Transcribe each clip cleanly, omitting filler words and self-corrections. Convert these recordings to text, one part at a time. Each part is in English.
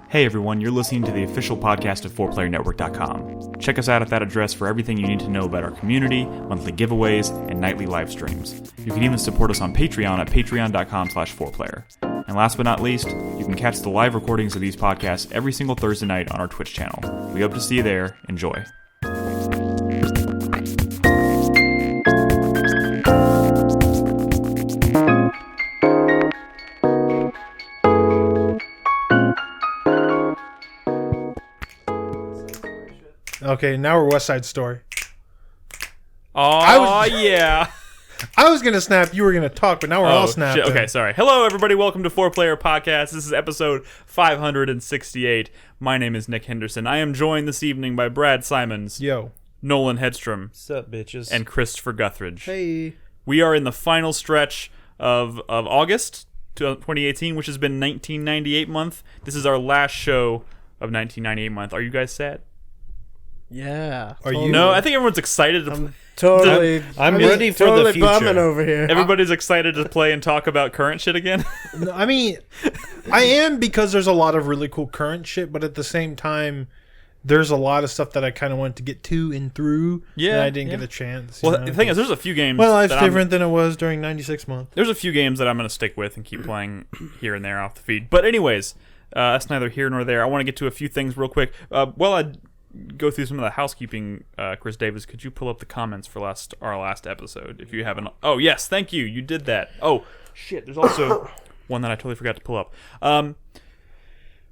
Hey everyone, you're listening to the official podcast of 4PlayerNetwork.com. Check us out at that address for everything you need to know about our community, monthly giveaways, and nightly live streams. You can even support us on Patreon at patreon.com/4Player. And last but not least, you can catch the live recordings of these podcasts every single Thursday night on our Twitch channel. We hope to see you there. Enjoy. Okay, now we're West Side Story. Oh, yeah. I was going to snap, you were going to talk, but now we're all snapped. Okay, sorry. Hello, everybody. Welcome to 4Player Podcast. This is episode 568. My name is Nick Henderson. I am joined this evening by Brad Simons. Yo. Nolan Hedstrom. Sup, bitches? And Christopher Guthridge. Hey. We are in the final stretch of August 2018, which has been 1998 month. This is our last show of 1998 month. Are you guys sad? Yeah. Are you? No, I think everyone's excited to play. Totally. I'm ready for totally the future. bumming over here. Everybody's excited to play and talk about current shit again. No, I mean, I am, because there's a lot of really cool current shit, but at the same time, there's a lot of stuff that I kind of wanted to get to and through, and I didn't get a chance. Well, the thing is, there's a few games. Well, it's different than it was during 96 month. There's a few games that I'm going to stick with and keep playing here and there off the feed. But anyways, that's neither here nor there. I want to get to a few things real quick. While I go through some of the housekeeping, Chris Davis, could you pull up the comments for our last episode if you haven't? Oh yes, thank you. You did that. Oh shit, there's also one that I totally forgot to pull up.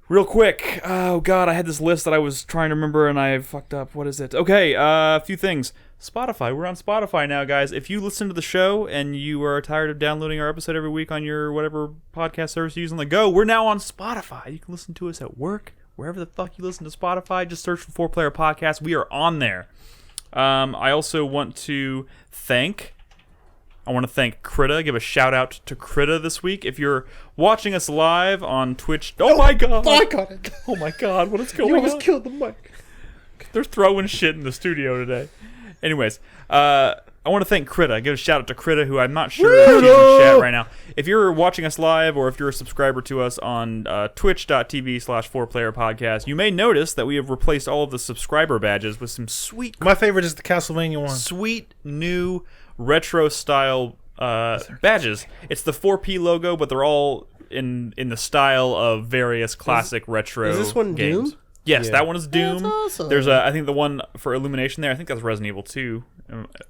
Real quick. Oh god, I had this list that I was trying to remember and I fucked up. What is it? Okay, a few things. Spotify. We're on Spotify now, guys. If you listen to the show and you are tired of downloading our episode every week on your whatever podcast service you use on the go, we're now on Spotify. You can listen to us at work. Wherever the fuck you listen to Spotify, just search for 4Player Podcast. We are on there. I also want to thank Krita. Give a shout out to Krita this week. If you're watching us live on Twitch, oh my god! I got it. Oh my god! What is going You on? almost killed the mic. They're throwing shit in the studio today. Anyways, I want to thank Krita. Give a shout out to Krita, who I'm not sure if she's in chat right now. If you're watching us live, or if you're a subscriber to us on twitch.tv/4Player Podcast, you may notice that we have replaced all of the subscriber badges with some sweet, My favorite is the Castlevania one. sweet new retro style badges. It's the 4P logo, but they're all in the style of various classic retro is this one games. Doom? Yes, Yeah. that one is Doom. That's awesome. There's I think the one for Illumination there. I think that's Resident Evil 2,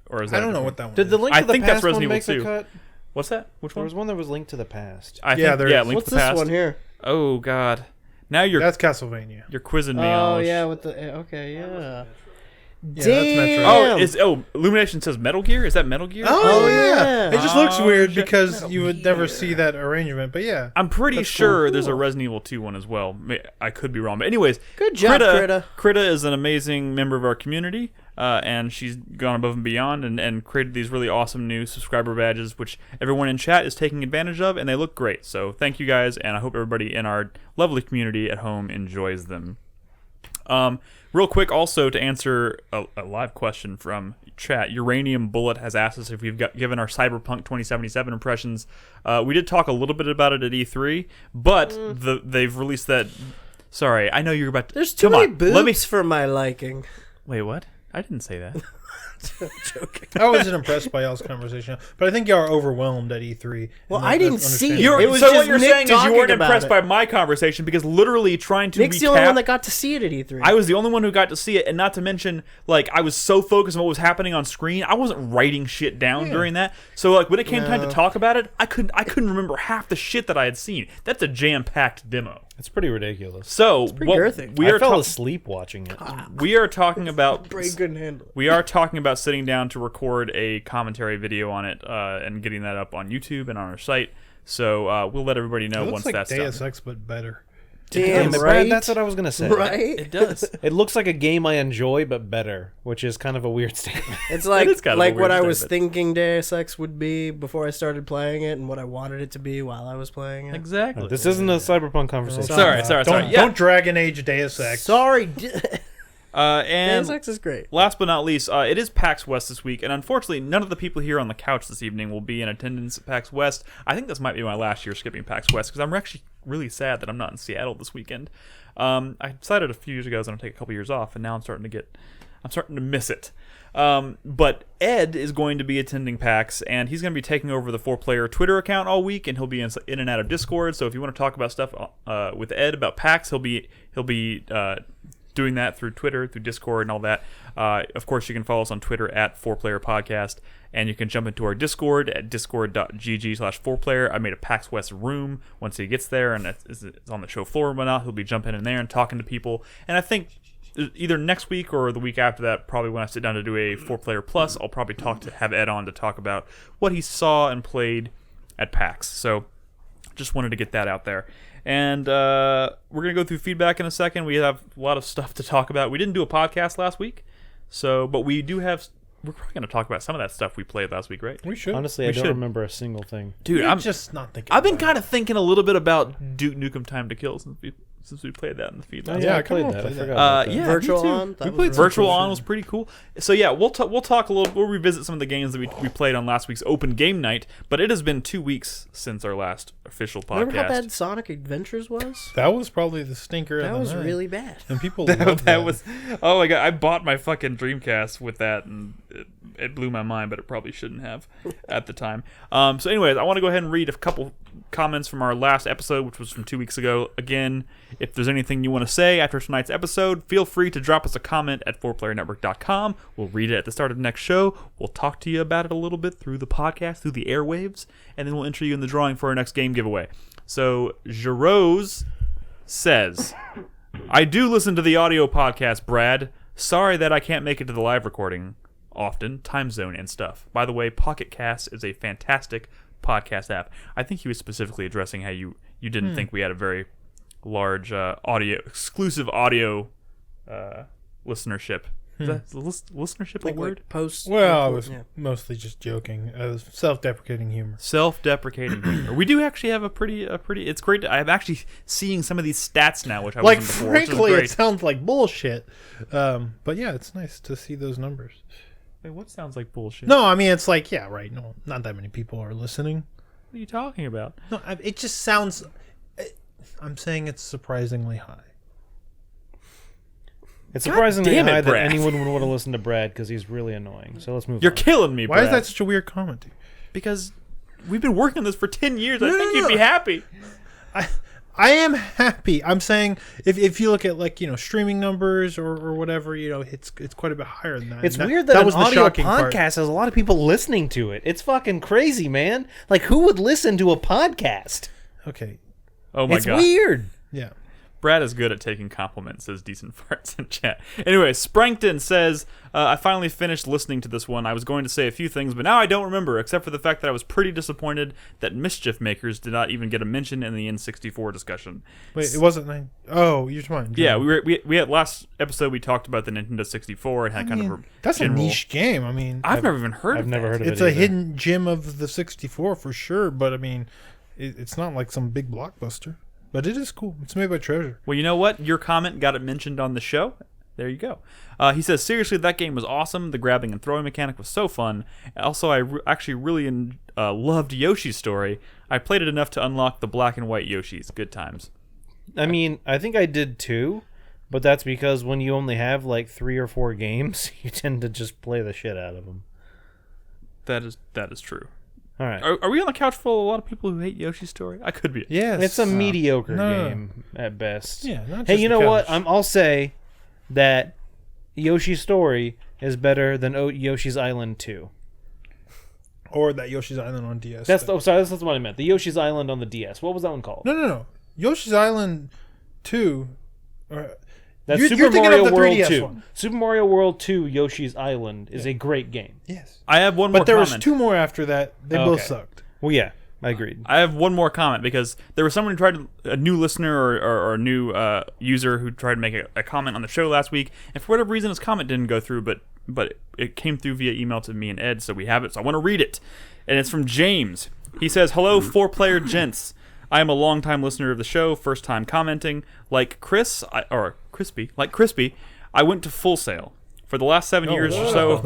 or is that? I don't know what that one Did the is. Link I to the think that's Past Resident one Evil make 2. the cut? What's that? Which There one? was one that was Link to the Past. I Yeah, think, there yeah, is. Link What's to the this Past. one here? Oh God, now you're That's Castlevania. quizzing me. Oh on yeah, with the okay, yeah. Yeah, that's Damn. Metro. Illumination says Metal Gear. Is that Metal Gear? Oh, yeah. yeah. It just looks Oh, weird shit. because you would never see that arrangement, but yeah. I'm pretty That's sure cool. there's a Resident Evil 2 one as well. I could be wrong, but anyways, Good job, Krita. Krita is an amazing member of our community, and she's gone above and beyond and created these really awesome new subscriber badges, which everyone in chat is taking advantage of, and they look great. So thank you guys, and I hope everybody in our lovely community at home enjoys them. Real quick, also to answer a live question from chat, Uranium Bullet has asked us if we've given our Cyberpunk 2077 impressions. We did talk a little bit about it at E3, but they've released that. Sorry, I know you're about to. There's too Come many on, boobs for my liking. Wait, what? I didn't say that. Joking. I wasn't impressed by y'all's conversation, but I think y'all are overwhelmed at E3. Well, and I didn't that's see understandable. it was so just what you're Nick saying is you talking weren't about impressed it. by my conversation because literally trying to Nick's recap. the only one that got to see it at E3. I was the only one who got to see it, and not to mention, like, I was so focused on what was happening on screen, I wasn't writing shit down during that. So, like, when it came time to talk about it, I couldn't remember half the shit that I had seen. That's a jam-packed demo. It's pretty ridiculous. So, pretty girthy. we I are fell asleep watching it. we are talking about Brain couldn't handle it. we are talking about sitting down to record a commentary video on it and getting that up on YouTube and on our site. So we'll let everybody know It once looks like that's Deus done. Ex, but better. Damn Brad, right. that's what I was going to say. Right? It does. It looks like a game I enjoy, but better, which is kind of a weird statement. It's like is kind of a like weird what I was statement. thinking Deus Ex would be before I started playing it, and what I wanted it to be while I was playing it. Exactly. This isn't a cyberpunk conversation. Sorry. Don't Yeah. Dragon Age Deus Ex. Sorry, And Deus Ex is great. last but not least, it is PAX West this week, and unfortunately, none of the people here on the couch this evening will be in attendance at PAX West. I think this might be my last year skipping PAX West because I'm actually really sad that I'm not in Seattle this weekend. I decided a few years ago I was going to take a couple years off, and now I'm starting to miss it. But Ed is going to be attending PAX, and he's going to be taking over the 4Player Twitter account all week, and he'll be in and out of Discord. So if you want to talk about stuff with Ed about PAX, he'll be doing that through Twitter, through Discord, and all that. Of course, you can follow us on Twitter at 4Player Podcast, and you can jump into our Discord at discord.gg/4player. I made a PAX West room once he gets there, and it's on the show floor and whatnot. He'll be jumping in there and talking to people. And I think either next week or the week after that, probably when I sit down to do a 4Player Plus, I'll probably have Ed on to talk about what he saw and played at PAX. So just wanted to get that out there. And we're going to go through feedback in a second. We have a lot of stuff to talk about. We didn't do a podcast last week, but we do have... We're probably going to talk about some of that stuff we played last week, right? We should. Honestly, I don't remember a single thing. Dude, I'm just not thinking. I've been kind of thinking a little bit about Duke Nukem Time to Kill since we played that in the feed last Yeah, I week. played that. I forgot about that. Yeah, Virtual me too. On? We played Virtual On was pretty cool. So yeah, we'll talk a little. We'll revisit some of the games that we played on last week's open game night. But it has been 2 weeks since our last official podcast. Remember how bad Sonic Adventures was? That was probably the stinker. That of the was night. really bad. And people loved that was. Oh my god! I bought my fucking Dreamcast with that, and it blew my mind. But it probably shouldn't have at the time. So anyways, I want to go ahead and read a couple comments from our last episode, which was from 2 weeks ago. Again, if there's anything you want to say after tonight's episode, feel free to drop us a comment at 4playernetwork.com. We'll read it at the start of the next show. We'll talk to you about it a little bit through the podcast, through the airwaves, and then we'll enter you in the drawing for our next game giveaway. So, Jerose says, I do listen to the audio podcast, Brad. Sorry that I can't make it to the live recording often, time zone and stuff. By the way, Pocket Cast is a fantastic podcast app. I think he was specifically addressing how you didn't think we had a very large exclusive audio listenership. Is that listenership a word? Post. Well, I was mostly just joking. Self-deprecating humor. Self-deprecating humor. We do actually have a pretty. It's great. I'm actually seeing some of these stats now, which I wasn't before. Frankly, which it sounds like bullshit. But yeah, it's nice to see those numbers. Wait, what sounds like bullshit? No, I mean it's like right. No, not that many people are listening. What are you talking about? No, it just sounds. I'm saying it's surprisingly high. It's surprisingly damn it, high that Brad. anyone would want to listen to Brad because he's really annoying. So let's move You're on. killing me, Brad. Why is that such a weird comment? Dude? Because we've been working on this for 10 years. I think you'd be happy. I am happy. I'm saying if you look at streaming numbers or whatever, it's quite a bit higher than that. It's And weird that was an the audio shocking part. podcast has a lot of people listening to it. It's fucking crazy, man. Like, who would listen to a podcast? Okay. Oh my It's god. weird. Yeah. Brad is good at taking compliments, says Decent Farts in chat. Anyway, Sprankton says, I finally finished listening to this one. I was going to say a few things, but now I don't remember, except for the fact that I was pretty disappointed that Mischief Makers did not even get a mention in the N64 discussion. Wait, it wasn't 9. Oh, you're talking. Yeah, we had last episode we talked about the Nintendo 64 and had kind of a that's general, a niche game. I mean, I've never even heard of never that. heard of it. it's a either. hidden gem of the 64 for sure. But I mean, it's not like some big blockbuster. But it is cool. It's made by Treasure. Well, you know what? Your comment got it mentioned on the show. There you go. He says, seriously, that game was awesome. The grabbing and throwing mechanic was so fun. Also, I actually really loved Yoshi's story. I played it enough to unlock the black and white Yoshis. Good times. I mean, I think I did too, but that's because when you only have like 3 or 4 games, you tend to just play the shit out of them. That is true. All right. Are we on the couch full of a lot of people who hate Yoshi's story? I could be. Yes. It's a mediocre No. game at best. Yeah. Not Hey, just you the know what? couch. I'll say that Yoshi's Story is better than Yoshi's Island 2. Or that Yoshi's Island on DS. That's that's what I meant. The Yoshi's Island on the DS. What was that one called? No. Yoshi's Island 2. That's you're Super thinking Mario of the World 3DS 2. one. Super Mario World 2 Yoshi's Island is a great game. Yes. I have one more But there comment. was 2 more after that. They both Okay. sucked. Well, yeah, I agreed. I have one more comment because there was someone who tried a new listener or a new user who tried to make a comment on the show last week, and for whatever reason his comment didn't go through, but it came through via email to me and Ed, so we have it. So I want to read it, and it's from James. He says, "Hello, 4Player gents. I am a long-time listener of the show, first time commenting. Like Crispy, I went to Full Sail. For the last 7 years or so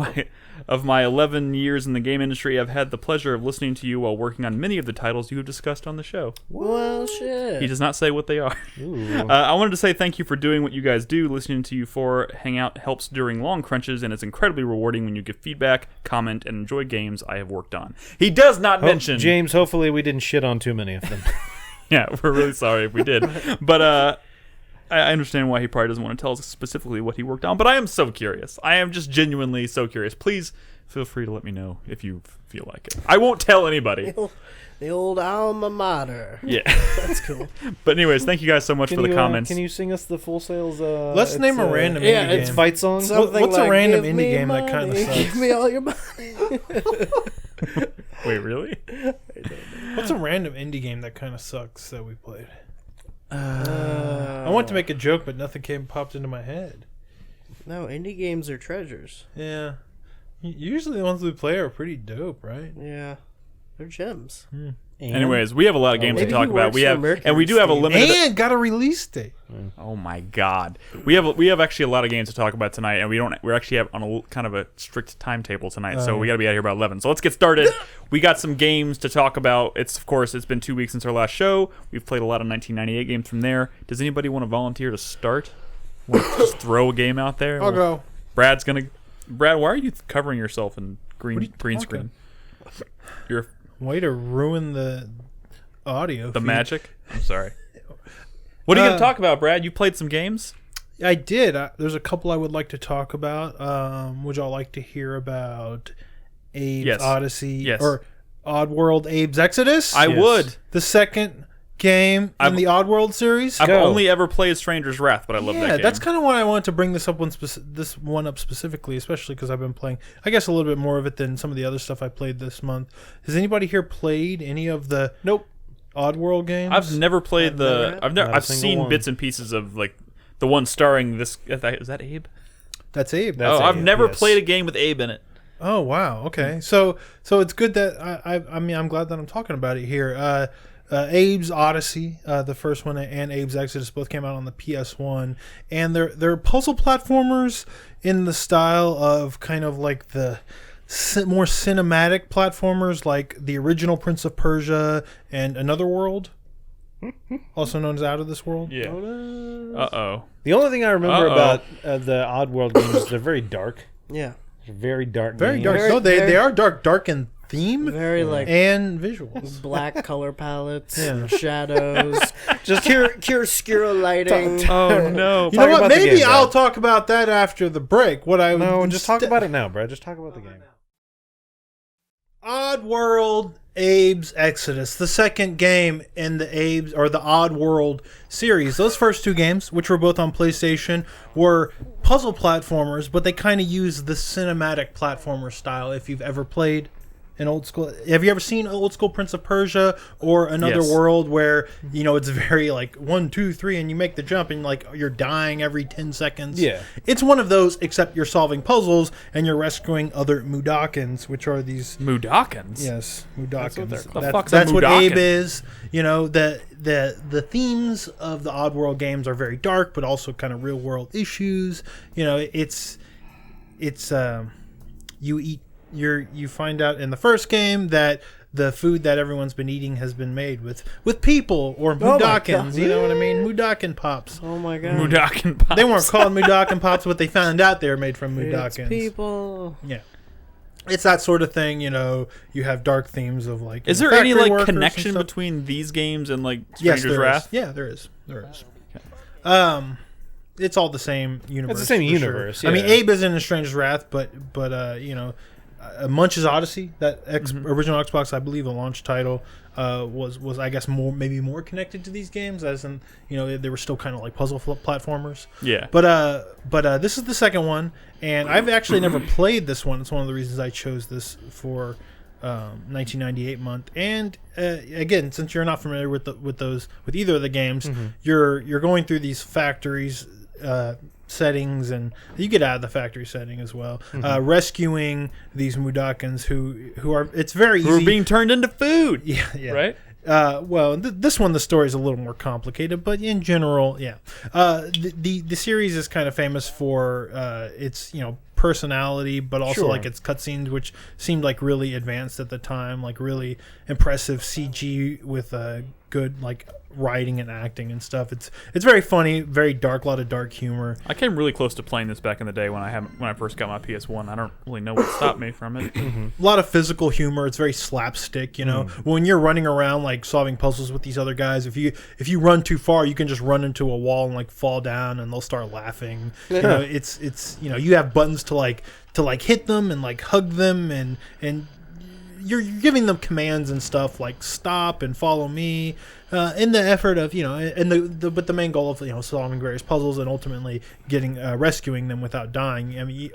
of my 11 years in the game industry, I've had the pleasure of listening to you while working on many of the titles you have discussed on the show. Well, shit. He does not say what they are. I wanted to say thank you for doing what you guys do. Listening to you four hang out helps during long crunches, and it's incredibly rewarding when you give feedback, comment, and enjoy games I have worked on. He does not mention... James, hopefully we didn't shit on too many of them. Yeah, we're really sorry if we did. But I understand why he probably doesn't want to tell us specifically what he worked on, but I am so curious. I am just genuinely so curious. Please feel free to let me know if you feel like it. I won't tell anybody. The old alma mater. Yeah. That's cool. But anyways, thank you guys so much for the comments. Can you sing us the Full Sail's... Let's name a random indie game. It's fight song. What's a random indie game that kind of sucks? Give me all your money. Wait, really? What's a random indie game that kind of sucks that we played? I want to make a joke, but nothing popped into my head. No, indie games are treasures. Yeah. Usually the ones we play are pretty dope, right? Yeah. They're gems. Anyways, we have a lot of games to talk about. We do have a limited... And got a release date. Oh my god. We have actually a lot of games to talk about tonight, and we're actually on a kind of a strict timetable tonight, so we got to be out here about 11. So let's get started. We got some games to talk about. It's been 2 weeks since our last show. We've played a lot of 1998 games from there. Does anybody want to volunteer to start? Want to just throw a game out there? I'll go. Brad, why are you covering yourself in green screen? You're way to ruin the audio. The magic? I'm sorry. What are you going to talk about, Brad? You played some games? I did. There's a couple I would like to talk about. Would y'all like to hear about Abe's Odyssey or Oddworld Abe's Exoddus? I would. The second game in the Oddworld series. I've only ever played Stranger's Wrath, but I love that game. Yeah, that's kind of why I wanted to bring this one up specifically, especially because I've been playing, I guess, a little bit more of it than some of the other stuff I played this month. Has anybody here played any of the Oddworld games? I've never played I've seen bits and pieces of like the one starring this. Is that Abe? That's Abe. That's Abe. I've never played a game with Abe in it. Oh wow. Okay. So it's good that I mean I'm glad that I'm talking about it here. Abe's Odyssey, the first one, and Abe's Exoddus both came out on the PS1, and they're puzzle platformers in the style of kind of like the more cinematic platformers, like the original Prince of Persia and Another World, also known as Out of This World. Yeah. Uh-oh. The only thing I remember about the Oddworld games is they're very dark. Yeah. They're very dark. Very dark. No, they are dark in theme, very like and visuals, black color palettes, shadows, just chiaroscuro lighting. Oh no! You know what? Maybe I'll talk about that after the break. Just talk about it now, bro. Just talk about the game. Oddworld Abe's Exoddus, the second game in the Abe's or the Oddworld series. Those first two games, which were both on PlayStation, were puzzle platformers, but they kind of use the cinematic platformer style. If you've ever played an old school, have you ever seen old school Prince of Persia or Another World, where it's very like 1, 2, 3, and you make the jump and like you're dying every 10 seconds? Yeah, it's one of those, except you're solving puzzles and you're rescuing other Mudokons, which are these Mudokons. Yes, Mudokons. That's what Abe is. The themes of the Oddworld games are very dark, but also kind of real world issues. You find out in the first game that the food that everyone's been eating has been made with people or Mudokons. You know what I mean? Mudokon pops. Oh my god. Mudokon pops. They weren't called Mudokon pops, but they found out they were made from Mudokons. It's people. Yeah. It's that sort of thing, you have dark themes of like. Is there any like connection between these games and like Stranger's Wrath? Yeah, there is. Okay. It's all the same universe. It's the same universe. Sure. Yeah. I mean, Abe is in Stranger's Wrath, but Munch's Odyssey, that original Xbox, I believe, the launch title, was I guess maybe more connected to these games, as in they were still kind of like puzzle platformers. Yeah. But this is the second one, and I've actually never played this one. It's one of the reasons I chose this for 1998 month. And again, since you're not familiar with either of the games, you're going through these factories. Settings, and you get out of the factory setting as well, rescuing these Mudokons who are, it's very easy, who are being turned into food. Yeah. Right. Well, this one, the story is a little more complicated, but in general, yeah. The series is kind of famous for its personality, but also Sure. like its cutscenes, which seemed like really advanced at the time, like really impressive CG with good like writing and acting and stuff. It's very funny, very dark, a lot of dark humor. I came really close to playing this back in the day when I first got my PS1. I don't really know what stopped me from it. A lot of physical humor. It's very slapstick, you know. When you're running around like solving puzzles with these other guys, if you run too far, you can just run into a wall and like fall down, and they'll start laughing. You know, it's you know, you have buttons to hit them and like hug them, and you're giving them commands and stuff like stop and follow me, in the effort of, you know, and but the main goal of, you know, solving various puzzles and ultimately getting rescuing them without dying. I mean,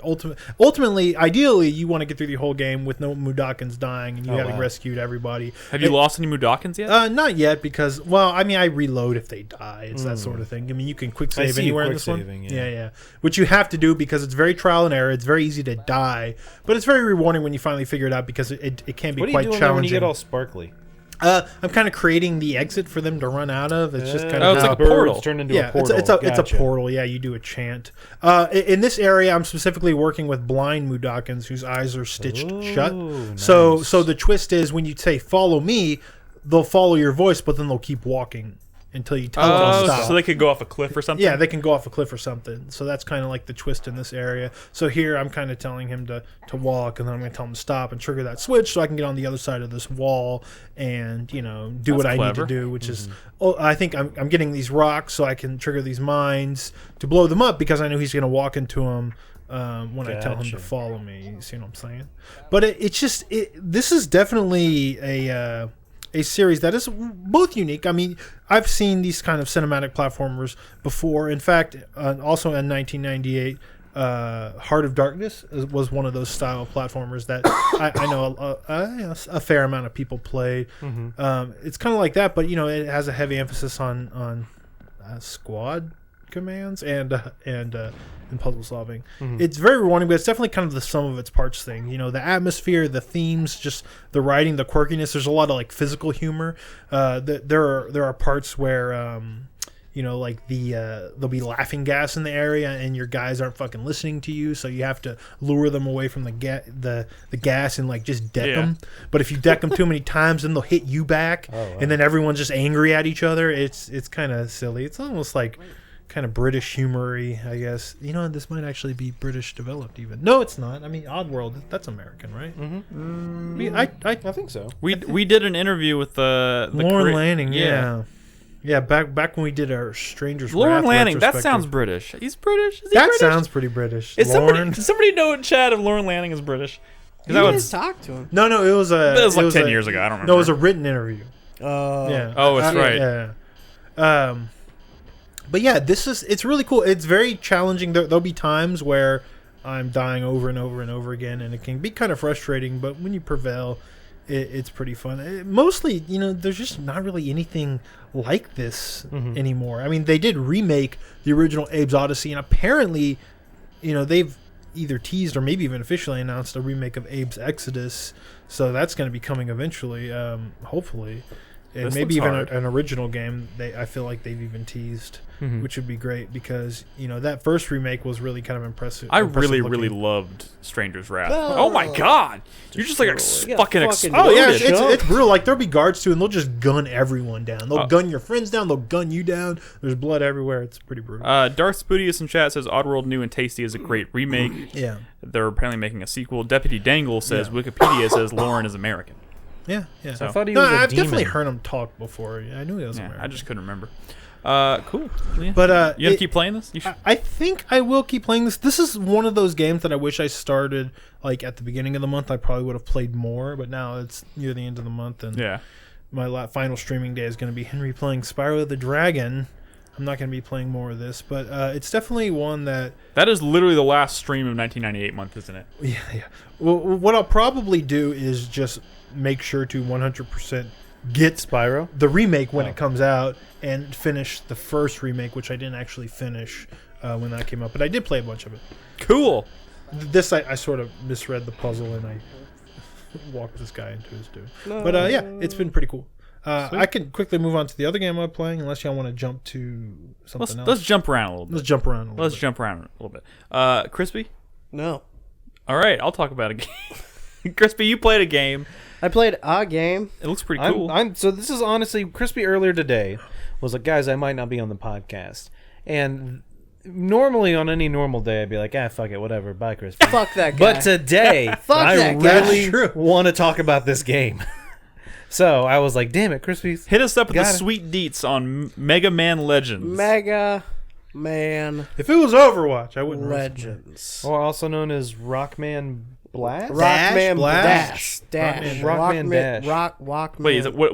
ultimately, ideally, you want to get through the whole game with no Mudokons dying and you having rescued everybody. Have you lost any Mudokons yet? Not yet, because, well, I mean, I reload if they die. It's that sort of thing. I mean, you can quick save anywhere in this one. Yeah, which you have to do because it's very trial and error. It's very easy to die, but it's very rewarding when you finally figure it out, because it can be quite challenging. What are you doing when you get all sparkly? I'm kind of creating the exit for them to run out of. It's just kind of it's like a portal. Turned into a portal. It's a portal. Yeah, you do a chant. In this area, I'm specifically working with blind Mudokons whose eyes are stitched shut. Nice. So the twist is when you say "follow me," they'll follow your voice, but then they'll keep walking until you tell them to stop. So they could go off a cliff or something? Yeah, they can go off a cliff or something. So that's kind of like the twist in this area. So here I'm kind of telling him to walk, and then I'm going to tell him to stop and trigger that switch so I can get on the other side of this wall and, you know, do what I need to do, which is, I think I'm getting these rocks so I can trigger these mines to blow them up, because I know he's going to walk into them when I tell him to follow me. You see what I'm saying? But this is definitely a series that is both unique. I mean, I've seen these kind of cinematic platformers before. In fact, also in 1998, Heart of Darkness was one of those style of platformers that I know a fair amount of people played. It's kind of like that, but, you know, it has a heavy emphasis on squad commands and puzzle solving. It's very rewarding, but it's definitely kind of the sum of its parts thing. You know, the atmosphere, the themes, just the writing, the quirkiness. There's a lot of like physical humor. There are parts where you know, like there'll be laughing gas in the area, and your guys aren't fucking listening to you, so you have to lure them away from the gas and like just deck them. But if you deck them too many times, then they'll hit you back, and then everyone's just angry at each other. It's kind of silly. It's almost like kind of British humory, I guess. You know, this might actually be British developed even. No, it's not. I mean, Oddworld, that's American, right? I think so. We did an interview with the Lauren Lanning, yeah, back when we did our Stranger's Wrath Lauren Lanning, that retrospective. sounds British. He's British? Is he That British? sounds pretty British. Does Lauren? somebody know in chat if Lauren Lanning is British? You guys talked to him. No, it was It was like 10 years ago. I don't remember. No, it was a written interview. Yeah. Oh, that's right. Yeah. But yeah, it's really cool. It's very challenging. There'll be times where I'm dying over and over and over again, and it can be kind of frustrating, but when you prevail, it's pretty fun. Mostly, you know, there's just not really anything like this anymore. I mean, they did remake the original Abe's Odyssey, and apparently, you know, they've either teased or maybe even officially announced a remake of Abe's Exoddus, so that's going to be coming eventually, hopefully. And maybe even an original game. I feel like they've even teased, which would be great, because, you know, that first remake was really kind of impressive. I really loved Stranger's Wrath. Oh my god, you're just like fucking exploded. Oh yeah, it's brutal. Like, there'll be guards too, and they'll just gun everyone down. They'll gun your friends down. They'll gun you down. There's blood everywhere. It's pretty brutal. Darth Spoodius in chat says Oddworld New and Tasty is a great remake. Yeah, they're apparently making a sequel. Deputy Dangle says Wikipedia says Lauren is American. Yeah. So, I thought he was a I've demon. definitely heard him talk before. I knew he was American. I just couldn't remember. Cool. Yeah. But you gonna keep playing this? I think I will keep playing this. This is one of those games that I wish I started like at the beginning of the month. I probably would have played more, but now it's near the end of the month, and my final streaming day is going to be Henry playing Spyro the Dragon. I'm not going to be playing more of this, but it's definitely one that is literally the last stream of 1998 month, isn't it? Yeah. Well, what I'll probably do is just make sure to 100% get Spyro, the remake when it comes out, and finish the first remake, which I didn't actually finish when that came up, but I did play a bunch of it. Cool. This I sort of misread the puzzle, and I walked this guy into his doom. But yeah, it's been pretty cool. I can quickly move on to the other game I'm playing, unless y'all want to jump to something else. Let's jump around a little bit. Let's jump around a little bit. Crispy? No. All right, I'll talk about a game. Crispy, you played a game. I played a game. It looks pretty cool. So this is honestly, Crispy earlier today was like, guys, I might not be on the podcast. And normally on any normal day, I'd be like, fuck it, whatever, bye, Crispy. Fuck that guy. But today, Fuck I that guy. really True. want to talk about this game. So I was like, damn it, Crispy's. Hit us up with the Gotta- sweet deets on Mega Man Legends. Mega Man If it was Overwatch, I wouldn't. Legends. Or also known as Rockman Blast? Rockman Blast. Dash. Rockman Dash. Walkman.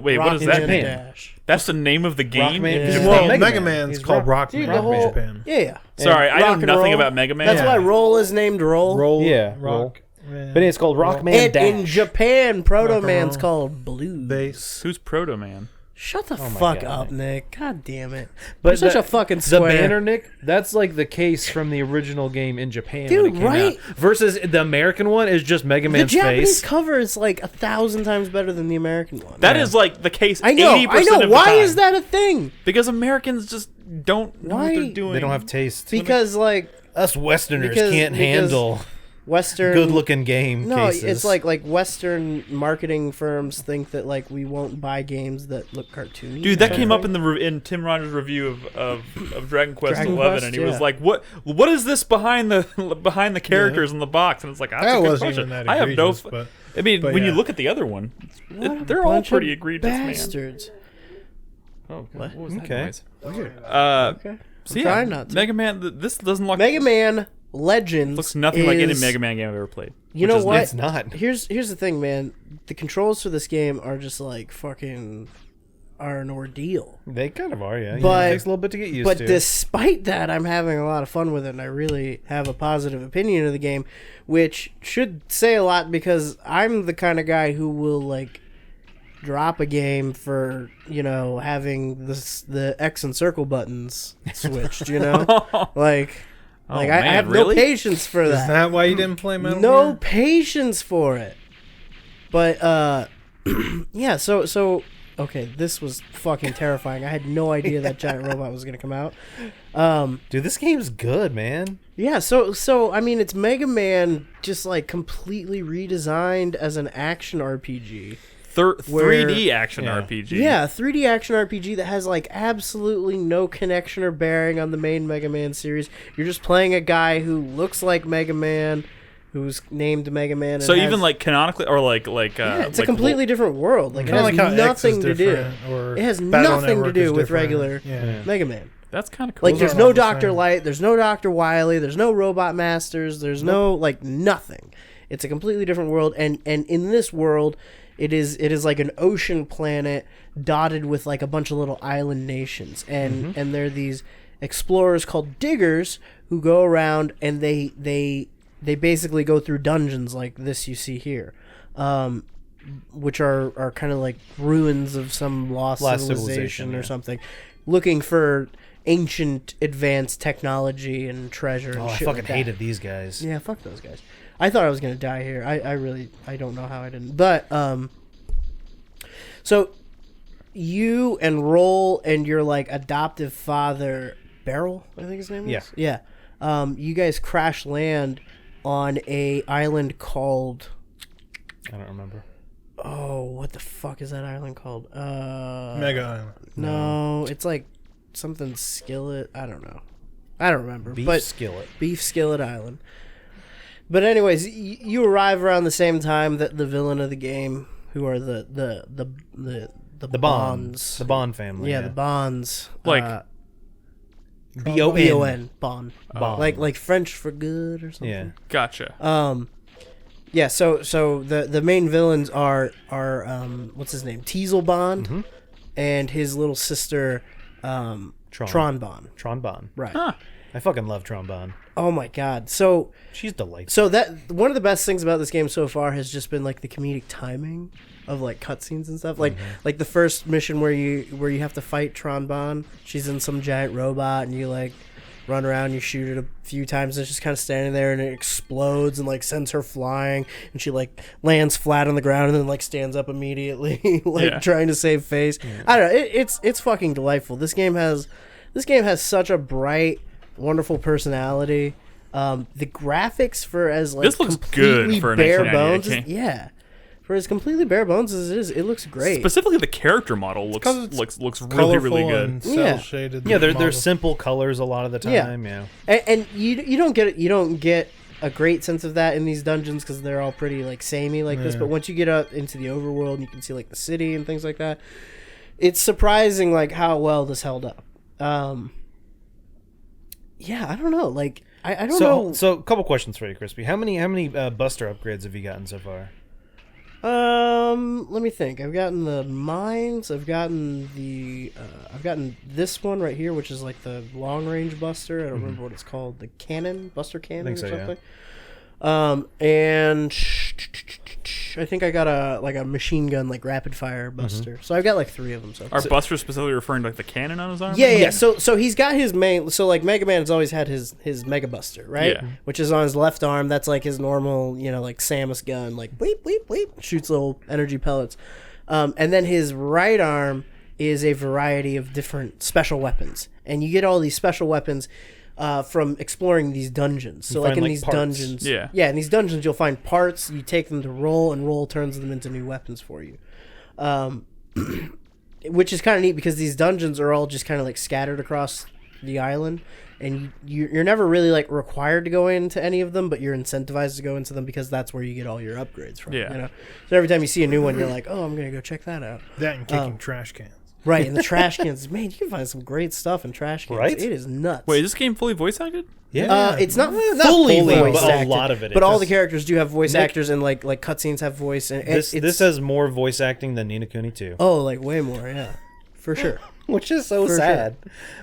Wait, what does that Rockman mean? Dash. That's the name of the game? Rockman- Yeah. He's Well, Mega Mega Man. Man's He's called Rock- Rockman Dude, the in whole- Japan. Yeah. Sorry, I Rock know and nothing roll. about Mega Man. That's Yeah. why Roll is named Roll. Roll. Yeah, Rock. But it's called Rockman And Dash. in Japan, Proto Rock and Man's roll. called Blues. Bass. Who's Proto Man? Shut the Oh my fuck God, up, Nick. God damn it. But You're such the- a fucking The square. banner, Nick, that's like the case from the original game in Japan. Dude, when it came right? out. Versus the American one is just Mega The Man's Japanese face. cover is like 1,000 times better than the American one. That is like the case. I know. 80% of the Why time. is that a thing? Because Americans just don't know what Why? they're doing. They don't have taste. Because like Us Westerners because- can't because- handle Western good-looking game No, cases. it's like Western marketing firms think that like we won't buy games that look cartoony. Dude, that or came up something. in Tim Rogers' review of Dragon Quest Dragon 11, Quest, and he was yeah. like, "What is this behind the characters in the box?" And it's like, that's That a good wasn't question. even that I have no. egregious, but I mean, but when you yeah. look at the other one, What a they're all bunch pretty of egregious, man. bastards. Oh, What? what was that Okay. noise? Okay. So I'm yeah, trying not to. Mega Man. This doesn't look Mega Man Legends looks nothing like any is- Mega Man game I've ever played. You which know is what? It's not. Here's the thing, man. The controls for this game are just like fucking are an ordeal. They kind of are, yeah. But- it takes a little bit to get used But to. despite that, I'm having a lot of fun with it, and I really have a positive opinion of the game, which should say a lot because I'm the kind of guy who will like drop a game for having the X and circle buttons switched. Like I man, have really? no patience for is that. that why you didn't play Metal No Gear? patience for it. But yeah, so okay, this was fucking terrifying. I had no idea that giant robot was gonna come out. Dude, this game's good, man. Yeah, so I mean, it's Mega Man just like completely redesigned as an action RPG. 3D action Yeah. RPG. Yeah, 3D action RPG that has like absolutely no connection or bearing on the main Mega Man series. You're just playing a guy who looks like Mega Man, who's named Mega Man. And So has- even like canonically, or like yeah, it's like a completely different world. Like it Kinda has like how X nothing is to do. different, or It has Battle nothing to Network do is with different. regular Yeah. Mega Man. that's kind of cool. Like Those there's are no all the Dr. same. Light, there's no Dr. Wily, there's no Robot Masters, there's no like nothing. It's a completely different world, and in this world, it is like an ocean planet dotted with like a bunch of little island nations, and there are these explorers called diggers who go around and they basically go through dungeons like this you see here, which are kind of like ruins of some lost civilization or yeah. something, looking for ancient advanced technology and treasure and Oh, I shit fucking like that. hated these guys. Yeah, fuck those guys. I thought I was gonna die here. I don't know how I didn't. But so you and Roll and your like adoptive father Beryl, I think his name is. Yeah. Yeah. You guys crash land on a island called I don't remember. what the fuck is that island called? Mega Island. No, it's like something Skillet. I don't know. I don't remember. Beef but skillet. Beef Skillet Island. But anyways, you arrive around the same time that the villain of the game, who are the The Bonds. The Bond family. Yeah, the Bonds. Like, B-O-N. B-O-N. Bond. Bond. Like French for good or something. Yeah. Gotcha. Yeah, so the main villains are what's his name? Teasel Bond and his little sister Tron Bond. Tron Bond. Right. Huh. I fucking love Tron Bond. Oh my god. So She's delightful. So that one of the best things about this game so far has just been like the comedic timing of like cutscenes and stuff. Like like the first mission where you have to fight Tron Bonne. She's in some giant robot and you like run around, you shoot it a few times, and it's just kind of standing there and it explodes and like sends her flying, and she like lands flat on the ground and then like stands up immediately, like Yeah. trying to save face. I don't know. It's fucking delightful. This game has such a bright, wonderful personality. The graphics for as like This looks completely good for a bare 1998 bones. game. Yeah, for as completely bare bones as it is, it looks great. Specifically, the character model looks 'cause it's really really good. And Yeah. cel-shaded. Yeah, they're models. simple colors a lot of the time. Yeah. And you don't get a great sense of that in these dungeons because they're all pretty like samey like this. Yeah. But once you get up into the overworld and you can see like the city and things like that, it's surprising like how well this held up. Yeah, I don't know. Like I don't know. So a couple questions for you, Crispy. How many Buster upgrades have you gotten so far? Let me think. I've gotten the mines. I've gotten this one right here, which is like the long range buster. I don't remember what it's called. The cannon, Buster Cannon, I think or so, yeah. something. And I think I got a machine gun like rapid fire buster. So I've got like 3 of them. So Are Buster specifically referring to like the cannon on his arm? yeah. So he's got his main. So like Mega Man has always had his Mega Buster, right? Yeah. Which is on his left arm. That's like his normal, like Samus gun, like bleep bleep bleep, shoots little energy pellets. And then his right arm is a variety of different special weapons, and you get all these special weapons from exploring these dungeons. So You like find, in like, these parts. dungeons, Yeah. in these dungeons you'll find parts. You take them to roll, and roll turns them into new weapons for you. Which is kind of neat because these dungeons are all just kind of like scattered across the island, and you're never really like required to go into any of them, but you're incentivized to go into them because that's where you get all your upgrades from. Yeah. So every time you see a new one, you're like, oh, I'm gonna go check that out. That and kicking trash cans. Right, and the trash cans, man, you can find some great stuff in trash cans. Right? It is nuts. Wait, is this game fully voice acted? Yeah. It's not Not fully fully, voice but a acted, lot of it But all is. the characters do have voice Nick- actors, and like cutscenes have voice. And This has more voice acting than Ni no Kuni 2. oh, like way more, yeah, for sure. Which is so For sad.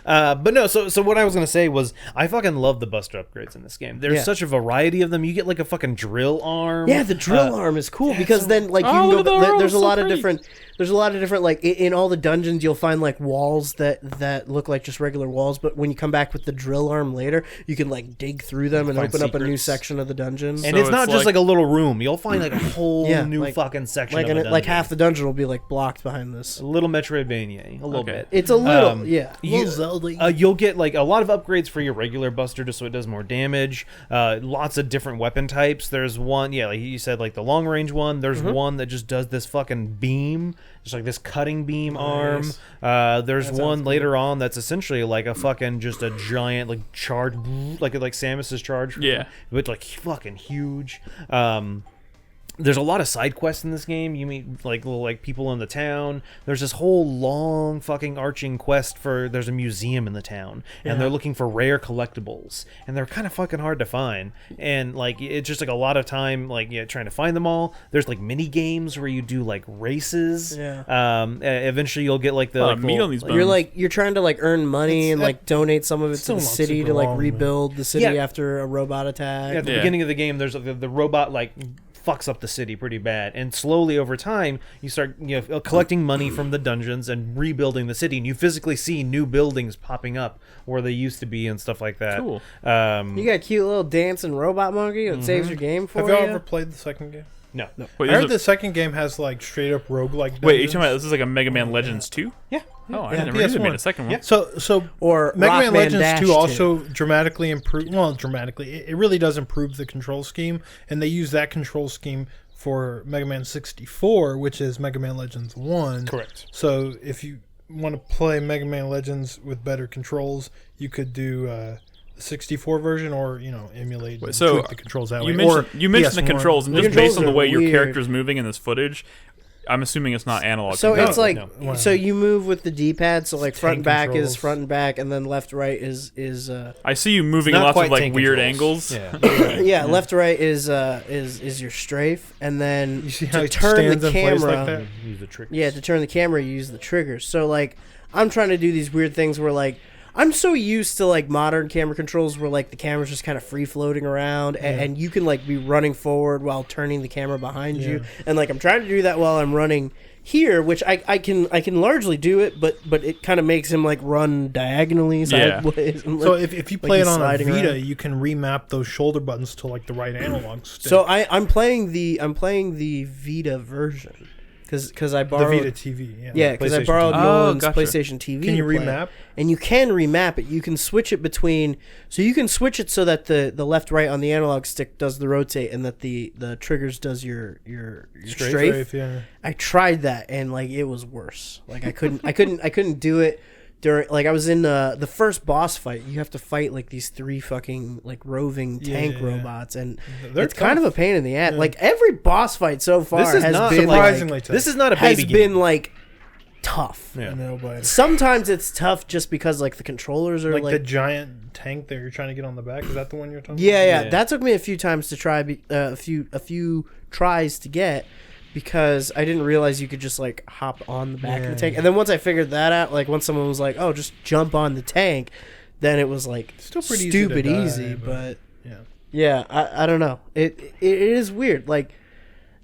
But no, so what I was going to say was I fucking love the Buster upgrades in this game. There's Yeah. such a variety of them. You get like a fucking drill arm. Yeah, the drill arm is cool because then like you Oh, can look go. at the arm, There's a so lot of pretty. different. There's a lot of different like in all the dungeons you'll find like walls that look like just regular walls, but when you come back with the drill arm later, you can like dig through them and Find open up a new secrets. section of the dungeon. And So it's not it's just like- like a little room. You'll find like a whole Yeah, new like- fucking section like of a dungeon. like half the dungeon will be like blocked behind this. A little Metroidvania, a little Okay. bit. It's a little You- Zelda. You'll get like a lot of upgrades for your regular Buster just so it does more damage. Lots of different weapon types. There's one, yeah, like you said, like the long range one. There's one that just does this fucking beam, just like this cutting beam arm. There's one later on that's essentially like a fucking just a giant like charge, like Samus's charge. Yeah. but like fucking huge. There's a lot of side quests in this game. You meet like little like people in the town. There's this whole long fucking arching quest for there's a museum in the town and they're looking for rare collectibles and they're kind of fucking hard to find and like it's just like a lot of time like trying to find them all. There's like mini games where you do like races. Eventually you'll get like the lot of meat on these bones. You're trying to like earn money and like donate some of it to still the not city super to like long, rebuild the city Yeah. after a robot attack. at the Yeah. beginning of the game there's the robot like fucks up the city pretty bad and slowly over time you start collecting money from the dungeons and rebuilding the city and you physically see new buildings popping up where they used to be and stuff like that. Cool. You got a cute little dancing robot monkey that saves your game for Have you. y'all ever played the second game? No. Wait, I there's heard the second game has like straight up roguelike. wait, you dungeons. talking about this is like a Mega Man Legends 2? Yeah. Oh, I Yeah, didn't realize they made PS1. a second one. Yeah. So Or Mega Man Rockman Legends Dash 2 2. also dramatically improved. Well, dramatically, it really does improve the control scheme, and they use that control scheme for Mega Man 64, which is Mega Man Legends 1. Correct. So if you want to play Mega Man Legends with better controls, you could do the 64 version, or emulate and so tweak the controls that way. You Or mentioned the PS1. controls, and The just controls based on the are way your weird. character's moving in this footage, I'm assuming it's not analog. So controls. it's like no. so you move with the D-pad. So like front and back controls. is front and back, and then left right is I see you moving Not lots of quite like tank weird controls. angles. Yeah. yeah, left right is your strafe, and then You see how to it turn stands the in place camera. like that? Use the triggers. Yeah, to turn the camera, you use the triggers. So like I'm trying to do these weird things where like I'm so used to like modern camera controls where like the camera's just kind of free floating around and you can like be running forward while turning the camera behind you, and like I'm trying to do that while I'm running here, which I can largely do it, but it kind of makes him like run diagonally sideways. and, So like, if you like play he's it on a sliding Vita, around. you can remap those shoulder buttons to like the right analog stick. So I'm playing the Vita version. because I The borrowed Vita TV. Yeah. yeah, because I PlayStation borrowed TV. Nolan's Gotcha. PlayStation TV. Can you to play it. remap? And you can remap it. You can switch it between. So you can switch it so that the left right on the analog stick does the rotate, and that the triggers does your strafe. Yeah. I tried that, and like it was worse. Like I couldn't do it during. Like I was in the first boss fight. You have to fight like these 3 fucking like roving tank Yeah. robots, and They're it's kind of a tough. pain in the ass. Like every boss fight so far This is has not been surprisingly like, tough. This is not a has baby been game. like tough. Yeah. No, but Sometimes it's tough just because like the controllers are like like the giant tank that you're trying to get on the back. Is that the one you're talking yeah, Yeah. that took me a few times to try a few tries to get, because I didn't realize you could just like hop on the back of Yeah. the tank. And then once I figured that out, like once someone was like, "Oh, just jump on the tank," then it was like Still pretty stupid easy to die, easy, but- but Yeah. yeah, I don't know. It is weird. Like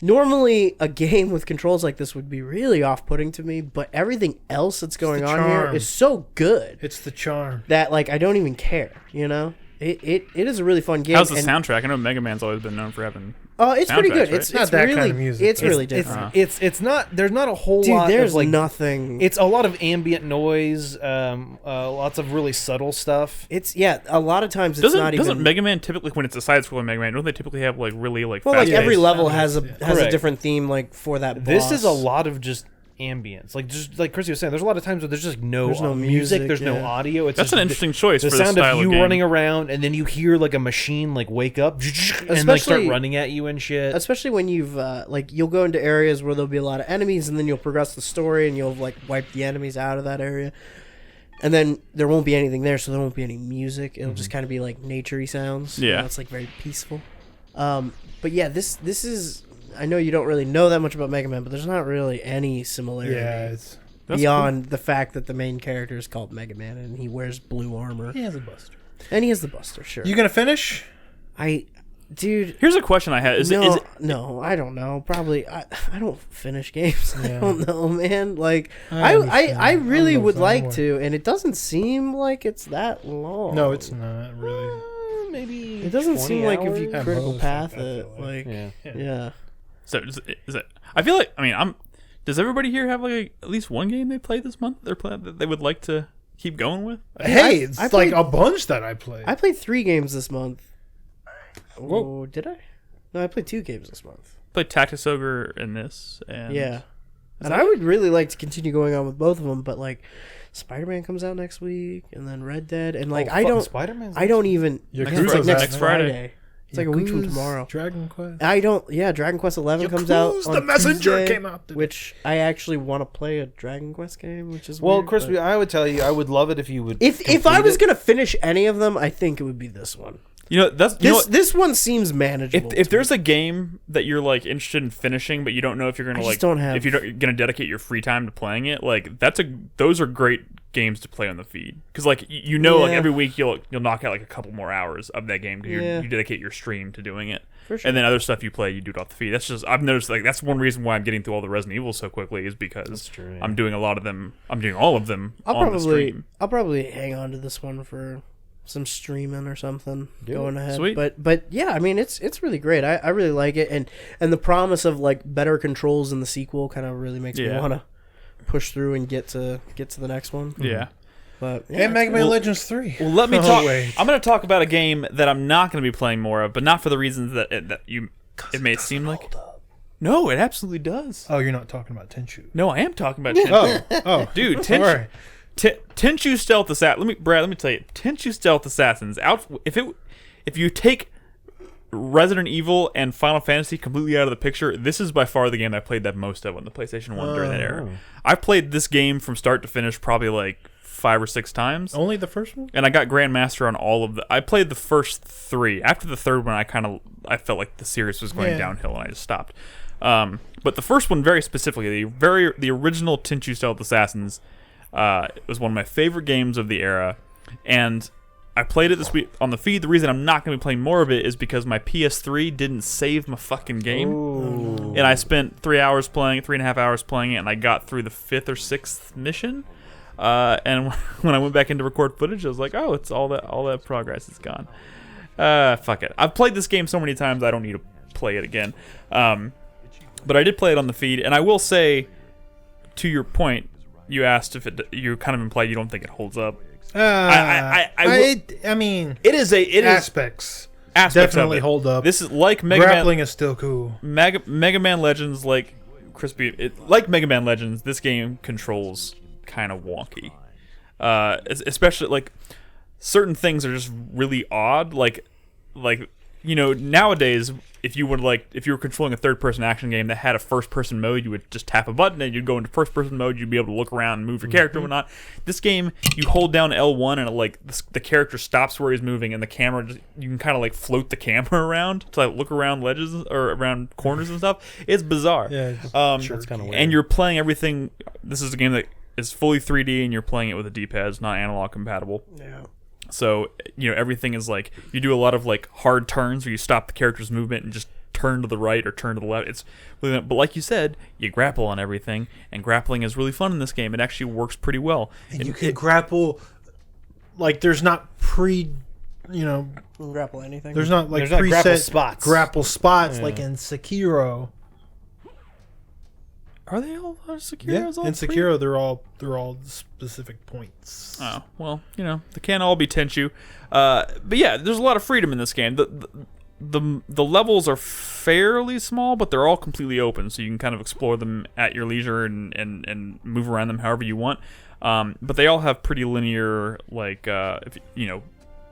normally a game with controls like this would be really off-putting to me, but everything else that's going the on here charm. is so good It's the charm. that like I don't even care, you know? It is a really fun game. How's the and- soundtrack? I know Mega Man's always been known for having. It's pretty soundtracks, good. right? It's Not that really kind of music, it's though. really It's different. it's not. There's not a whole Dude, lot there's of like nothing. It's a lot of ambient noise, lots of really subtle stuff. It's a lot of times it's Doesn't not even Mega Man typically, when it's a side-scrolling Mega Man, don't they typically have like really like well, like fast-paced- every level Yeah. has a Correct. different theme like for that boss. This is a lot of just ambience, like just like Chrissy was saying. There's a lot of times where there's just no, There's no music, music, there's no yeah. audio. It's That's just an interesting choice the for this sound style of you game. running around, and then you hear like a machine like wake up and like start Especially- running at you and shit. Especially when you've like you'll go into areas where there'll be a lot of enemies, and then you'll progress the story, and you'll like wipe the enemies out of that area, and then there won't be anything there, so there won't be any music. It'll just kind of be like naturey sounds. Yeah. It's like very peaceful. But yeah, this is. I know you don't really know that much about Mega Man, but there's not really any similarity Yeah, it's That's beyond the fact that the main character is called Mega Man and he wears blue armor he has a buster. and he has the Buster. Sure, You gonna finish? dude. Here's a question I had: No, I don't know. Probably, I don't finish games. I Yeah. don't know, man. Like, I understand. I really I'm would the like same way. to, and it doesn't seem like it's that long. No, it's not really. Maybe It doesn't 20 seem like if you hours? At critical most, path I feel it, like, Yeah. yeah. So is it? I feel like Does everybody here have like at least one game they played this month? That they would like to keep going with? Hey, it's I like played- a bunch that I played. I played 3 games this month. Whoa. Oh, did I? No, I played 2 games this month. Played Tactics Ogre in this, and Yeah. And I would really like to continue going on with both of them, but like Spider-Man comes out next week, and then Red Dead, and like Oh, fucking Spider-Man. I don't even. Yakuza's It's like next next Friday. Friday. It's like a week from Yakuza, tomorrow. Dragon Quest. I don't. Yeah, Dragon Quest 11 comes out Yakuza, on the Messenger Tuesday, came out today. which I actually want to play a Dragon Quest game, which is Well, weird, Chris, but- I would tell you, I would love it if you would. if I complete was it. gonna finish any of them, I think it would be this one. you know that's you know what? This one seems manageable. If to there's me. a game that you're like interested in finishing, but you don't know if you're gonna I like just don't have- if you're gonna dedicate your free time to playing it, like those are great games to play on the feed because like like Yeah. every week you'll knock out like a couple more hours of that game because Yeah. you dedicate your stream to doing it. For sure. And then other stuff you play, you do it off the feed. That's just I've noticed like that's one reason why I'm getting through all the Resident Evil so quickly is because That's true, yeah. I'm doing a lot of them. I'm doing all of them I'll on the stream. probably hang on to this one for some streaming or something going ahead. Sweet. But yeah, I mean it's really great. I really like it, and the promise of like better controls in the sequel kind of really makes me Yeah. want to push through and get to the next one. Yeah. But yeah, And Mega Man Well- Legends 3. Well, let me Oh, talk. wait. I'm going to talk about a game that I'm not going to be playing more of, but not for the reasons that it may seem like. No, it absolutely does. Oh, you're not talking about Tenchu. No, I am talking about Tenchu. Oh, Dude, Tenchu, Sorry. Tenchu Stealth Assassin. Let me tell you, Tenchu Stealth Assassins. If you take Resident Evil and Final Fantasy completely out of the picture, this is by far the game I played that most of on the PlayStation 1 during that era. I've played this game from start to finish probably like 5 or 6 times. Only the first one? And I got Grandmaster on all of the. I played the first 3. After the third one, I felt like the series was going downhill, and I just stopped. But the first one, very specifically, the original Tenchu Stealth Assassins, was one of my favorite games of the era, and I played it this week on the feed. The reason I'm not going to be playing more of it is because my PS3 didn't save my fucking game, and I spent 3.5 hours playing it, and I got through the 5th or 6th mission. And when I went back in to record footage, I was like, "Oh, it's all that progress is gone." Fuck it. I've played this game so many times, I don't need to play it again. But I did play it on the feed, and I will say, to your point, you asked if you kind of implied you don't think it holds up. I mean, it is aspects of definitely it. hold up. This is like Mega Grappling Man. is still cool. Mega Man Legends, like like Mega Man Legends, this game controls kind of wonky. Especially like certain things are just really odd. Like nowadays, if you were controlling a third-person action game that had a first-person mode, you would just tap a button and you'd go into first-person mode. You'd be able to look around and move your character and whatnot. This game, you hold down L1 and the character stops where he's moving, and the camera you can kind of like float the camera around to like look around ledges or around corners and stuff. It's bizarre. Yeah, That's kind of weird. And you're playing everything. This is a game that is fully 3D, and you're playing it with a D-pad. It's not analog compatible. Yeah. So, everything is like, you do a lot of like hard turns where you stop the character's movement and just turn to the right or turn to the left. But like you said, you grapple on everything, and grappling is really fun in this game. It actually works pretty well. And you can grapple, like there's not You can grapple anything. there's not like There's not preset grapple spots. like in Sekiro. Are they all Sekiro's? Yeah, all in three? Sekiro they're all specific points. Oh, well, they can't all be Tenchu. But yeah, there's a lot of freedom in this game. The levels are fairly small, but they're all completely open, so you can kind of explore them at your leisure and move around them however you want. But they all have pretty linear, like,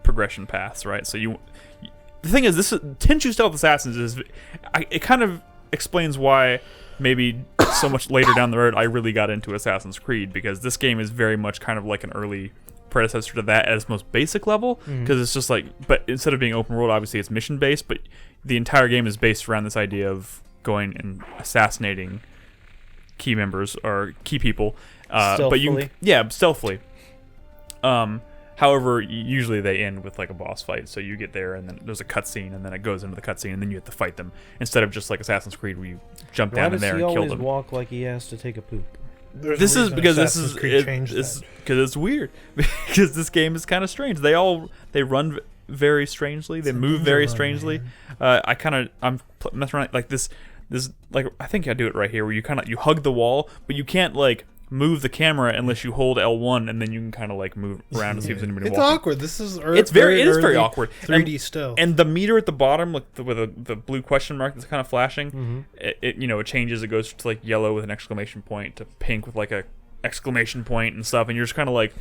progression paths, right? So the thing is, Tenchu Stealth Assassins it kind of explains why maybe so much later down the road I really got into Assassin's Creed, because this game is very much kind of like an early predecessor to that at its most basic level, because it's just like, but instead of being open world, obviously it's mission based, but the entire game is based around this idea of going and assassinating key members or key people, Stealthily. Stealthily. However, usually they end with like a boss fight, so you get there and then there's a cutscene, and then it goes into the cutscene, and then you have to fight them, instead of just like Assassin's Creed where you jump down in there and kill them. Why does he always walk like he has to take a poop? This is because it's weird, because this game is kind of strange. They run very strangely, they move very strangely. I'm messing around like this like, I think I do it right here, where you hug the wall, but you can't like move the camera unless you hold L1, and then you can kind of like move around and see if there's anybody It's walking. awkward. This is It is very awkward. 3D still. And the meter at the bottom, like with the blue question mark that's kind of flashing, it changes. It goes to like yellow with an exclamation point to pink with like a exclamation point and stuff. And you're just kind of like,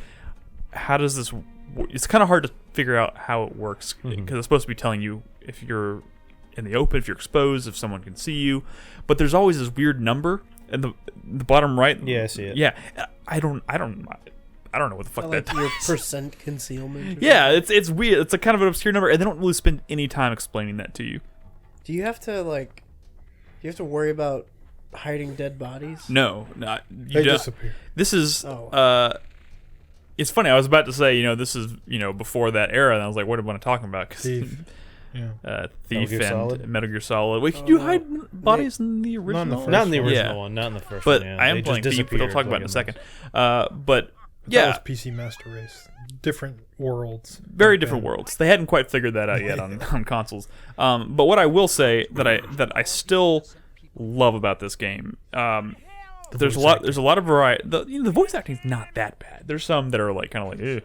how does this? It's kind of hard to figure out how it works, because it's supposed to be telling you if you're in the open, if you're exposed, if someone can see you. But there's always this weird number in the bottom right. Yeah, I see it. Yeah, I don't know what the fuck like that your does. percent concealment. Yeah, it's weird. It's a kind of an obscure number, and they don't really spend any time explaining that to you. Do you have to worry about hiding dead bodies? No, They disappear. This is it's funny. I was about to say, this is before that era, and I was like, what am I talking about? 'Cause, Thief. Yeah. Thief Metal Gear and Solid? Metal Gear Solid. Wait, could you hide bodies in the original? the first Not in the one. original Yeah. one, not in the first But one. Yeah. I am They playing just Thief, which I'll talk disappeared, about in a like, second. But That yeah, was PC Master Race. Different worlds. very different worlds. They hadn't quite figured that out yet on consoles. But what I will say that I still love about this game, there's a lot of variety. The voice acting is not that bad. There's some that are like kind of like, ew.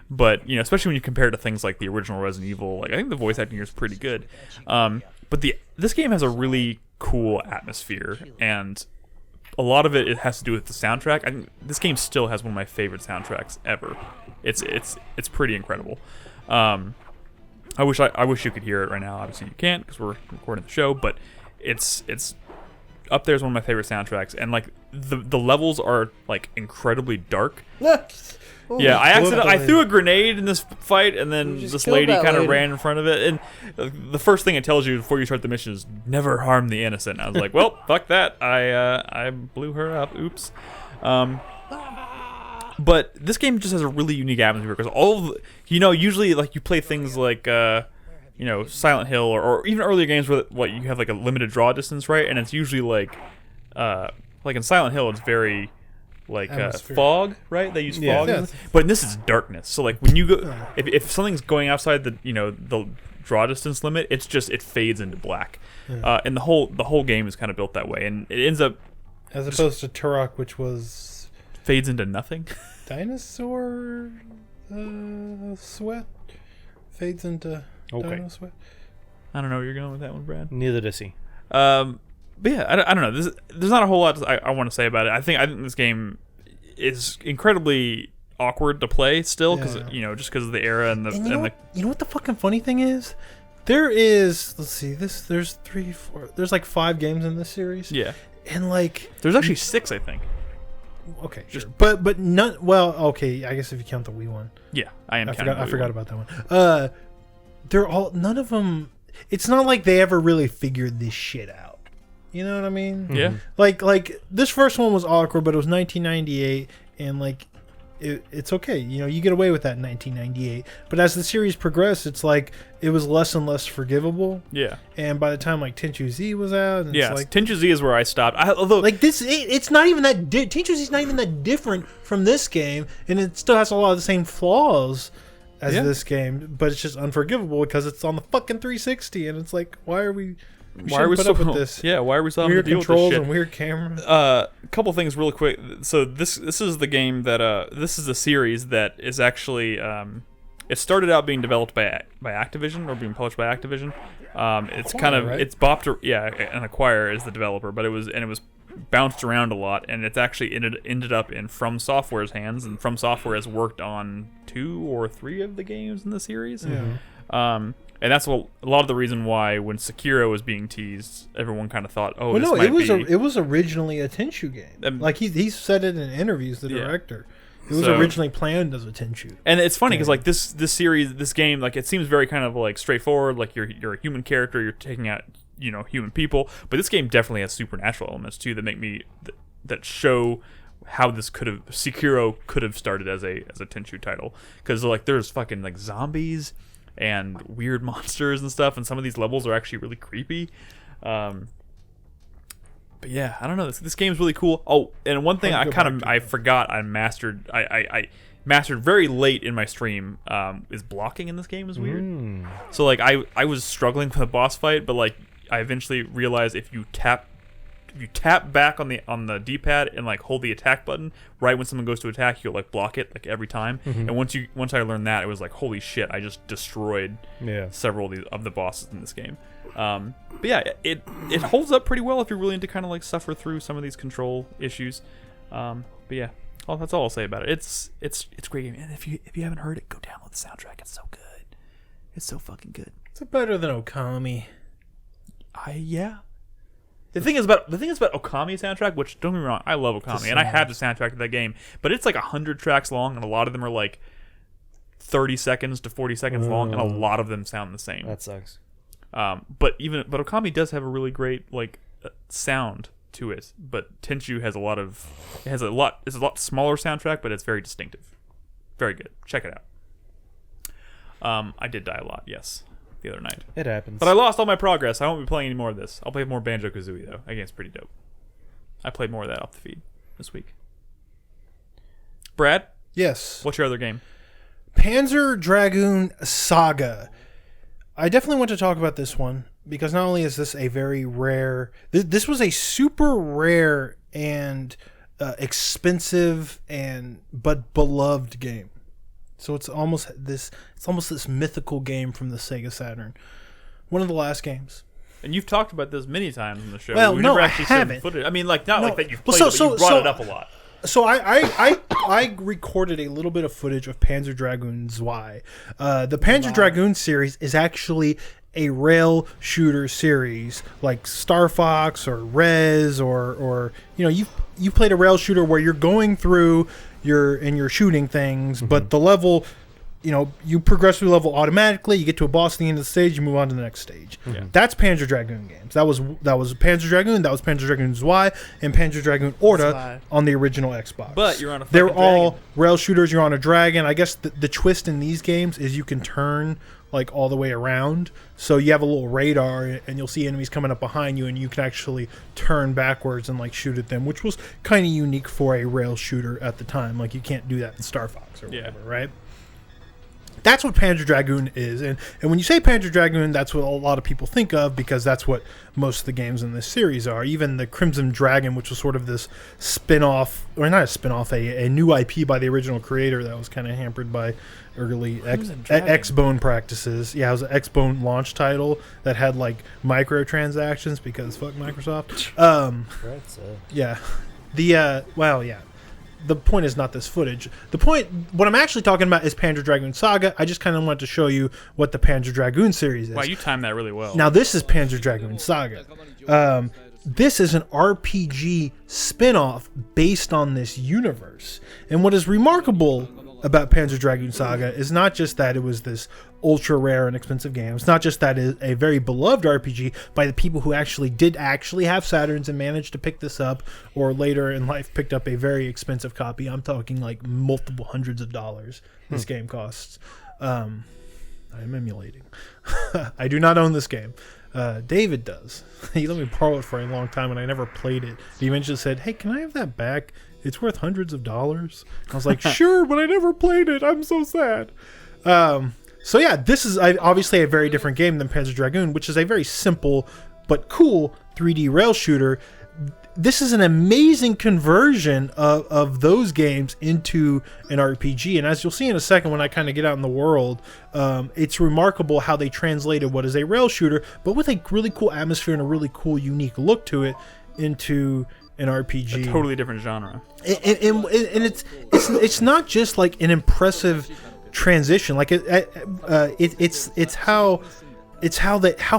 But especially when you compare it to things like the original Resident Evil, like I think the voice acting here is pretty good. But this game has a really cool atmosphere, and a lot of it has to do with the soundtrack. I think this game still has one of my favorite soundtracks ever. It's pretty incredible. I wish you could hear it right now. Obviously you can't, because we're recording the show. But it's up there as one of my favorite soundtracks, and like the levels are like incredibly dark. Yeah, I threw a grenade in this fight, and then this lady kind of ran in front of it. And the first thing it tells you before you start the mission is never harm the innocent. I was like, well, fuck that. I blew her up. Oops. But this game just has a really unique atmosphere, because usually like you play things like Silent Hill or even earlier games where you have like a limited draw distance, right? And it's usually like in Silent Hill, it's very like fog, right? They use fog, Yeah. but this is darkness. So like when you go, if something's going outside the draw distance limit. It's just it fades into black, and the whole game is kind of built that way, and it ends up as opposed to Turok, which was fades into nothing. Dinosaur sweat fades into dino sweat. I don't know where you're going with that one, Brad. Neither does he. But yeah, I don't know. There's not a whole lot I want to say about it. I think this game is incredibly awkward to play still because just because of the era and you know what the fucking funny thing is? There is, let's see, there's 3, 4, there's like 5 games in this series. Yeah, and like there's actually 6, I think. Okay, sure. But none. Well, okay, I guess if you count the Wii one. Yeah, I forgot about that one. They're all, none of them. It's not like they ever really figured this shit out. You know what I mean? Yeah. Like this first one was awkward, but it was 1998, and like it's okay. You know, you get away with that in 1998. But as the series progressed, it's like it was less and less forgivable. Yeah. And by the time like Tenchu Z was out, and yeah, it's like Tenchu Z is where I stopped. Although like this, it's not even that. Tenchu Z is not even that different from this game, and it still has a lot of the same flaws as this game, but it's just unforgivable because it's on the fucking 360, and it's like, why are we put up with this? Yeah, why are we still having weird to deal with this controls shit? and weird camera? A couple things really quick. So this is the game that this is a series that is actually it started out being developed by Activision or being published by Activision. It's Acquire, kind of right? it's bopped. Yeah, and Acquire is the developer, but it was bounced around a lot, and it's actually ended up in From Software's hands, and From Software has worked on 2 or 3 of the games in the series. Yeah. And that's a lot of the reason why when Sekiro was being teased, everyone kind of thought, "Oh, Well, this no, might it was originally a Tenchu game. Like he said it in interviews. The director, it was originally planned as a Tenchu. And it's funny because like this series, this game, like it seems very kind of like straightforward. Like you're a human character, you're taking out human people, but this game definitely has supernatural elements too that make me that show how this Sekiro could have started as a Tenchu title, because like there's fucking like zombies and weird monsters and stuff, and some of these levels are actually really creepy. But yeah, I don't know. This game's really cool. Oh, and one thing I forgot I mastered. I mastered very late in my stream is blocking in this game is weird. So like I was struggling with a boss fight, but like I eventually realized if you tap back on the D-pad and like hold the attack button right when someone goes to attack, you'll like block it like every time. And once I learned that, it was like, holy shit, I just destroyed several of the bosses in this game. But yeah, it holds up pretty well if you're willing to kind of like suffer through some of these control issues. But yeah, that's all I'll say about it. It's a great game, and if you haven't heard it, go download the soundtrack. It's so good. It's so fucking good. It's better than Okami. Yeah. The thing is about Okami soundtrack, which don't get me wrong, I love Okami, and I have the soundtrack to that game, but it's like 100 tracks long, and a lot of them are like 30 seconds to 40 seconds long, and a lot of them sound the same. That sucks. But Okami does have a really great like sound to it. But Tenchu has a lot. It's a lot smaller soundtrack, but it's very distinctive. Very good. Check it out. I did die a lot, yes, the other night. It happens. But I lost all my progress. I won't be playing any more of this. I'll play more Banjo-Kazooie, though. That game's pretty dope. I played more of that off the feed this week. Brad? Yes. What's your other game? Panzer Dragoon Saga. I definitely want to talk about this one because not only is this a very rare... This was a super rare and expensive but beloved game. So it's almost this mythical game from the Sega Saturn. One of the last games. And you've talked about this many times on the show. Well, We've no, never I actually seen haven't. footage. I mean, like not like that you've played Well, it, but you brought it up a lot. So I recorded a little bit of footage of Panzer Dragoon Zwei. The Panzer Dragoon series is actually a rail shooter series like Star Fox or Rez or you played a rail shooter where you're going through you're shooting things, but the level, you progress through the level automatically. You get to a boss at the end of the stage, you move on to the next stage. Yeah. That's Panzer Dragoon games. That was Panzer Dragoon. That was Panzer Dragoon Zwei and Panzer Dragoon Orta on the original Xbox. But you're on a They're fucking all dragon. rail shooters. You're on a dragon. I guess the twist in these games is you can turn like all the way around. So you have a little radar and you'll see enemies coming up behind you and you can actually turn backwards and like shoot at them, which was kind of unique for a rail shooter at the time. Like you can't do that in Star Fox or whatever, right? That's what Panzer Dragoon is, and when you say Panzer Dragoon, that's what a lot of people think of, because that's what most of the games in this series are. Even the Crimson Dragon, which was sort of this spin-off, or not a spin-off, a new IP by the original creator that was kind of hampered by early X-Bone practices. Yeah, it was an X-Bone launch title that had like microtransactions because fuck Microsoft. Yeah. The point is not this footage. The point, what I'm actually talking about is Panzer Dragoon Saga. I just kind of wanted to show you what the Panzer Dragoon series is. Wow, you timed that really well. Now, this is Panzer Dragoon Saga. This is an RPG spin-off based on this universe. And what is remarkable about Panzer Dragoon Saga is not just that it was this ultra rare and expensive game. It's not just that it's a very beloved RPG by the people who actually have Saturns and managed to pick this up, or later in life picked up a very expensive copy. I'm talking like multiple hundreds of dollars this game costs. I'm emulating. I do not own this game. David does. He let me borrow it for a long time and I never played it. He eventually said, "Hey, can I have that back? It's worth hundreds of dollars." I was like, "Sure, but I never played it. I'm so sad." So yeah, this is obviously a very different game than Panzer Dragoon, which is a very simple but cool 3D rail shooter. This is an amazing conversion of those games into an RPG. And as you'll see in a second when I kind of get out in the world, it's remarkable how they translated what is a rail shooter, but with a really cool atmosphere and a really cool, unique look to it, into an RPG. A totally different genre. And it's not just like an impressive transition. Like it's how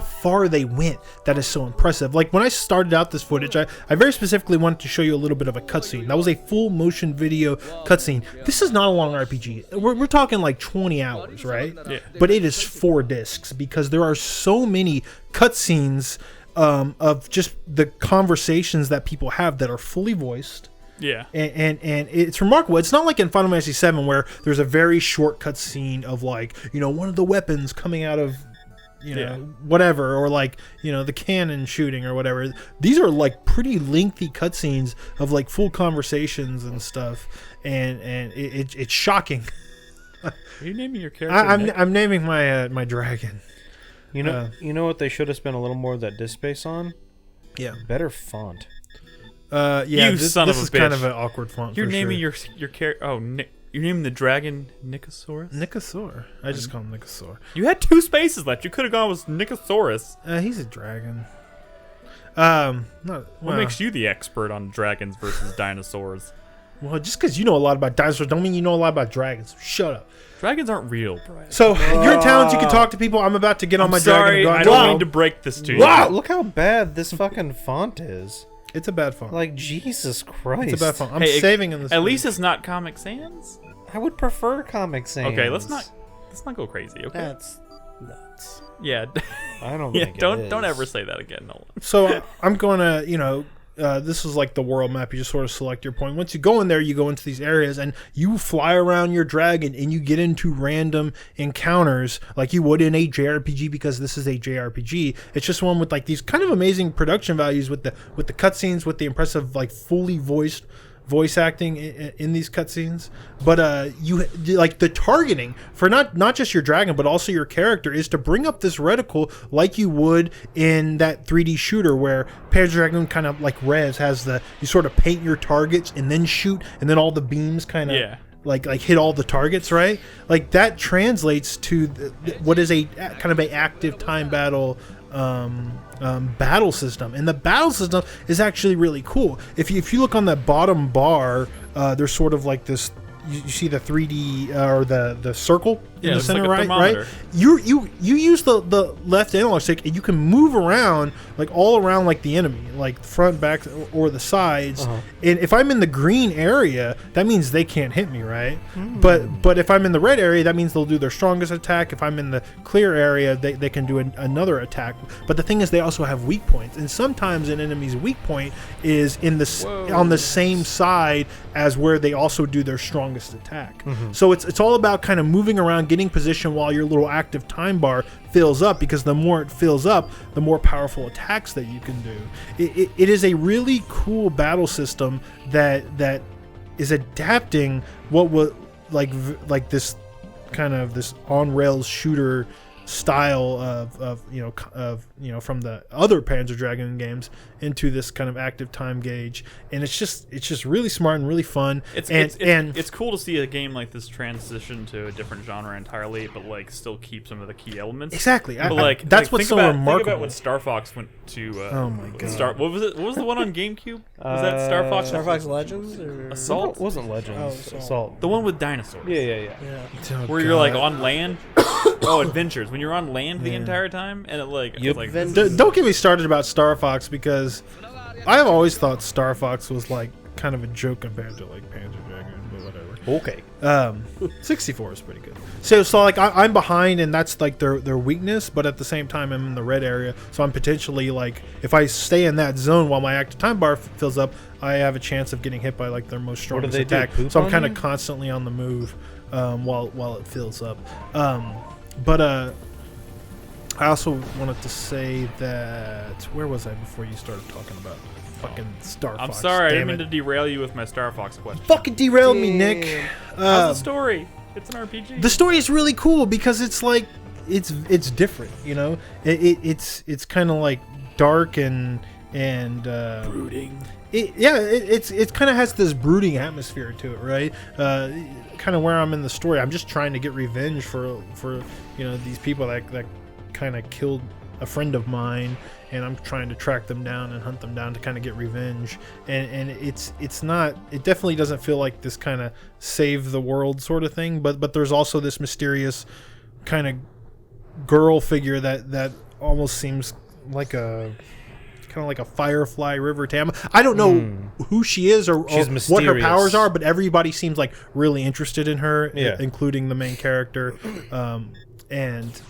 far they went that is so impressive. Like when I started out this footage, I very specifically wanted to show you a little bit of a cutscene. That was a full motion video cutscene. This is not a long RPG. We're talking like 20 hours, right? Yeah. But it is 4 discs because there are so many cutscenes of just the conversations that people have that are fully voiced. Yeah. And it's remarkable. It's not like in Final Fantasy VII where there's a very short cutscene of like, one of the weapons coming out of whatever, or like, the cannon shooting or whatever. These are like pretty lengthy cutscenes of like full conversations and stuff, and it's shocking. Are you naming your character? I'm naming my dragon. You know what they should have spent a little more of that disk space on? Yeah. Better font. This is kind of an awkward font. You're naming your character. Oh, you're naming the dragon Nicosaurus? Nicosaur. I just call him Nicosaur. You had 2 spaces left. You could have gone with Nicosaurus. He's a dragon. What makes you the expert on dragons versus dinosaurs? Well, just because you know a lot about dinosaurs don't mean you know a lot about dragons. Shut up. Dragons aren't real, Brian. So you're in town. You can talk to people. I'm about to get on my Sorry, dragon. I don't mean to break this to you. Wow, look how bad this fucking font is. It's a bad font. Like, Jesus Christ. It's a bad font. I'm saving in this. At least it's not Comic Sans. I would prefer Comic Sans. Okay, let's not go crazy. Okay. That's nuts. Yeah. I don't Yeah. think Don't ever say that again, Nolan. So I'm going to, this is like the world map. You just sort of select your point. Once you go in there, you go into these areas and you fly around your dragon and you get into random encounters like you would in a JRPG, because this is a JRPG. It's just one with like these kind of amazing production values with the cutscenes, with the impressive like fully voiced voice acting in these cutscenes. But you like the targeting for not just your dragon but also your character is to bring up this reticle like you would in that 3D shooter where Panzer Dragoon kind of like Rez has you sort of paint your targets and then shoot, and then all the beams kind of like hit all the targets, right? Like that translates to what is a kind of a active time battle battle system, and the battle system is actually really cool. If you look on the bottom bar, there's sort of like this. You see the 3D or the circle in the center, like right? You use the left analog stick and you can move around like all around like the enemy, like front, back, or the sides. And if I'm in the green area, that means they can't hit me, right? But if I'm in the red area, that means they'll do their strongest attack. If I'm in the clear area, they can do another attack. But the thing is, they also have weak points, and sometimes an enemy's weak point is on the same side as where they also do their strongest attack. So it's all about kind of moving around, getting position while your little active time bar fills up, because the more it fills up, the more powerful attacks that you can do. It is a really cool battle system that is adapting what was like this kind of this on rails shooter style of from the other Panzer Dragoon games into this kind of active time gauge, and it's just really smart and really fun. It's cool to see a game like this transition to a different genre entirely, but like still keep some of the key elements. Exactly. But that's what's so remarkable. Think about when Star Fox went to. Oh my god. What was it? What was the one on GameCube? Was that Star Fox? Star Fox Legends or Assault? It wasn't Legends. Oh, Assault. The one with dinosaurs. Yeah. Oh, Where you're like on land. Oh, Adventures. When you're on land the entire time, and it like, Yep. like Don't get me started about Star Fox, because I have always thought Star Fox was like kind of a joke compared to like Panzer Dragoon, but whatever. Okay. 64 is pretty good. So like I'm behind, and that's like their weakness, but at the same time I'm in the red area, so I'm potentially like, if I stay in that zone while my active time bar fills up, I have a chance of getting hit by like their most strongest they do, attack. poop So I'm on kind of you? constantly on the move while it fills up. But I also wanted to say that, where was I before you started talking about fucking Star Fox? I'm sorry, I didn't damn mean it. to derail you with my Star Fox question. Fucking derailed me, Nick. How's the story? It's an RPG. The story is really cool because it's like it's different, you know. It's kind of like dark and brooding. It kind of has this brooding atmosphere to it, right? Kind of where I'm in the story, I'm just trying to get revenge for these people that kind of killed a friend of mine, and I'm trying to track them down and hunt them down to kind of get revenge. And it's not, it definitely doesn't feel like this kind of save the world sort of thing, but there's also this mysterious kind of girl figure that almost seems like a kind of like a Firefly River Tam. I don't know who she is or what her powers are, but everybody seems like really interested in her, including the main character. And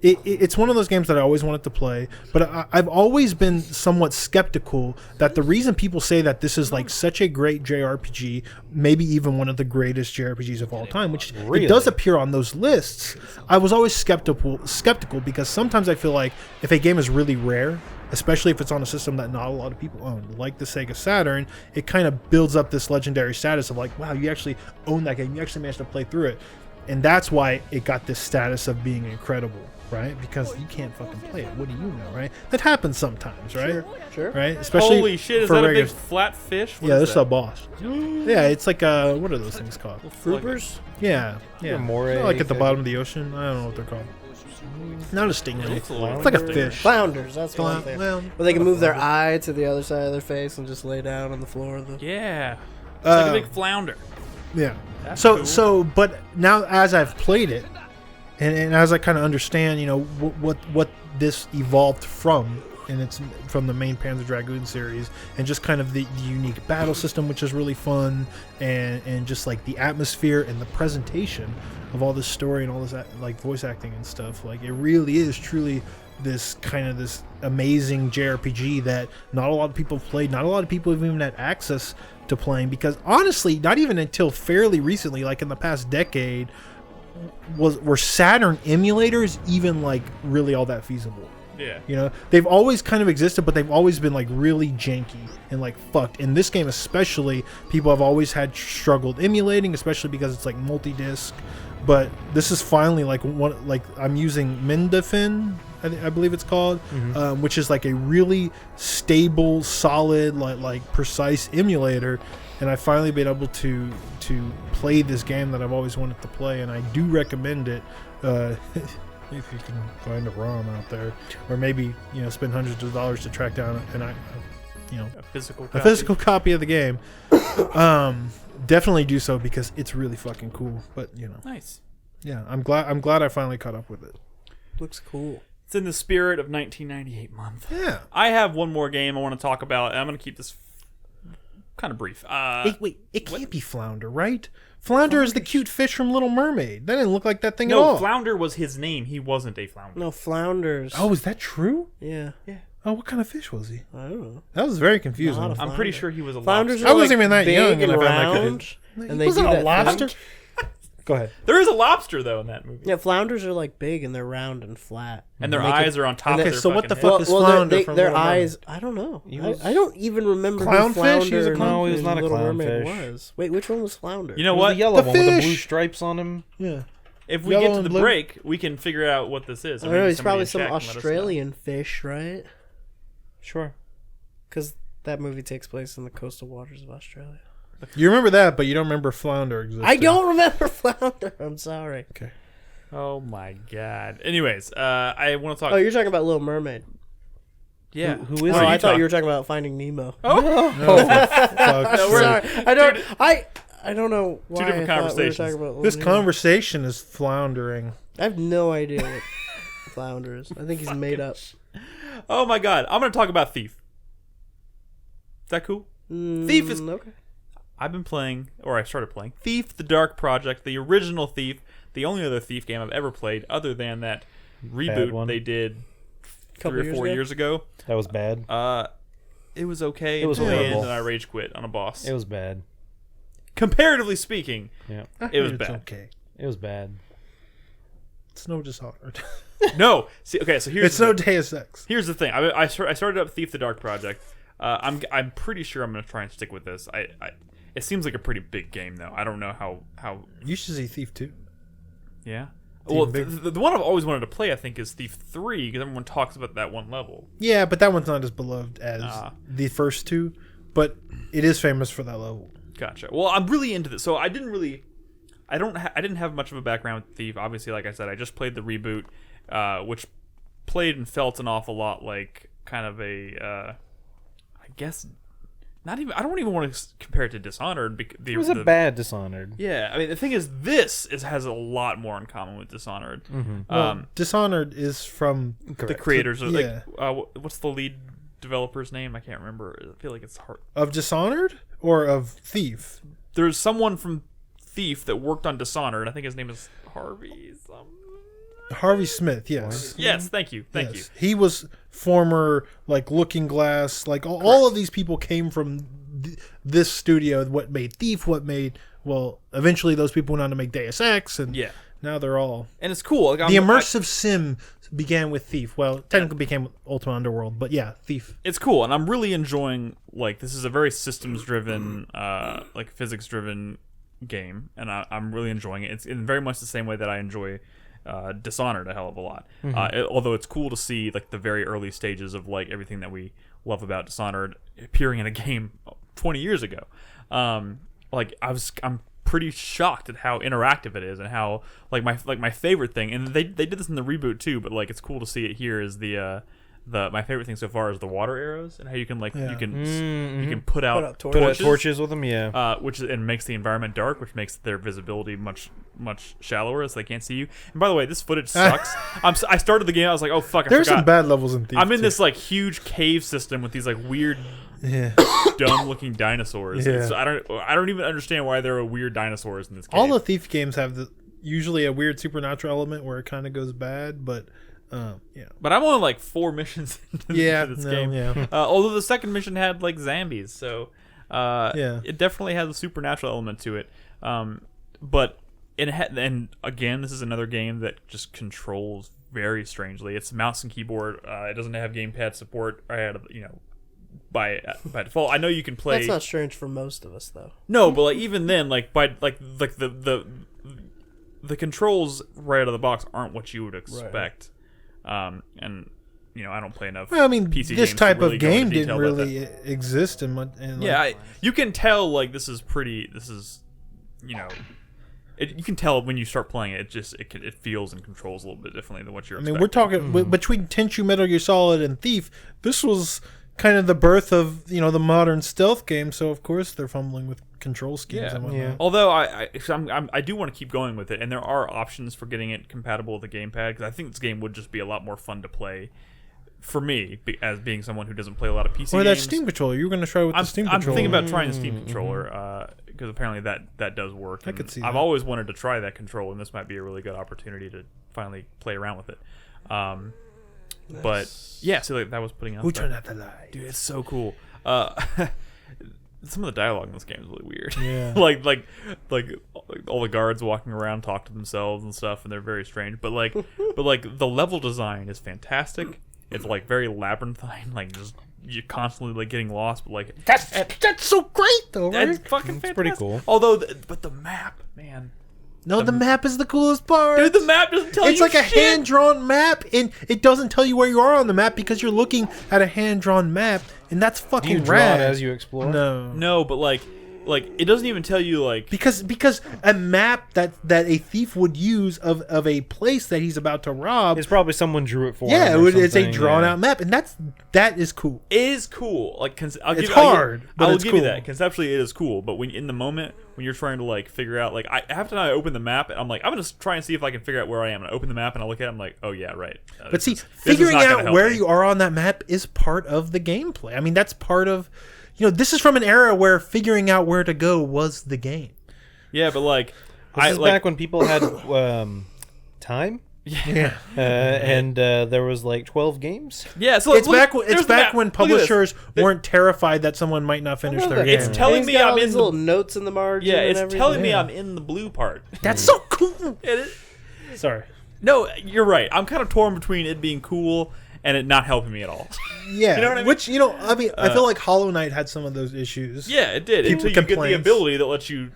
it's one of those games that I always wanted to play, but I've always been somewhat skeptical that the reason people say that this is like such a great JRPG, maybe even one of the greatest JRPGs of all time, which it does appear on those lists, I was always skeptical because sometimes I feel like if a game is really rare, especially if it's on a system that not a lot of people own, like the Sega Saturn, it kind of builds up this legendary status of like, wow, you actually own that game, you actually managed to play through it. And that's why it got this status of being incredible, right? Because you can't fucking play it. What do you know, right? That happens sometimes, right? Sure. Right? Especially Holy shit, is for that a regular... big flat fish? What Yeah, is this is that? a boss. Yeah, it's like what are those things called? Groupers? Yeah. moray Like at the fish. bottom of the ocean. I don't know what they're called. Not a stingray. looks a little It's like a interesting. fish. Flounders, that's what I'm Well, thinking. well, Where they can move their eye to the other side of their face and just lay down on the floor of the... Yeah. It's like a big flounder. Yeah. That's So cool. but now as I've played it, and as I kind of understand, what this evolved from, and it's from the main Panzer Dragoon series, and just kind of the unique battle system, which is really fun, and just like the atmosphere and the presentation of all this story and all this like voice acting and stuff. Like, it really is truly this amazing JRPG that not a lot of people have played, not a lot of people have even had access to playing, because honestly, not even until fairly recently, like in the past decade, were Saturn emulators even like really all that feasible. Yeah. They've always kind of existed, but they've always been like really janky and like fucked. In this game especially, people have always had struggled emulating, especially because it's like multi-disc. But this is finally like one, like I'm using Mindafin, I believe it's called, which is like a really stable, solid, like precise emulator. And I've finally been able to play this game that I've always wanted to play, and I do recommend it. If you can find a ROM out there, or maybe spend hundreds of dollars to track down A physical copy. a physical copy of the game. Definitely do so, because it's really fucking cool. But Nice. yeah, I'm glad I finally caught up with it. Looks cool. It's in the spirit of 1998 month. Yeah. I have one more game I want to talk about, and I'm going to keep this kind of brief. Wait, it can't be Flounder, right? Flounder is the cute fish from Little Mermaid. That didn't look like that thing at No, all. Flounder was his name. He wasn't a flounder. No, flounders. Oh, is that true? Yeah. Oh, what kind of fish was he? I don't know. That was very confusing. Not a I'm pretty flounder. sure he was a Flounders lobster. are I wasn't like even that big young, and and I found that round, He and they wasn't do a that lobster. thing. Go ahead. There is a lobster though in that movie, Yeah, flounders are like big and they're round and flat. and their They can- eyes are on top of Okay, their so what the fucking fuck head. is Flounder their, from their Little Mermaid? eyes? I don't know. was- I don't even remember who Clownfish? Flounder He was a in- No, he was in not a Little Mermaid clownfish. was. Wait, which one was Flounder? You know It was what? the yellow The one with the blue fish! stripes on him. Yeah. If we Yellow get to and the blue? break, we can figure out what this is. I and don't know. maybe He's somebody probably in some chat can let us know. Australian fish, right? Sure. Because that movie takes place in the coastal waters of Australia. You remember that, but you don't remember Flounder existing. I don't remember Flounder. I'm sorry. Okay. Oh my god. Anyways, I want to talk. Oh, you're talking about Little Mermaid. yeah. Who is Oh, What are I you thought talking- you were talking about Finding Nemo. Oh, Fuck. No, we're- Sorry, I don't. I don't know why. different I thought we were conversations. talking about This Little Nemo. conversation is floundering. I have no idea what Flounder is. I think he's made up. oh my god. I'm going to talk about Thief. Is that cool? Thief is- Okay. I've been playing, or I started playing, Thief: The Dark Project, the original Thief, the only other Thief game I've ever played, other than that reboot one. they did Couple 3 or 4 years ago. That was bad. It was okay. It was until the end, horrible. and I rage quit on a boss. It was bad. Comparatively speaking, Yeah. it was It's bad. okay. It was bad. It's no Dishonored. No, see, okay, so here's It's the no thing. Deus Ex. Here's the thing. I started up Thief: The Dark Project. I'm pretty sure I'm gonna try and stick with this. It seems like a pretty big game though. I don't know how. You should see Thief 2. Yeah. It's Well, even bigger. the one I've always wanted to play, I think, is Thief 3 because everyone talks about that one level. Yeah, but that one's not as beloved as Ah. the first two. But it is famous for that level. Gotcha. Well, I'm really into this. So I didn't have much of a background with Thief. Obviously, like I said, I just played the reboot, which played and felt an awful lot like kind of a, I guess, not even. I don't even want to compare it to Dishonored. It was a bad Dishonored. Yeah, I mean the thing is, has a lot more in common with Dishonored. Well, Dishonored is from The creators are Yeah. like, what's the lead developer's name? I can't remember. I feel like it's hard. of Dishonored or of Thief. There's someone from Thief that worked on Dishonored. I think his name is Harvey. Harvey Smith, yes. Yes, thank you. Thank you. Yes. He was former like Looking Glass, like all of these people came from this studio. What made Thief? Eventually those people went on to make Deus Ex, and Yeah. now they're all And it's cool. Like, the immersive sim began with Thief. Well, technically became Ultima Underworld, but yeah, Thief. it's cool, and I'm really enjoying. Like, this is a very systems-driven, like physics-driven game, and I'm really enjoying it. It's in very much the same way that I enjoy Dishonored a hell of a lot. Although it's cool to see like the very early stages of like everything that we love about Dishonored appearing in a game 20 years ago. I'm pretty shocked at how interactive it is and how my favorite thing. And they did this in the reboot too, but like it's cool to see it here. Is my favorite thing so far is the water arrows and how you can you can put out torches. Put out torches with them, yeah. and makes the environment dark, which makes their visibility much shallower, so they can't see you. And by the way, this footage sucks. I started the game. I was like, oh fuck, I There's forgot. some bad levels in Thief. I'm in too. this like huge cave system with these like weird, Yeah. dumb-looking dinosaurs. Yeah. So I don't even understand why there are weird dinosaurs in this cave. All the Thief games have usually a weird supernatural element where it kind of goes bad, but yeah. But I'm only like 4 missions into this game. Yeah. Although the second mission had like zombies, so Yeah. it definitely has a supernatural element to it. But and again, this is another game that just controls very strangely. It's mouse and keyboard. It doesn't have gamepad support. By default. I know you can play. That's not strange for most of us, though. No, but like even then, the controls right out of the box aren't what you would expect. And I don't play enough. Well, I mean, PC this games type to really of go into game detail didn't about really that. exist in much. You can tell like this is pretty. This is, you can tell when you start playing it. It feels and controls a little bit differently than what you're. I mean, we're talking between Tenchu, Metal Gear Solid, and Thief. This was kind of the birth of the modern stealth game. So of course they're fumbling with control schemes and whatnot. Yeah. Although I do want to keep going with it, and there are options for getting it compatible with the gamepad because I think this game would just be a lot more fun to play for me as being someone who doesn't play a lot of PC Or games. that Steam controller. You were going to try with the Steam I'm controller. thinking about trying the Steam controller because apparently that does work. I and could see I've that. always wanted to try that control, and this might be a really good opportunity to finally play around with it. But yeah, so like, that was putting out. Who there. turned out the light? Dude, it's so cool. Some of the dialogue in this game is really weird. Yeah. like all the guards walking around talk to themselves and stuff, and they're very strange. But like, the level design is fantastic. It's like very labyrinthine, like just you're constantly like getting lost. But like That's so great, though, right? that's fucking fantastic. pretty cool. Although, but the map, man. No, the map is the coolest part. Dude, the map doesn't tell you It's like a shit. hand-drawn map, and it doesn't tell you where you are on the map because you're looking at a hand-drawn map, and that's Do fucking you draw rad. it as you explore? No, but like it doesn't even tell you like. Because a map that a thief would use of a place that he's about to rob, It's probably someone drew it for yeah, him or it's a something, drawn-out map, and that is cool. Is cool. Like I'll It's give, hard, but I'll it's give cool. you that. Conceptually, it is cool. But when in the moment when you're trying to like figure out, like I after I open the map, I'm like, I'm gonna try and see if I can figure out where I am. And I open the map and I look at it, I'm like, oh yeah, right. But see, figuring out where you are on that map is part of the gameplay. I mean, that's part of, this is from an era where figuring out where to go was the game. Yeah, but like This is back when people had time. Yeah. And there was like 12 games. Yeah, so It's look, back there's it's the back map. when Look at this. publishers weren't terrified that someone might not finish their game. It's telling He's me got all I'm in these the little notes in the margin. yeah, and it's everything. telling me Yeah. I'm in the blue part. That's so cool. It is. Sorry. No, you're right. I'm kind of torn between it being cool and it not helping me at all. Yeah. You know what I mean? Which, I feel like Hollow Knight had some of those issues. Yeah, it did. People Until you get the complaints. ability that lets you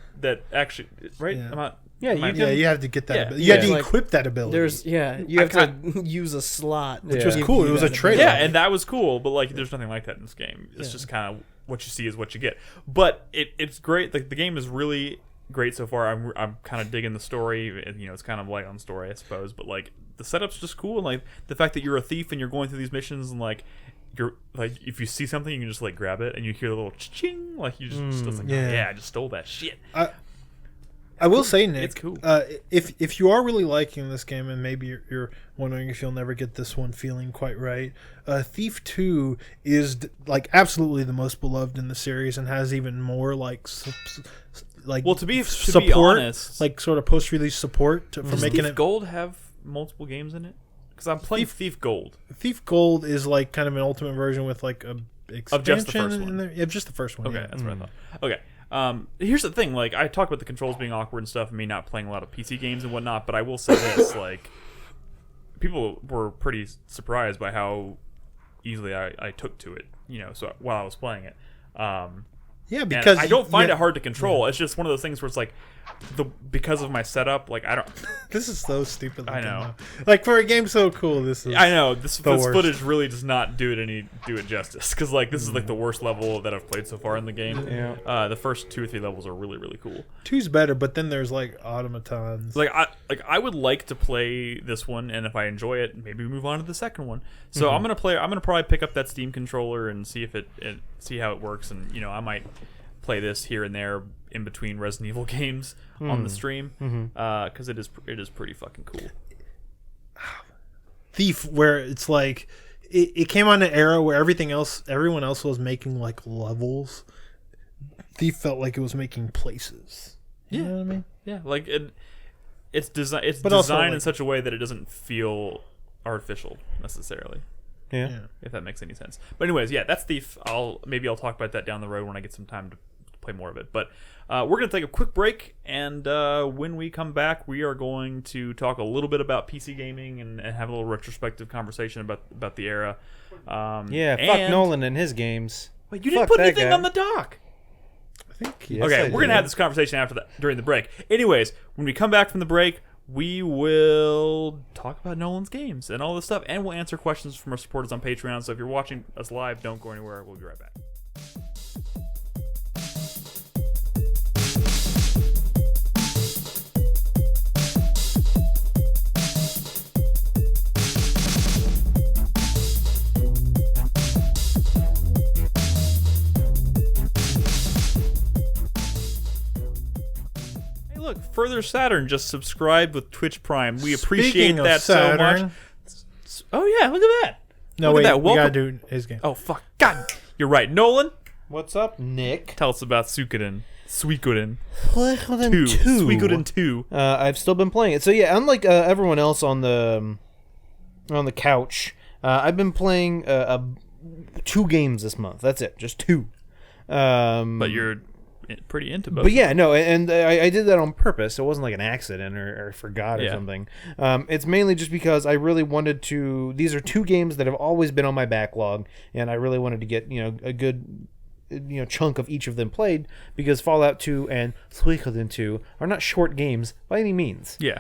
actually right. Yeah. I'm not. Yeah, you am I- Yeah, you have to get that. Yeah. ability. You have to Yeah. equip that ability. You have to use a slot, which Yeah. was cool. It was a trailer. Yeah, and that was cool, but like, there's nothing like that in this game. It's just kind of what you see is what you get. But it's great. Like the game is really great so far. I'm kind of digging the story. It's kind of light on story, I suppose. But like the setup's just cool. And, like the fact that you're a thief and you're going through these missions and like you're like if you see something you can just like grab it and you hear the little ching like you just like Yeah. yeah I just stole that shit. I will say, Nick, It's cool. If you are really liking this game and maybe you're wondering if you'll never get this one feeling quite right, Thief 2 is like absolutely the most beloved in the series and has even more like Well, to be support, honest, like sort of post-release support for does making Thief it. Gold have multiple games in it? Because I'm playing Thief Gold. Thief Gold is like kind of an ultimate version with like a expansion Of just the first one. in there. Yeah, just the first one. Okay, yeah. that's what I thought. Okay. Here's the thing, like I talk about the controls being awkward and stuff and me not playing a lot of PC games and whatnot, but I will say this, like people were pretty surprised by how easily I took to it, so while I was playing it. Yeah, And because I don't find it hard to control. It's just one of those things where it's like because of my setup, like I don't This is so stupid. I know. Like for a game so cool, this is. I know this worst. footage really does not do it justice because like this is like the worst level that I've played so far in the game. Yeah. The first 2 or 3 levels are really really cool. 2's better, but then there's like automatons. Like I would like to play this one, and if I enjoy it, maybe move on to the second one. So I'm gonna probably pick up that Steam controller and see if it see how it works, and I might play this here and there in between Resident Evil games on the stream because it is pretty fucking cool. Thief, where it's like it came on an era where everyone else was making like levels. Thief felt like it was making places. You know what I mean? Yeah, like it's design. It's But also, designed in like- such a way that it doesn't feel artificial necessarily. Yeah. If that makes any sense. But anyways, yeah, that's Thief. I'll talk about that down the road when I get some time to play more of it. But we're gonna take a quick break, and when we come back, we are going to talk a little bit about PC gaming and have a little retrospective conversation about the era. Yeah, fuck Nolan and his games. Wait, you didn't Fuck put that anything guy. on the dock. I think. Yes, Okay, I we're gonna did. have this conversation during the break. Anyways, when we come back from the break, we will talk about Nolan's games and all this stuff, and we'll answer questions from our supporters on Patreon. So if you're watching us live, don't go anywhere. We'll be right back. Hey, look, Further Saturn just subscribed with Twitch Prime. We appreciate Speaking of that so Saturn- much. Oh yeah, look at that. No, Look wait, at that. we gotta Welcome. do his game. Oh fuck, God, you're right. Nolan, What's up, Nick? tell us about Suikoden. Suikoden Suikoden 2. 2. Suikoden 2. I've still been playing it. So yeah, unlike everyone else on the couch, I've been playing 2 games this month. That's it, just 2. But you're pretty into both. But yeah, no, and I did that on purpose. It wasn't like an accident or forgot or something. It's mainly just because I really wanted to. These are two games that have always been on my backlog, and I really wanted to get a good chunk of each of them played, because Fallout 2 and Suikoden 2 are not short games by any means. Yeah.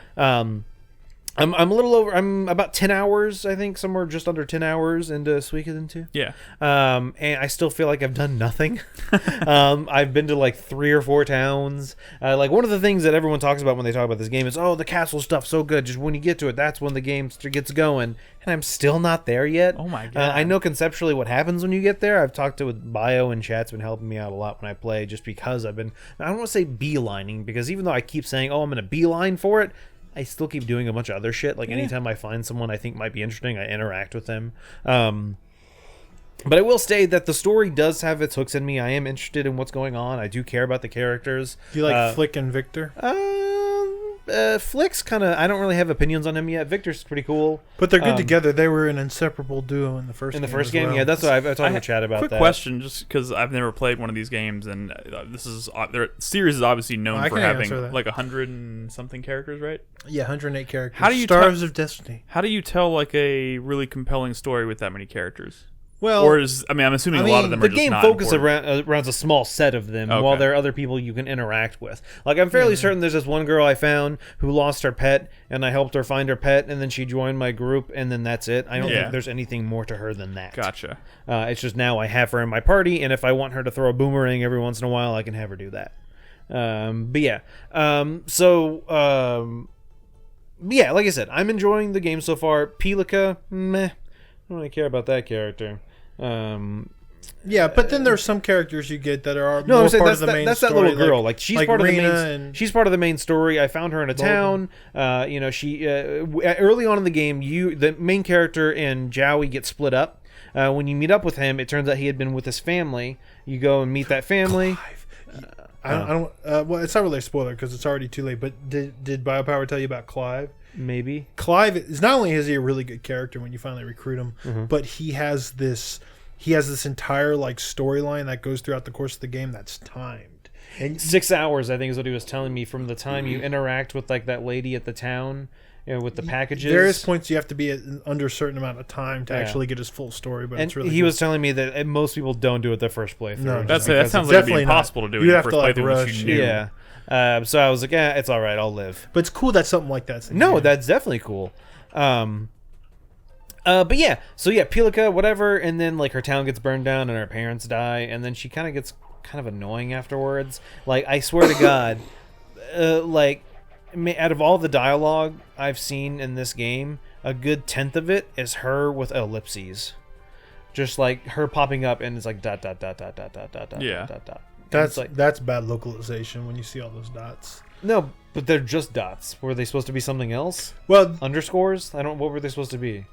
I'm a little over. I'm about 10 hours, I think, somewhere just under 10 hours into Suikoden 2. Yeah. And I still feel like I've done nothing. I've been to like 3 or 4 towns. Like one of the things that everyone talks about when they talk about this game is, oh, the castle stuff's so good. Just when you get to it, that's when the game gets going. And I'm still not there yet. Oh my god. I know conceptually what happens when you get there. I've talked with Bio and chat's been helping me out a lot when I play, just because I don't want to say beelining, because even though I keep saying, oh, I'm going to beeline for it, I still keep doing a bunch of other shit. Like anytime I find someone I think might be interesting, I interact with them. But I will say that the story does have its hooks in me. I am interested in what's going on. I do care about the characters. Do you like Flick and Victor? Flick's kind of, I don't really have opinions on him yet. Victor's pretty cool, but they're good together. They were an inseparable duo in the first. Game, yeah, that's what I've talked to Chad about. Quick question, just because I've never played one of these games, and their series is obviously known for having like 100 and something characters, right? Yeah, 108 characters. How do you Stars of Destiny? How do you tell like a really compelling story with that many characters? Well, or I'm assuming a lot of them are just not the game focuses important. around a small set of them, while there are other people you can interact with. Like, I'm fairly certain there's this one girl I found who lost her pet, and I helped her find her pet, and then she joined my group, and then that's it. I don't think there's anything more to her than that. Gotcha. It's just now I have her in my party, and if I want her to throw a boomerang every once in a while, I can have her do that. But yeah. Yeah, like I said, I'm enjoying the game so far. Pilika, meh. I don't really care about that character. Yeah, but then there's some characters you get that are more part of the main that's story. That little girl. Like she's part of the main. And she's part of the main story. I found her in a town. She early on in the game, the main character and Jowie get split up. When you meet up with him, it turns out he had been with his family. You go and meet that family. I don't. Well, it's not really a spoiler because it's already too late. But did Biopower tell you about Clive? Maybe. Clive is not only is he a really good character when you finally recruit him, but he has this entire like storyline that goes throughout the course of the game that's timed. And 6 hours, I think, is what he was telling me, from the time you interact with like that lady at the town, with the packages. Various points you have to be under a certain amount of time to actually get his full story. But it's really he was telling me that most people don't do it the first playthrough. No, that sounds like it'd be impossible to do in the first playthrough. Rush. Yeah. So I was like, it's all right, I'll live. But it's cool that something like that's in No, here. that's definitely cool. But yeah, so yeah, Pilika, whatever, and then like her town gets burned down and her parents die, and then she kind of gets kind of annoying afterwards. Like, I swear to God, out of all the dialogue I've seen in this game, a good 10th of it is her with ellipses. Just like her popping up and it's like dot dot dot dot dot dot dot dot dot. That's bad localization when you see all those dots. No, but they're just dots. Were they supposed to be something else? Well, underscores? What were they supposed to be?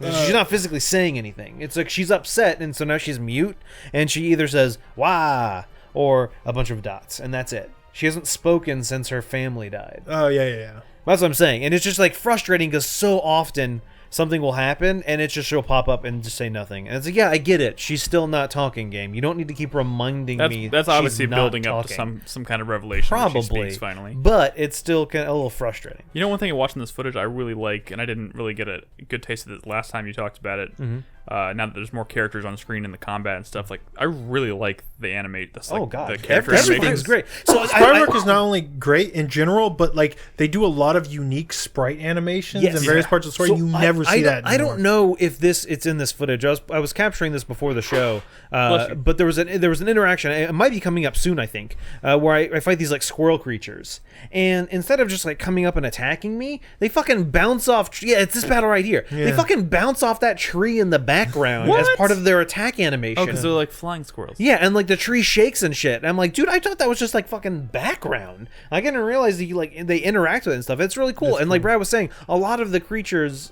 She's not physically saying anything. It's like she's upset, and so now she's mute, and she either says "wah" or a bunch of dots, and that's it. She hasn't spoken since her family died. Oh yeah. That's what I'm saying, and it's just like frustrating because so often something will happen, and it's just she'll pop up and just say nothing. And it's like, yeah, I get it. She's still not talking, game. You don't need to keep reminding me. That's obviously she's building not up to talking. some kind of revelation. Probably, when she speaks finally. But it's still kind of a little frustrating. You know, one thing watching this footage I really like, and I didn't really get a good taste of it last time you talked about it. Mm-hmm. Now that there's more characters on screen in the combat and stuff, like I really like the animate. The character everything's animations. great. So sprite work is not only great in general, but like they do a lot of unique sprite animations in various parts of the story. So you never see that anymore. I don't know if it's in this footage. I was capturing this before the show, but there was an interaction. It might be coming up soon, I think, where I fight these like squirrel creatures, and instead of just like coming up and attacking me, they fucking bounce off. Yeah, it's this battle right here. Yeah. They fucking bounce off that tree in the background as part of their attack animation. Oh, because they're like flying squirrels. Yeah, and like the tree shakes and shit. And I'm like, dude, I thought that was just like fucking background. I didn't realize that they interact with it and stuff. It's really cool. Like Brad was saying, a lot of the creatures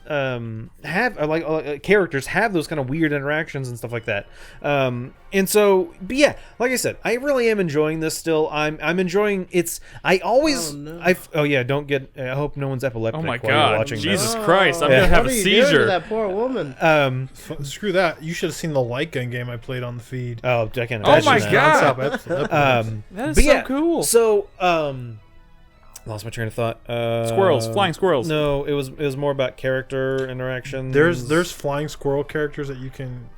characters have those kind of weird interactions and stuff like that. And so, but yeah, like I said, I really am enjoying this still. I'm enjoying it's. I always. Don't get. I hope no one's epileptic. Oh my while God! you're watching Jesus this. Christ! I'm gonna have a seizure. To that poor woman. Screw that. You should have seen the light gun game I played on the feed. Oh, I can't Oh imagine my that. God. That That is but so yeah, cool. So, lost my train of thought. Squirrels, flying squirrels. No, it was more about character interaction. there's flying squirrel characters that you can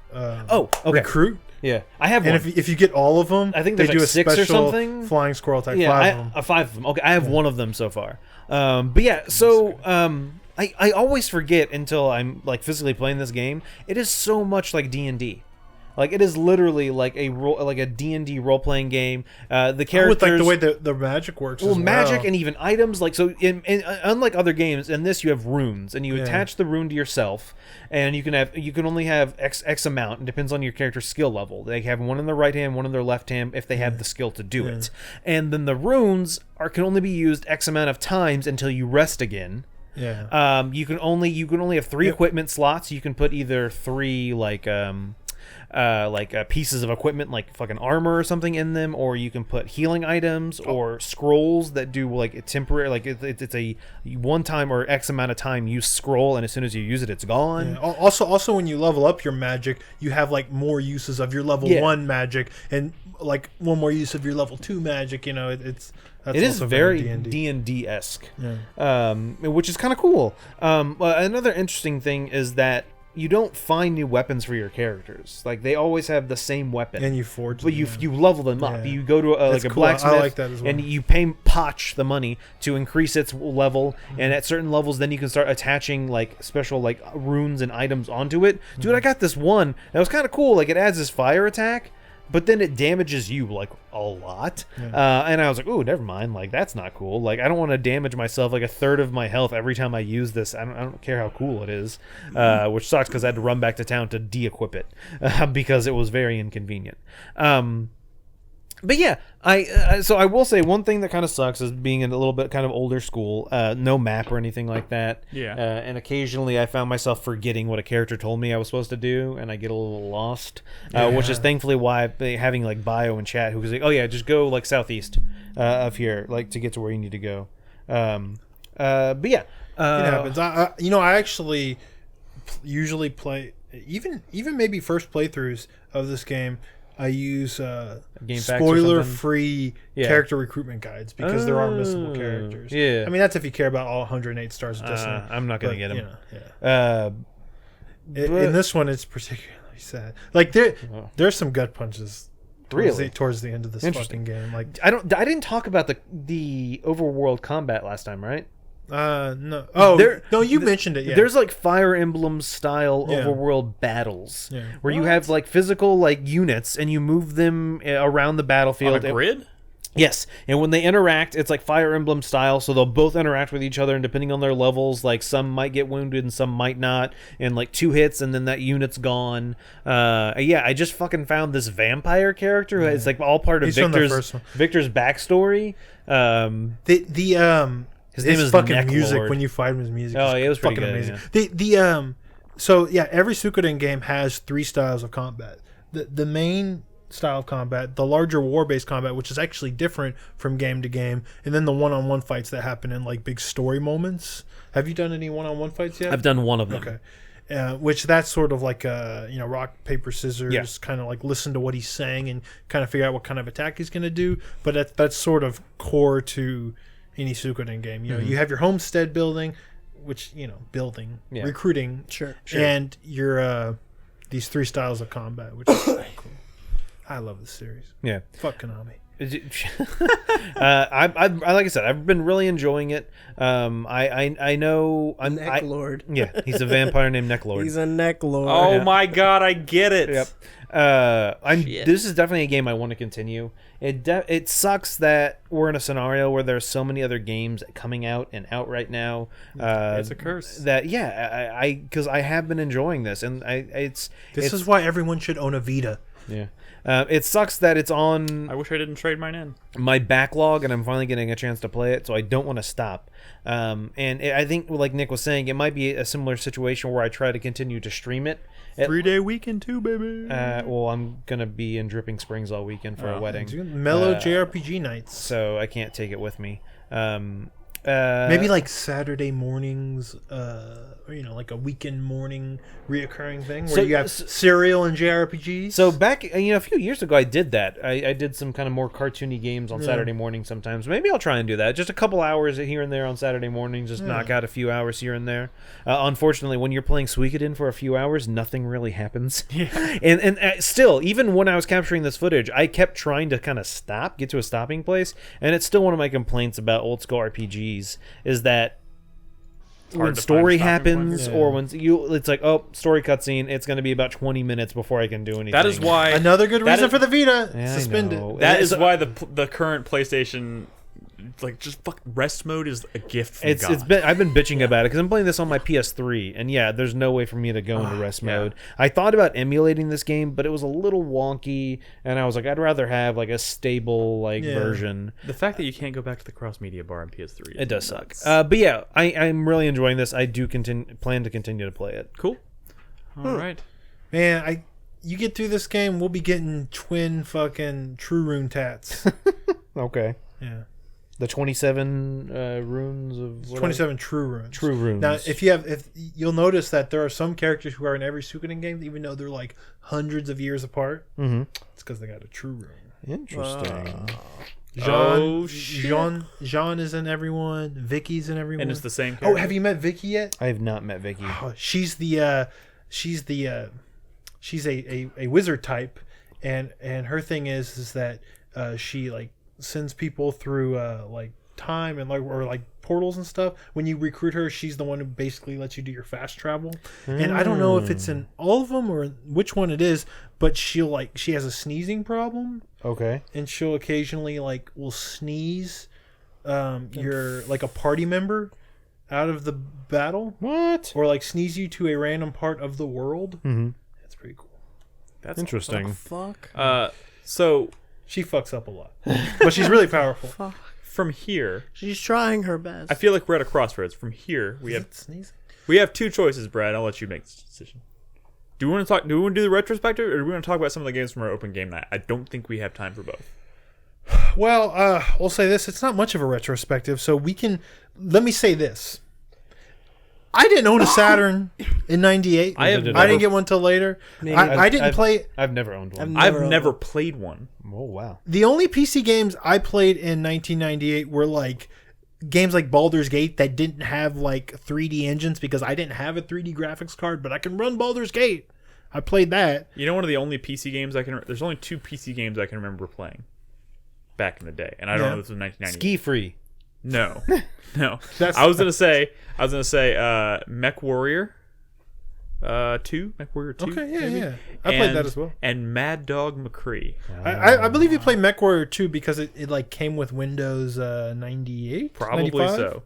recruit. Yeah, I have And one. if you get all of them, I think they there's do like a 6 or special something. flying squirrel type. Yeah, 5 of them. 5 of them. Okay, I have one of them so far. But yeah, so I always forget until I'm like physically playing this game. It is so much like D&D. Like it is literally like a D&D role playing game. The characters, with like the way the magic works. well, as magic well. and even items. Like so, in unlike other games, in this you have runes, and you attach the rune to yourself, and you can only have X amount. It depends on your character's skill level. They have one in their right hand, one in their left hand, if they have the skill to do it. And then the runes can only be used X amount of times until you rest again. Yeah. You can only have 3 equipment slots. You can put either 3 pieces of equipment like fucking armor or something in them, or you can put healing items or scrolls that do like a temporary, like it's a one time or X amount of time use scroll, and as soon as you use it, it's gone. Yeah. Also, when you level up your magic, you have like more uses of your level 1 magic and like one more use of your level 2 magic. You know, it is very D&D. D&D-esque, which is kind of cool. Another interesting thing is that you don't find new weapons for your characters. Like they always have the same weapon, and you forge. But you level them up. Yeah. You go to a cool. blacksmith, I like that as well. and you pay Potch the money to increase its level. And at certain levels, then you can start attaching like special like runes and items onto it. Dude, I got this one that was kind of cool. Like it adds this fire attack, but then it damages you like a lot. And I was like, "Ooh, never mind. Like that's not cool. Like I don't want to damage myself like a third of my health every time I use this. I don't care how cool it is." Which sucks because I had to run back to town to de-equip it because it was very inconvenient. But yeah, so I will say one thing that kind of sucks is being in a little bit kind of older school, no map or anything like that. Yeah. And occasionally I found myself forgetting what a character told me I was supposed to do, and I get a little lost, which is thankfully why having like Bio in chat who was like, "Oh yeah, just go like southeast of here, like to get to where you need to go." But yeah, it happens. I actually usually play even maybe first playthroughs of this game. I use Game packs or spoiler-free character recruitment guides because there are missable characters. Yeah, I mean that's if you care about all 108 stars of Destiny. I'm not gonna get them. You know, in this one, it's particularly sad. Like there's some gut punches. Towards the end of this fucking game. Like I didn't talk about the overworld combat last time, right? No. Oh, no, you mentioned it. Yeah. There's like Fire Emblem style overworld battles where you have like physical like units and you move them around the battlefield. On a grid? Yes, and when they interact, it's like Fire Emblem style, so they'll both interact with each other, and depending on their levels, like some might get wounded and some might not, and like 2 hits and then that unit's gone. I just fucking found this vampire character. It's like all part of Victor's backstory. His name is fucking Neck music Lord. When you fight him, his music. Oh, it was fucking pretty good, amazing. Every Suikoden game has 3 styles of combat. The main style of combat, the larger war-based combat, which is actually different from game to game, and then the one-on-one fights that happen in like big story moments. Have you done any one-on-one fights yet? I've done one of them. Okay. Which that's sort of like rock paper scissors, kind of like listen to what he's saying and kind of figure out what kind of attack he's going to do. But that's sort of core to any Suikoden game. You have your homestead building, which recruiting, sure, and your these 3 styles of combat, which is so cool. I love this series. Yeah, fuck Konami. I like I said, I've been really enjoying it. I know I'm Neck Lord. Yeah, he's a vampire named Neck Lord. He's a Neck Lord. Oh my god, I get it. Yep. This is definitely a game I want to continue. It sucks that we're in a scenario where there's so many other games coming out right now. It's a curse. Because I have been enjoying this, and this is why everyone should own a Vita. Yeah. It sucks that it's on. I wish I didn't trade mine in my backlog, and I'm finally getting a chance to play it, so I don't want to stop. I think, like Nick was saying, it might be a similar situation where I try to continue to stream it. 3-day weekend too, baby. Well, I'm gonna be in Dripping Springs all weekend for a wedding. Mellow JRPG nights. So I can't take it with me. Maybe like Saturday mornings, or, like a weekend morning reoccurring thing where you have cereal and JRPGs. So back, a few years ago, I did that. I did some kind of more cartoony games on Saturday morning sometimes. Maybe I'll try and do that. Just a couple hours here and there on Saturday mornings. Just knock out a few hours here and there. Unfortunately, when you're playing Suikoden for a few hours, nothing really happens. Yeah. And still, even when I was capturing this footage, I kept trying to kind of get to a stopping place. And it's still one of my complaints about old school RPGs is that when story happens or when it's like, oh, story cutscene, it's going to be about 20 minutes before I can do anything. That is why another good reason for the Vita suspended. That is why the current PlayStation just rest mode is a gift from God. I've been bitching about it because I'm playing this on my PS3, and there's no way for me to go into rest mode. I thought about emulating this game, but it was a little wonky, and I was like, I'd rather have a stable version. The fact that you can't go back to the cross media bar on PS3, it does suck. But yeah, I'm really enjoying this. I do plan to continue to play it. Cool. All right, man. You get through this game, we'll be getting twin fucking True Rune tats. Okay. Yeah. The 27 runes of 27 true runes. True runes. Now, if you'll notice that there are some characters who are in every Suikoden game, even though they're like hundreds of years apart. Mm-hmm. It's because they got a true rune. Interesting. Jean is in everyone. Vicky's in everyone. And it's the same character. Oh, have you met Vicky yet? I have not met Vicky. Oh, she's a wizard type, and her thing is that she sends people through time and or portals and stuff. When you recruit her, she's the one who basically lets you do your fast travel. And I don't know if it's in all of them or which one it is, but she has a sneezing problem. Okay. And she'll occasionally will sneeze you're a party member out of the battle. What? Or sneeze you to a random part of the world. Mm-hmm. That's pretty cool. That's interesting. Fuck. So she fucks up a lot, but she's really powerful. Fuck. From here, She's trying her best. I feel like we're at a crossroads. From here, we have two choices, Brad. I'll let you make this decision. Do we want to do the retrospective, or do we want to talk about some of the games from our open game night? I don't think we have time for both. Well, we'll say this: it's not much of a retrospective, so we can. Let me say this: I didn't own a Saturn in '98. I didn't get one till later. I didn't play. I've never owned one. I've never played one. Oh wow! The only PC games I played in 1998 were games like Baldur's Gate that didn't have 3D engines because I didn't have a 3D graphics card, but I can run Baldur's Gate. I played that. One of the only PC games there's only two PC games I can remember playing back in the day, and I don't know if this was 1998. Ski Free. No. I was gonna say Mech Warrior 2, Mech Warrior 2. Okay, yeah. I played that as well. And Mad Dog McCree. I believe you played Mech Warrior 2 because it came with Windows 98. Probably 95? So.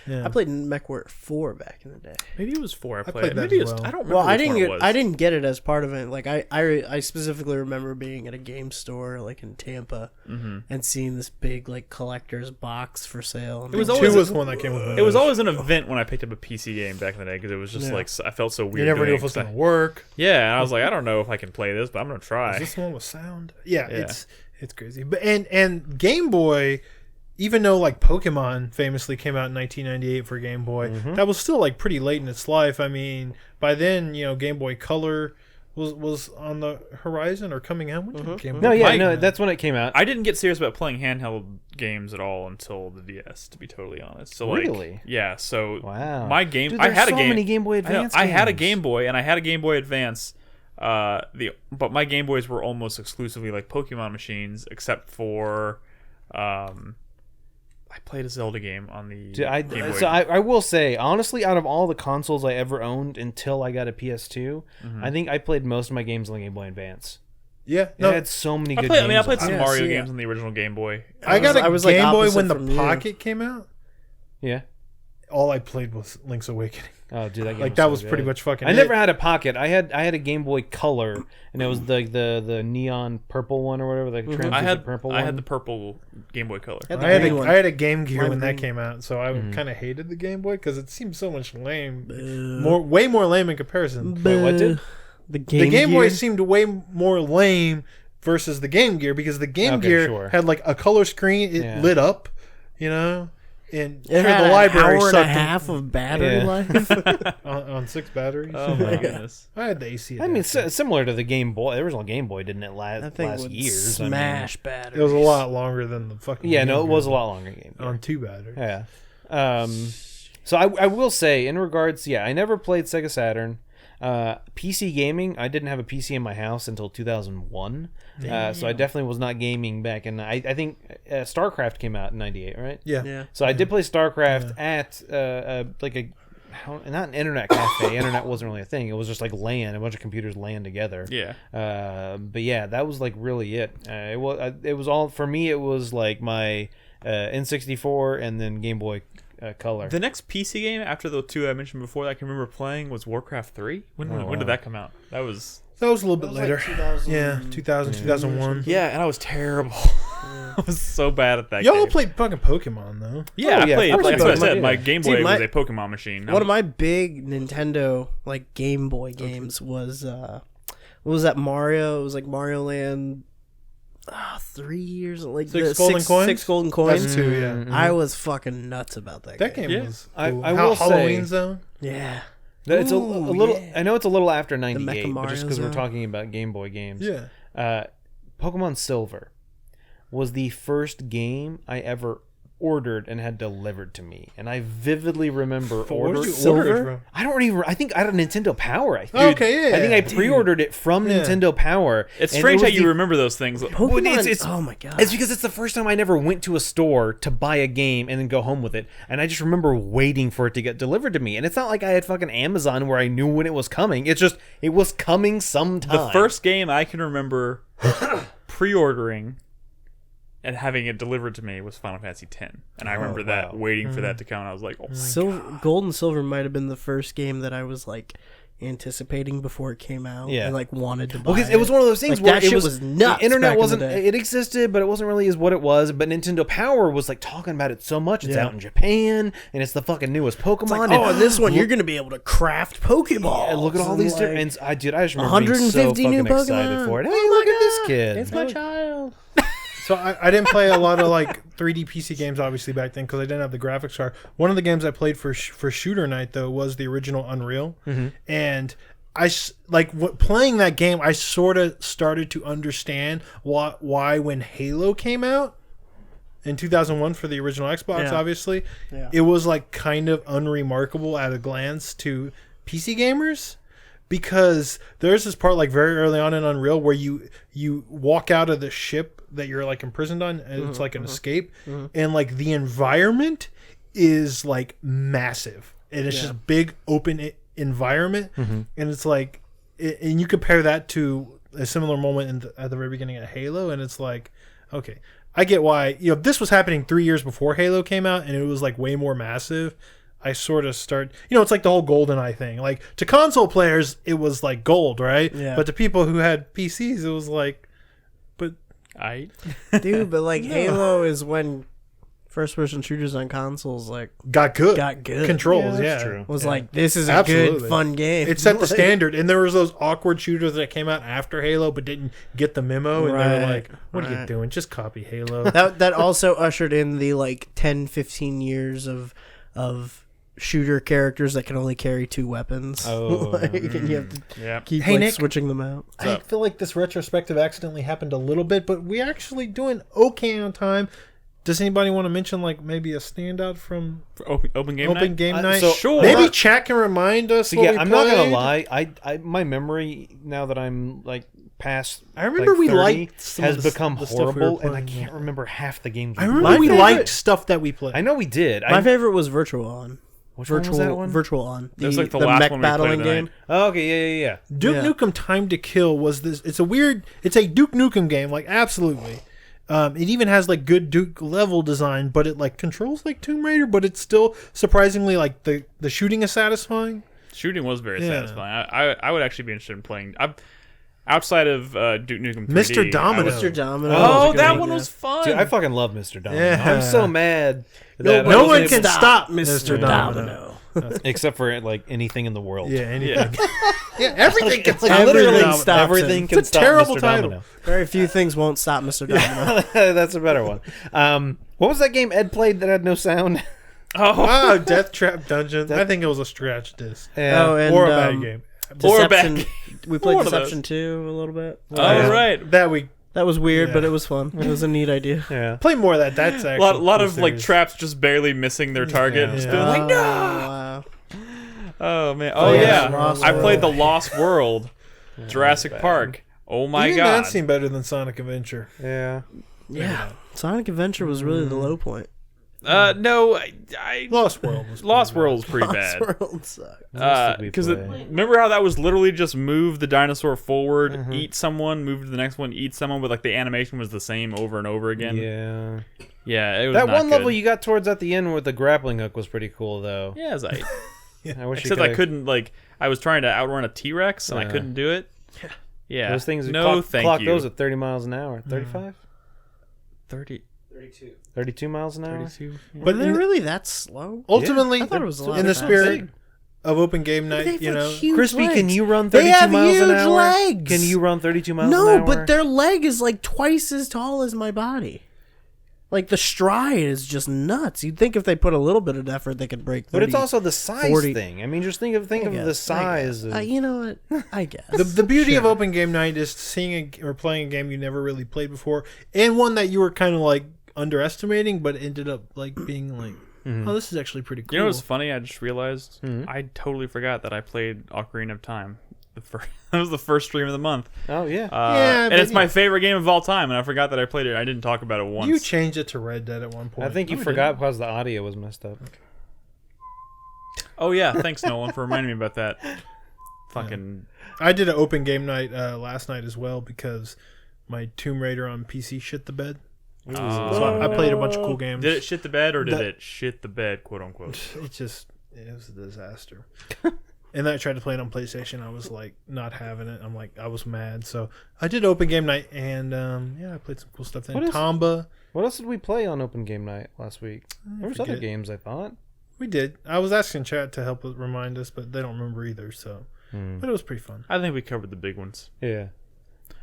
Yeah. I played Mech Warrior 4 back in the day. Maybe it was 4. I played that Maybe as well. I don't remember. Well, which one I didn't get it as part of it. I specifically remember being at a game store in Tampa and seeing this big collector's box for sale. It was always 2 was one that came with Windows. It was always an event when I picked up a PC game back in the day because it was just I felt so weird. You never knew if it was going to work. Yeah, and I was like, I don't know if I can play this, but I'm going to try. Is this one with sound? Yeah. It's crazy. But and Game Boy, even though Pokemon famously came out in 1998 for Game Boy, that was still pretty late in its life. I mean, by then, Game Boy Color was on the horizon or coming out. When did Game Boy that's when it came out. I didn't get serious about playing handheld games at all until the DS, to be totally honest. So really, yeah. So wow, my game. Dude, I had so many Game Boy Advance. I had a Game Boy and I had a Game Boy Advance. But my Game Boys were almost exclusively Pokemon machines, except for I played a Zelda game on the Game Boy. So I will say, honestly, out of all the consoles I ever owned until I got a PS2, I think I played most of my games on the Game Boy Advance. Yeah, it had so many good games. I played some Mario games on the original Game Boy. I got a Game Boy when the Pocket came out. Yeah. All I played was Link's Awakening. Oh, dude, that game that was pretty much fucking. I never had a Pocket. I had a Game Boy Color, and it was the neon purple one or whatever, translucent purple one. I had the purple Game Boy Color. I had a Game Gear when that came out, so I kind of hated the Game Boy because it seemed so much lame, way more lame in comparison. Wait, what did the Game Boy seemed way more lame versus the Game Gear because the Game Gear had a color screen, it lit up, And It had the library an hour and a sucked half of battery Yeah. life. on 6 batteries. Oh my goodness. I had the AC. I mean, adapter. similar to the Game Boy. The original Game Boy didn't it That last thing would years? smash batteries. It was a lot longer than the fucking. Yeah, no, Game it was a Boy lot longer Game Boy. on 2 batteries. Yeah. So I will say, in regards, I never played Sega Saturn. PC gaming, I didn't have a PC in my house until 2001. So I definitely was not gaming back in. I think StarCraft came out in '98, right? Yeah. Yeah. So I did play StarCraft at not an internet cafe. Internet wasn't really a thing. It was just like LAN. A bunch of computers LAN together. Yeah. But yeah, that was like really it. It was all for me. It was like my N64 and then Game Boy Color. The next PC game after the two I mentioned before that I can remember playing was Warcraft 3. When did that come out? That was a little bit later. 2000. Yeah, 2000, 2001. yeah, and I was terrible. I was so bad at that. Y'all game. played fucking Pokemon though. Yeah, Oh, yeah, I played. of course Like we I played said, Pokemon, my yeah. Game See, Boy was my- a Pokemon machine. One of my big Nintendo like Game Boy games was what was that Mario? It was like Mario Land. 3 years like Six golden coins? 6 golden coins. That's 2, yeah. I was fucking nuts about that. That game Yeah. was. I Cool. will say- Halloween Zone. Yeah. It's a Ooh, little. yeah. I know it's a little after Mecha '98, but just because we're Marios, talking about Game Boy games. Yeah. Pokemon Silver was the first game I ever ordered and had delivered to me, and I vividly remember Where did you Silver? order it from? I don't even. I think I had a Nintendo Power. Oh, okay, yeah. I think I pre-ordered it from Yeah. Nintendo Power. It's and strange it how was you the- remember those things. Pokemon. it's- Oh my god. It's because it's the first time I never went to a store to buy a game and then go home with it. And I just remember waiting for it to get delivered to me. And it's not like I had fucking Amazon where I knew when it was coming. It's just, it was coming sometime. The first game I can remember pre-ordering and having it delivered to me was Final Fantasy X. And I remember that, wow. waiting for that to come. And I was like, oh my Silver, Gold and Silver might have been the first game that I was like anticipating before it came out. Yeah. And like wanted to buy. Well, because it was one of those things Like, where that it shit was, was nuts the internet back in the wasn't. day. It existed, but it wasn't really as what it was. But Nintendo Power was like talking about it so much. It's Yeah. out in Japan, and it's the fucking newest Pokemon. Like, oh, and this one you're gonna be able to craft Pokeballs. And look at all these like, different. And I just remember being so 150 fucking new excited Pokemon. for it. Hey, Oh my look at this God, kid. It's my child. So I didn't play a lot of like 3D PC games obviously back then because I didn't have the graphics card. One of the games I played for shooter night though was the original Unreal, and playing that game I sort of started to understand why when Halo came out in 2001 for the original Xbox, Yeah. obviously, Yeah. it was like kind of unremarkable at a glance to PC gamers. Because there's this part like very early on in Unreal where you walk out of the ship that you're like imprisoned on and it's like an escape and like the environment is like massive and it's just big open environment and it's like and you compare that to a similar moment at the very beginning of Halo and it's like okay, I get why this was happening 3 years before Halo came out and it was like way more massive. I sort of start, it's like the whole GoldenEye thing. Like to console players, it was like gold, right? Yeah. But to people who had PCs, it was like, but Dude, but like Halo is when first person shooters on consoles like got good. good. Controls, that's yeah. true. was like this is a Absolutely. good fun game. It set the Like, standard, and there was those awkward shooters that came out after Halo, but didn't get the memo, and they were Right, like, "What are you right. doing? Just copy Halo." That also ushered in the like 10-15 years of shooter characters that can only carry 2 weapons. Oh. Like, and you have to Yeah. keep Hey, like Nick. switching them out. I feel like this retrospective accidentally happened a little bit, but we actually doing okay on time. Does anybody want to mention like maybe a standout from For open game Open night? Game Night? so- Sure. Maybe chat can remind us. So what yeah, we I'm not gonna played. lie. I my memory now that I'm like past. I remember like, we 30, liked some has of the become the stuff we were horrible, and I playing, can't remember half the games. I we remember played. we favorite- liked stuff that we played. I know we did. My favorite was Virtual On. Which one was that one? Virtual On. That was like the last mech one we battling played game. tonight. Oh, okay, yeah. Duke Yeah. Nukem Time to Kill was this. It's a Duke Nukem game, like absolutely. It even has like good Duke level design, but it like controls like Tomb Raider, but it's still surprisingly like the shooting is satisfying. Shooting was very Yeah. satisfying. I would actually be interested in playing. Outside of Duke Nukem 3D, Mr. Domino. Mr. Domino. Oh, was a Oh, good that game, one yeah. was fun. Dude, I fucking love Mr. Domino. Yeah. I'm so mad. No, that I no wasn't one able- can stop Mr. Domino. except for like anything in the world. Yeah, anything. Yeah. Yeah, everything can Like, stop. literally Mr. Domino. stops everything him. can It's a stop terrible Mr. title. Domino. Very few things won't stop Mr. Domino. That's a better one. What was that game Ed played that had no sound? Oh, Death Trap Dungeon. I think it was a scratch disc. Yeah. Oh, and Or a bad game. Or a bad Deception. game. We played One of those. Deception 2 a little bit. All right. That was weird, Yeah. but it was fun. It was a neat idea. Yeah. play more of that. That's A actually lot cool of like series. traps just barely missing their target. Yeah. Just Yeah. being like, no. Wow. Oh man. Oh, Oh yeah, yeah. Lost I played the World. Lost World, Jurassic Park. Oh my Even god. that seemed better than Sonic Adventure. Yeah. Yeah. Sonic Adventure was really the low point. No, I Lost World was Lost pretty World was pretty bad. Lost World sucked. Because remember how that was literally just move the dinosaur forward, eat someone, move to the next one, eat someone, but like the animation was the same over and over again. Yeah. Yeah, it was That not one level good. you got towards at the end with the grappling hook was pretty cool, though. Yeah, it was like, I wish except you I could. couldn't like I was trying to outrun a T-Rex and I Yeah. couldn't do it. Yeah, Those things, no, clock, thank clock you. those at 30 miles an hour. 35? 32 miles an hour? 32. Were But they in the- really that slow? Ultimately, I thought it was a lot in the faster. spirit of open game But they night, have, like, huge Crispy, can legs. you run They 32 have miles an huge hour? legs. Can you run 32 miles an hour? No, but their leg is like twice as tall as my body. Like the stride is just nuts. You'd think if they put a little bit of effort, they could break. 30, But it's also the size 40. thing. I mean, just think of I the guess, size. Of, you know what? I guess the beauty of open game night is seeing or playing a game you never really played before, and one that you were kind of like underestimating, but ended up like being like, oh, this is actually pretty cool. You know what's funny? I just realized I totally forgot that I played Ocarina of Time. That was the first stream of the month. oh, yeah. Yeah, and but it's my favorite game of all time, and I forgot that I played it. I didn't talk about it once. You changed it to Red Dead at one point. I think you forgot because the audio was messed up. Oh yeah, thanks Nolan for reminding me about that. Fucking I did an open game night last night as well because my Tomb Raider on PC shit the bed. So I played a bunch of cool games. did it shit the bed or did That- it shit the bed, quote unquote? It was a disaster. And then I tried to play it on PlayStation. I was like not having it. I was mad. So I did open game night, and I played some cool stuff. Then What is- Tomba, What else did we play on Open Game Night last week? There was other forget. games, I thought. we did. I was asking chat to help remind us, but they don't remember either. So, but it was pretty fun. I think we covered the big ones. Yeah.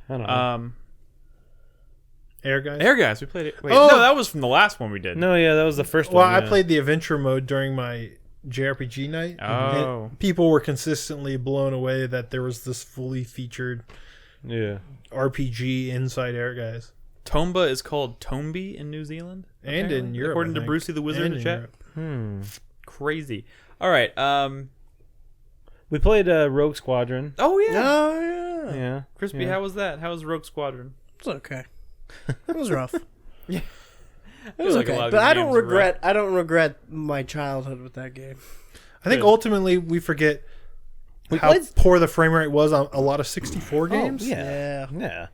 I don't know. Air guys. Air Guys, we played it. Wait, Oh! no, that was from the last one we did. No, yeah, that was the first Well, one. I yeah. played the adventure mode during my JRPG night. Oh. And people were consistently blown away that there was this fully featured Yeah. RPG inside Air Guys. Tomba is called Tombi in New Zealand And apparently, in Europe, according I to think. Brucey the Wizard And in in chat. Europe. Crazy. All right. We played Rogue Squadron. Oh yeah. Oh yeah, Yeah. Crispy, yeah. how was that? How was Rogue Squadron? it's okay. It was rough. It was like a okay, lot of but good I don't games were regret. I don't regret my childhood with that game. I think Good. ultimately we forget how played- poor the frame rate was on a lot of 64 games. Yeah. Yeah.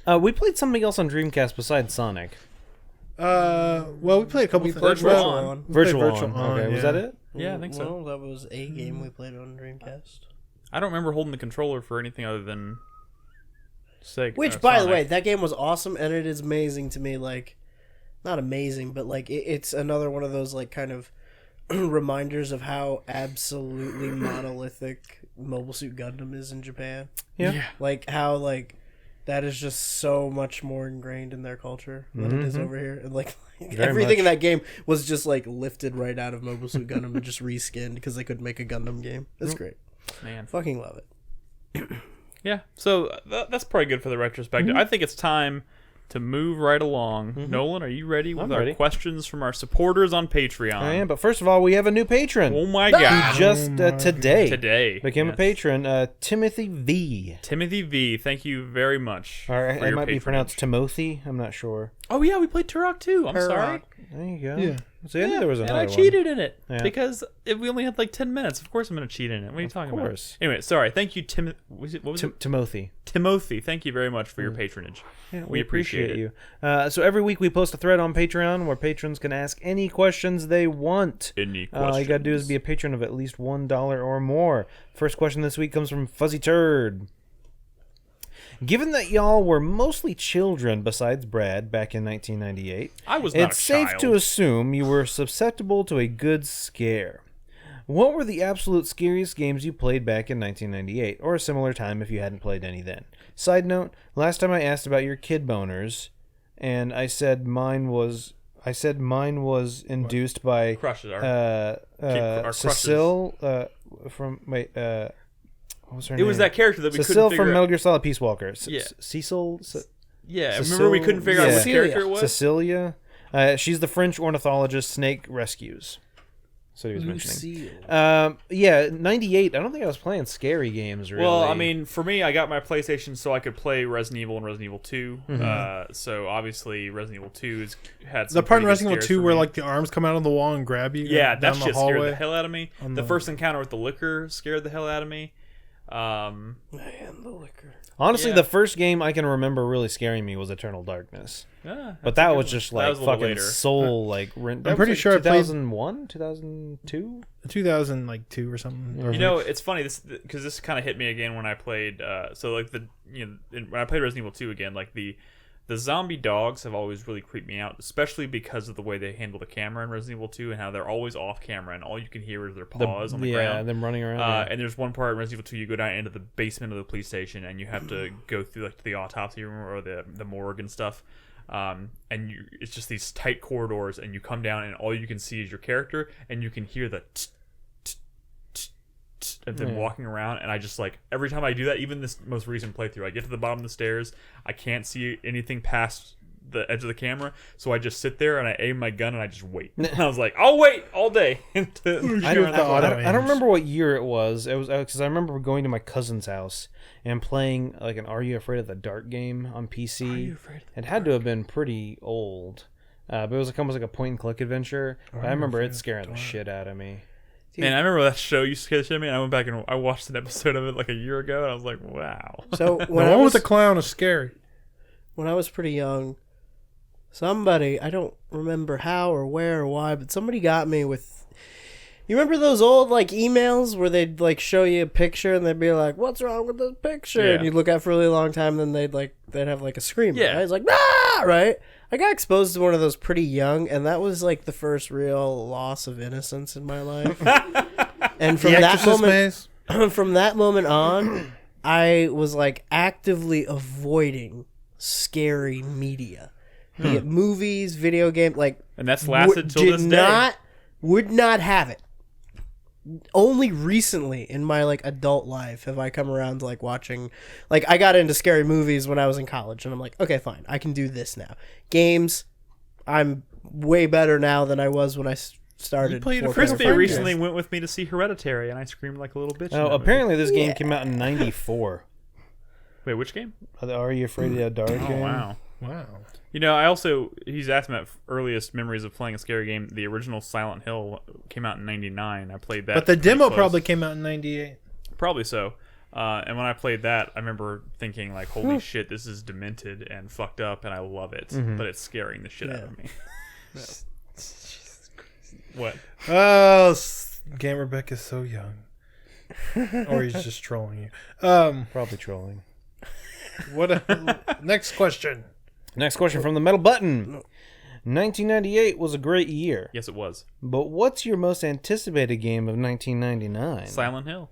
Yeah. We played something else on Dreamcast besides Sonic. Well, we played a couple We things. played Virtual Virtual On. On. We played Virtual On. Okay, was that it? Yeah, I think so. Well, that was a game we played on Dreamcast. I don't remember holding the controller for anything other than Sega. Which, by the Sonic. way, that game was awesome, and it is amazing to me. Like, not amazing, but like it's another one of those like kind of reminders of how absolutely monolithic Mobile Suit Gundam is in Japan. Yeah. Like how like that is just so much more ingrained in their culture than it is over here, and like everything in much. that game was just like lifted right out of Mobile Suit Gundam and just reskinned because they couldn't make a Gundam game. It's great. Man. Fucking love it. Yeah, so that's probably good for the retrospective. I think it's time to move right along. Nolan, are you ready with I'm our ready. questions from our supporters on Patreon? I am, but first of all, we have a new patron. Oh my Who god. just today Yes. became a patron, Timothy V. Timothy V, thank you very much. Or for it your might be patronage. pronounced Timothy. I'm not sure. Oh yeah, we played Turok too. I'm sorry. There you go. Yeah. So I knew there was And another I one. cheated in it Yeah. because we only had like 10 minutes. Of course I'm going to cheat in it. What are you talking course. about? Anyway, sorry. Thank you, Tim. What was it? Timothy. Timothy. Thank you very much for your patronage. Yeah, we appreciate it. you. So every week we post a thread on Patreon where patrons can ask any questions they want. Any All you gotta do is be a patron of at least $1 or more. First question this week comes from Fuzzy Turd. Given that y'all were mostly children besides Brad back in 1998, I was not it's a safe child. to assume you were susceptible to a good scare. What were the absolute scariest games you played back in 1998, or a similar time if you hadn't played any then? Side note, last time I asked about your kid boners, and I said mine was I said mine was induced by Crushes our crushes. Cecile from what was her name? It was that character that we Cecile couldn't figure from out. Metal Gear Solid Peace Walker. Yeah. Cecil. Yeah, Cecile- remember we couldn't figure out yeah. what character it was? Cecilia. She's the French ornithologist Snake rescues. So he was mentioning. Yeah, 98. I don't think I was playing scary games, really. Well, I mean, for me, I got my PlayStation so I could play Resident Evil and Resident Evil 2. So obviously, Resident Evil 2 had some The part in pretty good Resident Evil scares 2 for where me. like the arms come out of the wall and grab you. Yeah, that down the shit scared hallway. the hell out of me. The first encounter with the liquor scared the hell out of me. Man, the liquor. honestly, yeah. the first game I can remember really scaring me was Eternal Darkness. But that was just like was a little fucking later. soul like. I'm pretty sure I played 2001, 2002. 2002 or something. You know, it's funny because this kind of hit me again when I played. When I played Resident Evil 2 again, like the zombie dogs have always really creeped me out, especially because of the way they handle the camera in Resident Evil 2 and how they're always off camera and all you can hear is their paws on the ground. Yeah, them running around. And there's one part in Resident Evil 2 you go down into the basement of the police station and you have to go through like the autopsy room or the morgue and stuff. It's just these tight corridors and you come down and all you can see is your character and you can hear the of them walking around, and I just like every time I do that, even this most recent playthrough, I get to the bottom of the stairs, I can't see anything past the edge of the camera, so I just sit there and I aim my gun and I just wait. And I was like, I'll wait all day. I don't remember what year it was. It was because I remember going to my cousin's house and playing like an Are You Afraid of the Dark game on PC. It had to have been pretty old, but it was like almost like a point and click adventure. But I remember it scaring the shit out of me. Man, I remember that show used to scare the shit out of me, and I went back and I watched an episode of it like a year ago, and I was like, wow. So The one with the clown is scary. when I was pretty young, somebody, I don't remember how or where or why, but somebody got me with, you remember those old like emails where they'd like show you a picture and they'd be like, what's wrong with this picture? Yeah. And you'd look at it for a really long time, and then they'd have like a scream. Yeah. Right? It's like, ah, right? I got exposed to one of those pretty young, and that was like the first real loss of innocence in my life. And from The that Exorcist moment, maze. from that moment on, I was like actively avoiding scary media, be it movies, video game, like, And that's lasted till this day. Would not have it. Only recently in my like adult life have I come around to like watching, like I got into scary movies when I was in college, and I'm like, okay, fine, I can do this now. Games, I'm way better now than I was when I started. You played a 4Player Crispy Friend recently game. went with me to see Hereditary, and I screamed like a little bitch. in Oh, that movie. apparently this game came out in '94. Wait, which game? Are You Afraid of the Dark Oh, game? wow. Wow. You know, he's asked me about earliest memories of playing a scary game. The original Silent Hill came out in '99. I played that. But the pretty demo close. probably came out in 98. Probably so. And when I played that, I remember thinking like, "Holy shit, this is demented and fucked up, and I love it." But it's scaring the shit out of me. What? Oh, Gamer Beck is so young. Or he's just trolling you. Probably trolling. Next question. Next question from the Metal Button. 1998 was a great year, Yes, it was but what's your most anticipated game of 1999? Silent Hill.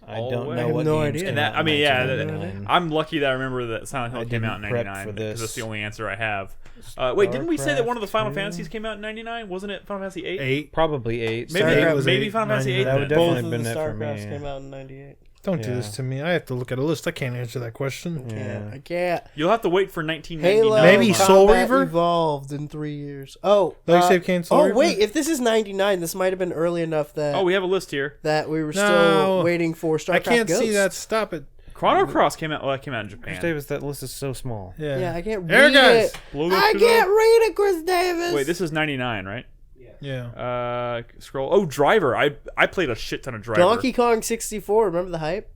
I all don't the way. know I have what no games idea. came And that, out I in mean, yeah, 1999. I'm lucky that I remember that Silent Hill I came out in didn't prep '99 for because this. that's the only answer I have. Wait, didn't we say that one of the Final StarCraft Fantasies came out in '99? Wasn't it Final Fantasy VIII? 8. Probably 8. Maybe, Starcraft was maybe 8, Final Fantasy 99. VIII. That would then. definitely Both been of the it for me. StarCrafts came out in '98. Don't do Yeah. this to me. I have to look at a list. I can't answer that question. Yeah. I can't. You'll have to wait for Halo 1999. Maybe Soul Combat Reaver? evolved in 3 years. Oh, Like Save Kane Soul oh Reaver? wait, if this is '99, this might have been early enough that Oh, we have a list here. we were No. still waiting for StarCraft. I can't see Ghosts. that. Stop it. Chrono Cross came out. Well, that came out in Japan. Chris Davis, that list is so small. Yeah. Yeah, I can't There, read guys. it. Blow that I shit can't up. read it, Chris Davis. Wait, this is '99, right? Yeah. Scroll. Oh, Driver. I played a shit ton of Driver. Donkey Kong 64. Remember the hype?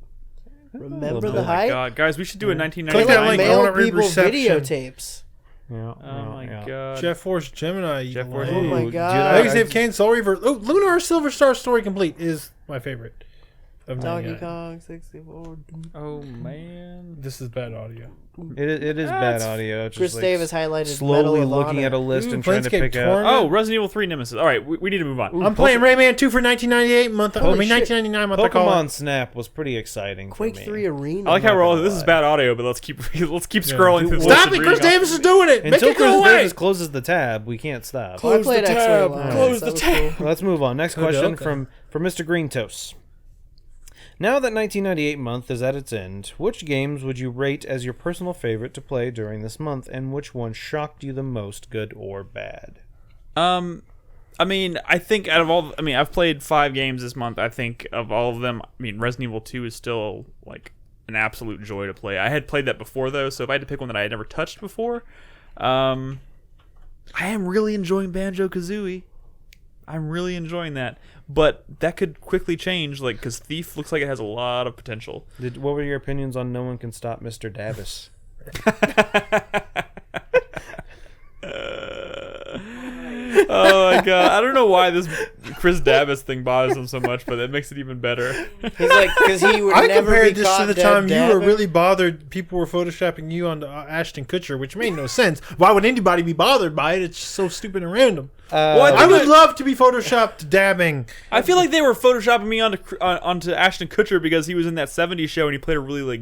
Remember Oh the my hype? god, guys, we should do a Click that They 1999. like link. I wanna mailed read people reception. videotapes. Yeah. Oh my god. Jeff Force Gemini. Jeff you Force- lame. Oh my Dude, god. Legacy of Kain Soul Reaver. Oh, Lunar Silver Star Story Complete is my favorite. of Donkey 99. Kong 64. Oh man. This is bad audio. It is bad audio. It's Chris just, like, Davis highlighted slowly Medal of looking Honor. at a list Ooh, and trying to Planescape pick out. Torment. Oh, Resident Evil 3 Nemesis. All right, we need to move on. I'm playing Rayman 2 for 1998 month. Holy shit. 1999 month. I call Pokemon it. Snap was pretty exciting. Quake for me. 3 Arena. I like how we're all. gonna This is lie. bad audio, but let's keep scrolling through. the Stop list it! and Chris reading off. Davis is doing it. Make Until it go Chris away. Davis closes the tab, we can't stop. I played X-Ray Alliance. Close That the was tab. cool. Let's move on. Next Okay, question okay. from Mr. Green Toast. Now that 1998 month is at its end, which games would you rate as your personal favorite to play during this month, and which one shocked you the most, good or bad? I mean, I think out of all, I mean, I've played 5 games this month. I think of all of them, I mean, Resident Evil 2 is still like an absolute joy to play. I had played that before though, so if I had to pick one that I had never touched before, I am really enjoying Banjo-Kazooie. I'm really enjoying that, but that could quickly change, like, because Thief looks like it has a lot of potential. What were your opinions on No One Can Stop Mr. Davis? Oh my god, I don't know why this Chris Davis thing bothers him so much, but it makes it even better. He's like, because he would I never compared be this to caught the dead time you were dabbing. really bothered. People were photoshopping you onto Ashton Kutcher, which made no sense. Why would anybody be bothered by it? It's just so stupid and random. I would love to be photoshopped dabbing. I feel like they were photoshopping me onto Ashton Kutcher because he was in that '70s show and he played a really like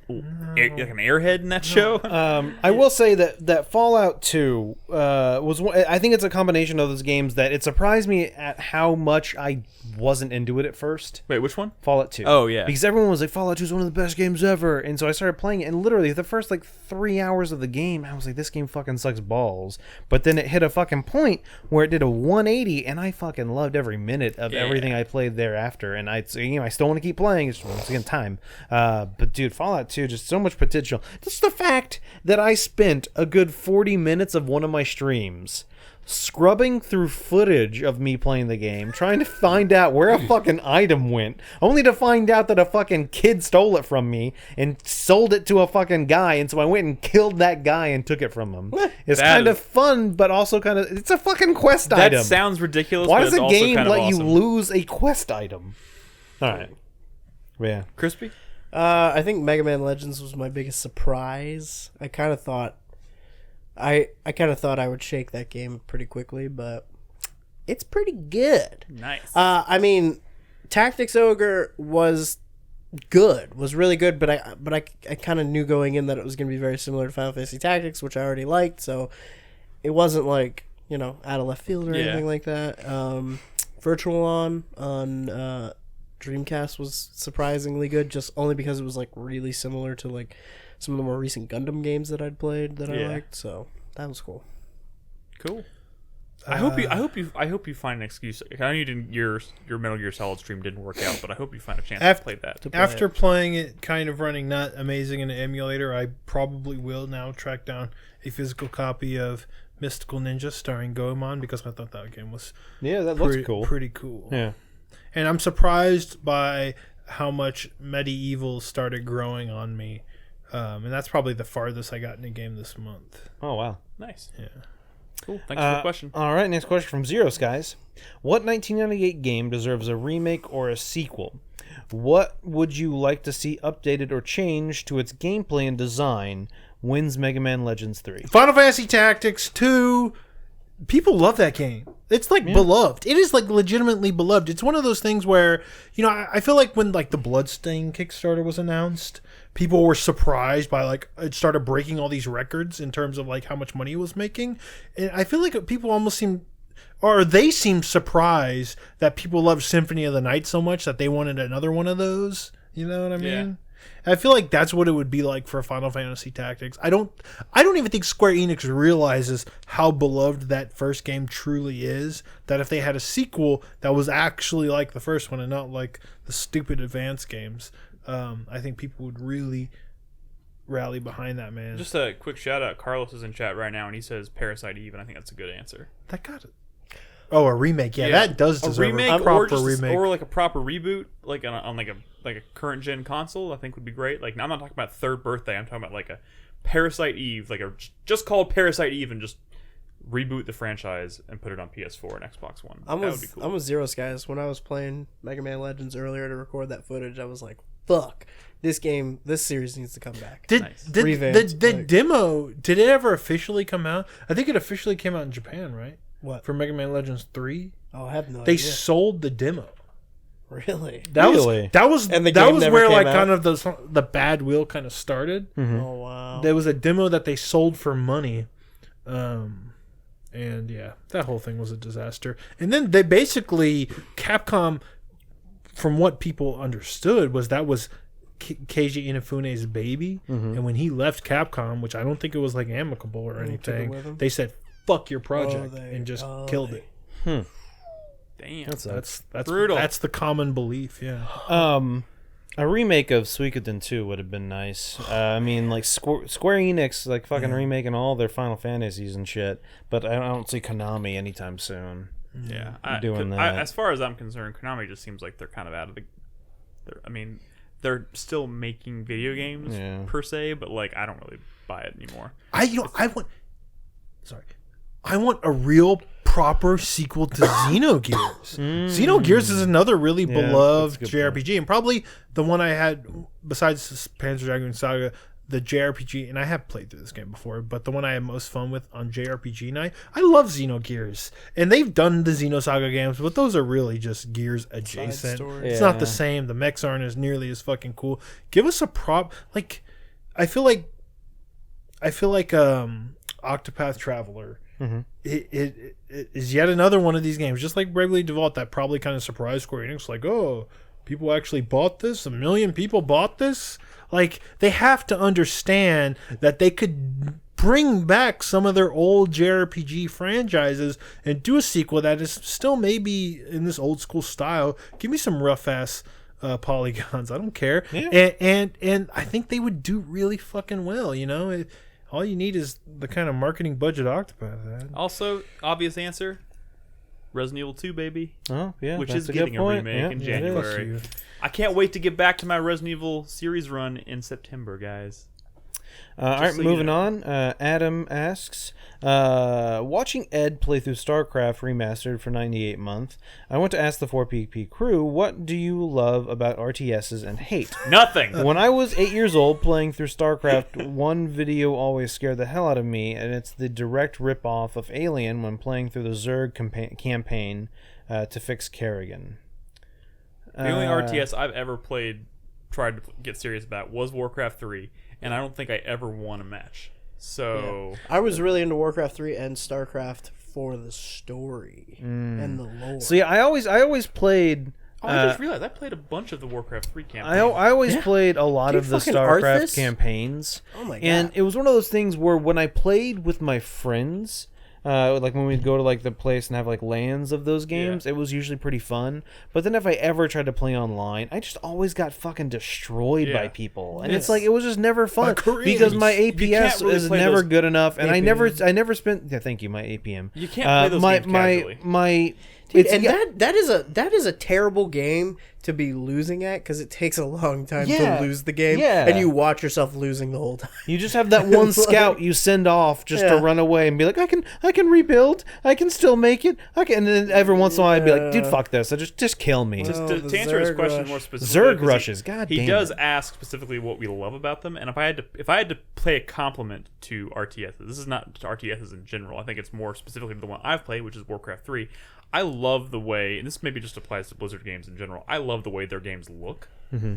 an airhead in that show. I will say that Fallout 2 was one, I think it's a combination of those games that it surprised me at how much I wasn't into it at first. Wait, which one? Fallout 2. Oh, yeah. Because everyone was like, Fallout 2 is one of the best games ever. And so I started playing it, and literally the first like 3 hours of the game, I was like, this game fucking sucks balls. But then it hit a fucking point where it did a 180, and I fucking loved every minute of everything I played thereafter. And I still want to keep playing. It's once again time. But dude, Fallout 2, just so much potential. Just the fact that I spent a good 40 minutes of one of my streams scrubbing through footage of me playing the game, trying to find out where a fucking item went, only to find out that a fucking kid stole it from me and sold it to a fucking guy, and so I went and killed that guy and took it from him. It's That kind is- of fun, but also kind of, it's a fucking quest That item. sounds ridiculous. Why but does it's a also game kind of let you awesome. lose a quest item? Alright. Yeah. Crispy? I think Mega Man Legends was my biggest surprise. I kind of thought I would shake that game pretty quickly, but it's pretty good. Nice. I mean, Tactics Ogre was really good, but I kind of knew going in that it was going to be very similar to Final Fantasy Tactics, which I already liked, so it wasn't like, out of left field or anything like that. Virtual on Dreamcast was surprisingly good, just only because it was like really similar to like some of the more recent Gundam games that I'd played that I liked, so that was cool. Cool. I hope you find an excuse. I know you didn't. Your Metal Gear Solid stream didn't work out, but I hope you find a chance to play that. After playing it, kind of running not amazing in an emulator, I probably will now track down a physical copy of Mystical Ninja starring Goemon, because I thought that game was Yeah, looks cool. Pretty cool. Yeah. And I'm surprised by how much medieval started growing on me. And that's probably the farthest I got in a game this month. Oh, wow. Nice. Yeah. Cool. Thanks for the question. All right, next question from Zero Skies. What 1998 game deserves a remake or a sequel? What would you like to see updated or changed to its gameplay and design? Wins Mega Man Legends 3. Final Fantasy Tactics 2. People love that game. It's like beloved. It is like legitimately beloved. It's one of those things where, I feel like when like the Bloodstain Kickstarter was announced, people were surprised by like it started breaking all these records in terms of like how much money it was making. And I feel like people almost seem surprised that people love Symphony of the Night so much that they wanted another one of those. You know what I mean? I feel like that's what it would be like for Final Fantasy Tactics. I don't even think Square Enix realizes how beloved that first game truly is, that if they had a sequel that was actually like the first one and not like the stupid advanced games, I think people would really rally behind that, man. Just a quick shout out. Carlos is in chat right now, and he says Parasite Eve, and I think that's a good answer. That got it. Oh, a remake. Yeah, that does deserve a remake, a proper or remake. or like a proper reboot, like on like a current gen console. I think would be great. Like, now I'm not talking about Third Birthday. I'm talking about like a Parasite Eve, like a just called Parasite Eve, and just reboot the franchise and put it on PS4 and Xbox One. I'm That would be cool. with Zeros, guys. When I was playing Mega Man Legends earlier to record that footage, I was like, fuck, this series needs to come back. Nice. The demo, did it ever officially come out? I think it officially came out in Japan, right? What? For Mega Man Legends 3? Oh, I have no They idea. sold the demo. Really? That Really? was And the that game was never where came like out? kind of the bad wheel kind of started. Oh, wow. There was a demo that they sold for money. And yeah, that whole thing was a disaster. And then they basically, Capcom, from what people understood, was Keiji Inafune's baby. And when he left Capcom, which I don't think it was like amicable or took it anything, with him? they said, fuck your project, and just killed it. Damn. That's brutal. That's the common belief, yeah. A remake of Suikoden 2 would have been nice. I mean, like Square Enix, like fucking remaking all their Final Fantasies and shit. But I don't see Konami anytime soon. Yeah, doing that. as far as I'm concerned, Konami just seems like they're kind of out of the. They're still making video games per se, but like I don't really buy it anymore. I want a real proper sequel to Xenogears. Xenogears is another really beloved that's a good JRPG, and probably the one I had besides Panzer Dragoon Saga, the JRPG, and I have played through this game before, but the one I had most fun with on JRPG night, I love Xenogears. And they've done the Xenosaga games, but those are really just Gears adjacent. stories. It's not the same. The mechs aren't as nearly as fucking cool. Give us a I feel like Octopath Traveler. It is yet another one of these games, just like Bravely Default, that probably kind of surprised Square Enix. Like, oh, people actually bought this? 1 million people bought this? Like, they have to understand that they could bring back some of their old JRPG franchises and do a sequel that is still maybe in this old school style. Give me some rough ass polygons. I don't care. Yeah. And I think they would do really fucking well, you know? All you need is the kind of marketing budget Octopath had. Also, obvious answer: Resident Evil 2, baby. Oh, yeah. Which that's is a getting good a point. remake in Yeah, it is. January. I can't wait to get back to my Resident Evil series run in September, guys. All right, so you moving know. on. Adam asks, watching Ed play through StarCraft Remastered for 98 month, I want to ask the 4PP crew, what do you love about RTSs and hate? Nothing. When I was 8 years old playing through StarCraft, one video always scared the hell out of me, and it's the direct rip-off of Alien when playing through the Zerg campaign to fix Kerrigan. The only RTS I've ever tried to get serious about was Warcraft 3, and I don't think I ever won a match. So I was really into Warcraft 3 and StarCraft for the story and the lore. So yeah, I always played... I just realized I played a bunch of the Warcraft 3 campaigns. I always played a lot Dude, of the fucking StarCraft Arthas? campaigns. Oh my God. And it was one of those things where when I played with my friends, like when we'd go to like the place and have like LANs of those games, it was usually pretty fun. But then if I ever tried to play online, I just always got fucking destroyed by people, and it's like it was just never fun because my APS really is play never those good enough, and I APM. never spent. Yeah, thank you, my APM. You can't play those games casually. my. Dude, It's, and yeah, that is a terrible game to be losing at because it takes a long time Yeah. to lose the game, Yeah. and you watch yourself losing the whole time. you just have that one scout you send off just to run away and be like, I can rebuild, I can still make it, and then every once in a while I'd be like, dude, fuck this, just kill me. To the answer his Zerg question rush. more specifically, Zerg 'cause rushes, god he damn does it. ask specifically what we love about them, and if I had to play a compliment to RTSs, this is not to RTSs in general. I think it's more specifically to the one I've played, which is Warcraft 3. I love the way, and this maybe just applies to Blizzard games in general. I love the way their games look.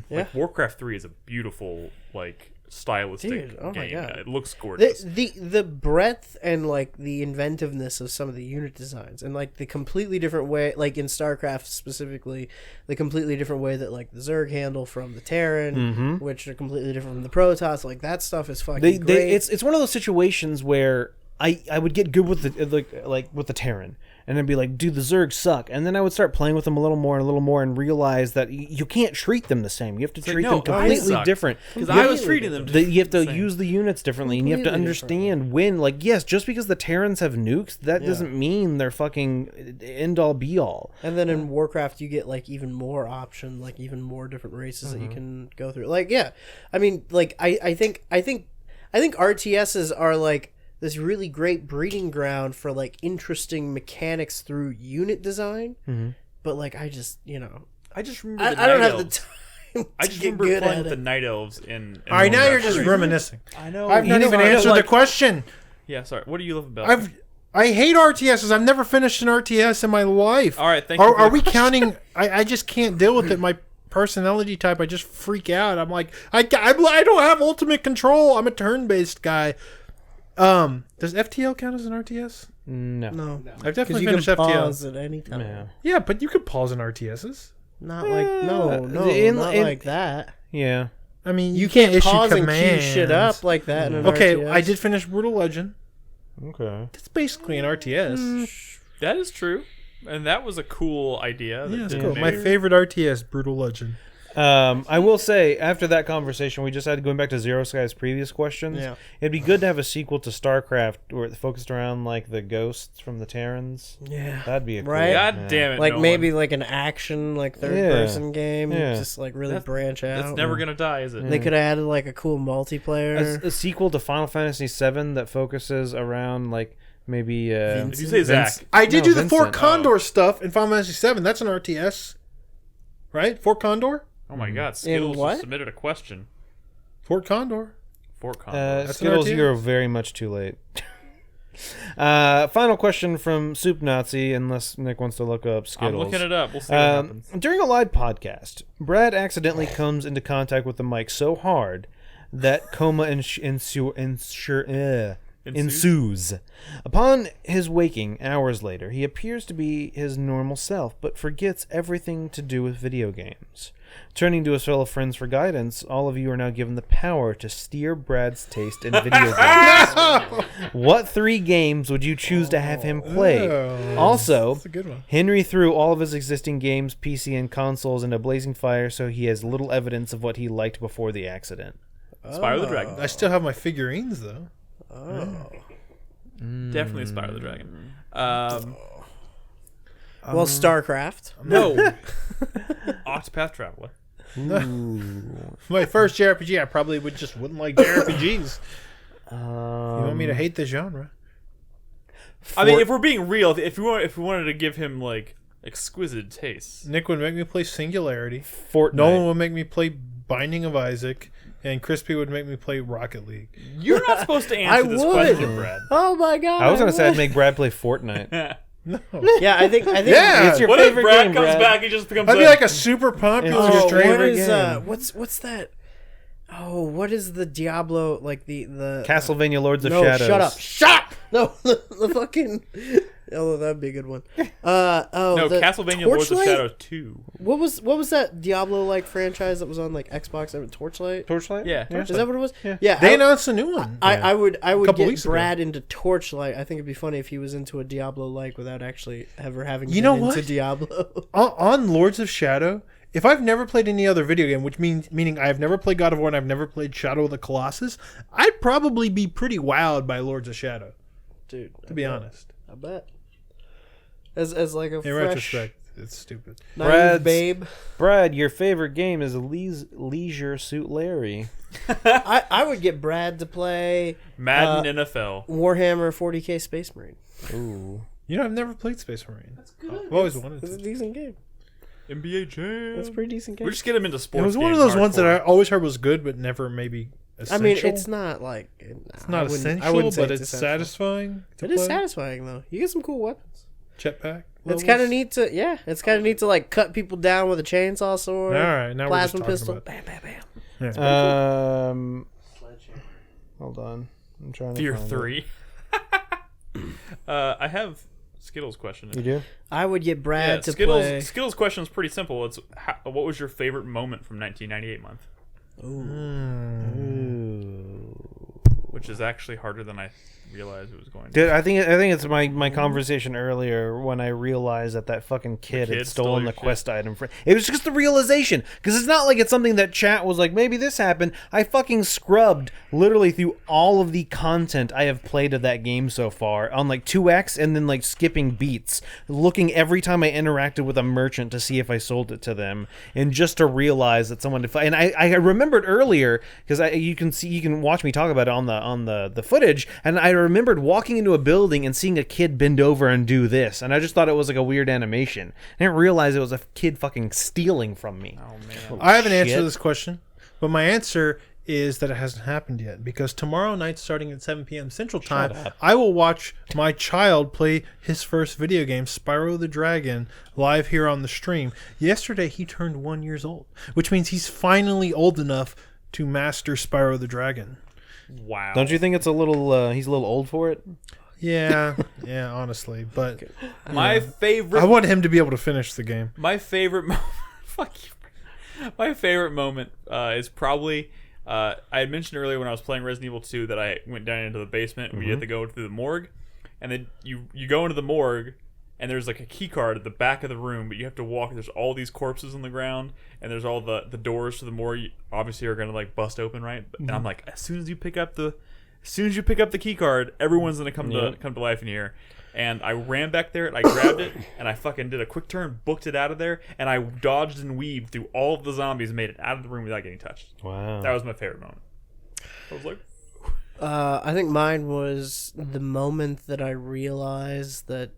Like Warcraft 3 is a beautiful, like stylistic Dude, oh my game. God. It looks gorgeous. The breadth and like the inventiveness of some of the unit designs and like the completely different way, like in StarCraft specifically, the completely different way that like the Zerg handle from the Terran, which are completely different from the Protoss. Like that stuff is fucking great. It's one of those situations where I would get good with the like with the Terran, and then be like, dude, the Zergs suck, and then I would start playing with them a little more and realize that you can't treat them the same. You have to treat them completely different. Because I was treating them. You have to use the units differently, and you have to Completely understand when, like, yes, just because the Terrans have nukes, that doesn't mean they're fucking end all be all. And then in Warcraft, you get like even more option, like even more different races that you can go through. Like, yeah, I mean, like I think RTSs are like this really great breeding ground for like interesting mechanics through unit design. But like I just I just remember I don't have the time. I just remember playing with the night elves in All right, now Warcraft you're just 3. reminiscing. I know. I've not even answered the question. Yeah, sorry. What do you love about? I hate RTSs. I've never finished an RTS in my life. All right, thank you. Are we counting? I just can't deal with it. My personality type, I just freak out. I'm like, I don't have ultimate control. I'm a turn-based guy. Does FTL count as an RTS? No. I've definitely you finished can FTL. pause at any time. Yeah. Yeah, but you could pause in RTSs. Not like not like that. Yeah. I mean, You can't issue pause and commands. queue shit up like that in an Okay, RTS. I did finish Brutal Legend. Okay. That's basically an RTS. That is true, and that was a cool idea. Yeah, it's that cool. they My made. favorite RTS, Brutal Legend. I will say, after that conversation, we just had going back to Zero Sky's previous questions. Yeah. It'd be good to have a sequel to StarCraft where it focused around like the ghosts from the Terrans. Yeah. That'd be a cool. Right? God yeah. damn it! Like no maybe one. like an action like third person game. Yeah. Just like really That's- branch out. That's never gonna die, is it? They could have added like a cool multiplayer. A sequel to Final Fantasy VII that focuses around like maybe If you say Zach, I did No, do the Fort Vincent. Condor stuff in Final Fantasy VII. That's an RTS. Right? Fort Condor? oh my God, Skittles what? just submitted a question. Fort Condor. Fort Condor. That's an Skittles, RTS? you're very much too late. Final question from Soup Nazi, unless Nick wants to look up Skittles. I'm looking it up. We'll see what happens. During a live podcast, Brad accidentally comes into contact with the mic so hard that coma ensues. Upon his waking, hours later, he appears to be his normal self, but forgets everything to do with video games. Turning to his fellow friends for guidance, all of you are now given the power to steer Brad's taste in video games. What 3 games would you choose to have him play? Oh, Also, that's a good one. Henry threw all of his existing games, PC, and consoles into blazing fire, so he has little evidence of what he liked before the accident. Spyro the Dragon. I still have my figurines, though. Definitely Spyro the Dragon. Well, StarCraft. No. Octopath Traveler. My first JRPG, I probably wouldn't like JRPGs. You want me to hate the genre? I mean, if we're being real, if we wanted to give him like exquisite tastes, Nick would make me play Singularity. Fortnite. Nolan would make me play Binding of Isaac. And Crispy would make me play Rocket League. you're not supposed to answer this would. question, Brad. Oh my god! I was going to say I'd would. make Brad play Fortnite. No. Yeah, I think. Yeah. It's your What if favorite Brad game, comes Brad. back? He just becomes. I'd be like a super popular Oh, what favorite is game. what's that? Oh, what is the Diablo like the Castlevania Lords of no, Shadows. shut up! Shut! No, the fucking. Oh, that'd be a good one. no, the Castlevania Lords of Torchlight? Shadows 2. What was that Diablo like franchise that was on like Xbox? Torchlight. Torchlight? Yeah. Is that what it was? Yeah. Yeah. They announced a new one. I would Couple get weeks ago. Brad into Torchlight. I think it'd be funny if he was into a Diablo like without actually ever having You been know into what? Diablo. On Lords of Shadow, if I've never played any other video game, which meaning I've never played God of War and I've never played Shadow of the Colossus, I'd probably be pretty wowed by Lords of Shadow, Dude, to be honest. I bet. As like a In fresh retrospect, it's stupid. naive Brad's- babe. Brad, your favorite game is Leisure Suit Larry. I would get Brad to play Madden NFL. Warhammer 40K Space Marine. Ooh. You know, I've never played Space Marine. That's good. I've always wanted It's a to. decent game. NBA Jam. That's a pretty decent game. We just get him into sports. It was one of games those ones that I hardcore. always heard was good, but never maybe essential. I mean, it's not like It's not essential, but it's satisfying. It is satisfying though. You get some cool weapons. Jetpack. It's kind of neat to It's kind of neat to like cut people down with a chainsaw sword. All right, now plasma we're just pistol. talking Bam, bam, bam. Hold on. I'm trying to Fear find 3. I have Skittles question. it. You do? I would get Brad Yeah, to Skittles. play. Skittles question is pretty simple. It's what was your favorite moment from 1998 month? Which is actually harder than I realized it was going to. Dude, I think it's my conversation earlier when I realized that fucking kid had kid stole stolen your the shit. quest item. It was just the realization, because it's not like it's something that chat was like, maybe this happened. I fucking scrubbed literally through all of the content I have played of that game so far on like 2x, and then like skipping beats, looking every time I interacted with a merchant to see if I sold it to them, and just to realize that someone and I remembered earlier, because you can watch me talk about it on the footage, and I remembered walking into a building and seeing a kid bend over and do this, and I just thought it was like a weird animation. I didn't realize it was a kid fucking stealing from me. Oh man. I have an answer shit. to this question, but my answer is that it hasn't happened yet, because tomorrow night, starting at 7 p.m. Central Time, I will watch my child play his first video game, Spyro the Dragon, live here on the stream. Yesterday, he turned 1 year old, which means he's finally old enough to master Spyro the Dragon. Wow. Don't you think it's a little? He's a little old for it. Yeah, honestly, but My favorite. I want him to be able to finish the game. My favorite. Fuck you. My favorite moment is probably. I had mentioned earlier when I was playing Resident Evil 2 that I went down into the basement where you have to go through the morgue, and then you go into the morgue, and there's like a key card at the back of the room, but you have to walk. There's all these corpses on the ground, and there's all the doors to the morgue obviously are gonna like bust open, right? And I'm like, as soon as you pick up the key card, everyone's gonna come to life in here. And I ran back there, and I grabbed it, and I fucking did a quick turn, booked it out of there, and I dodged and weaved through all of the zombies and made it out of the room without getting touched. Wow. That was my favorite moment. I was like, I think mine was the moment that I realized that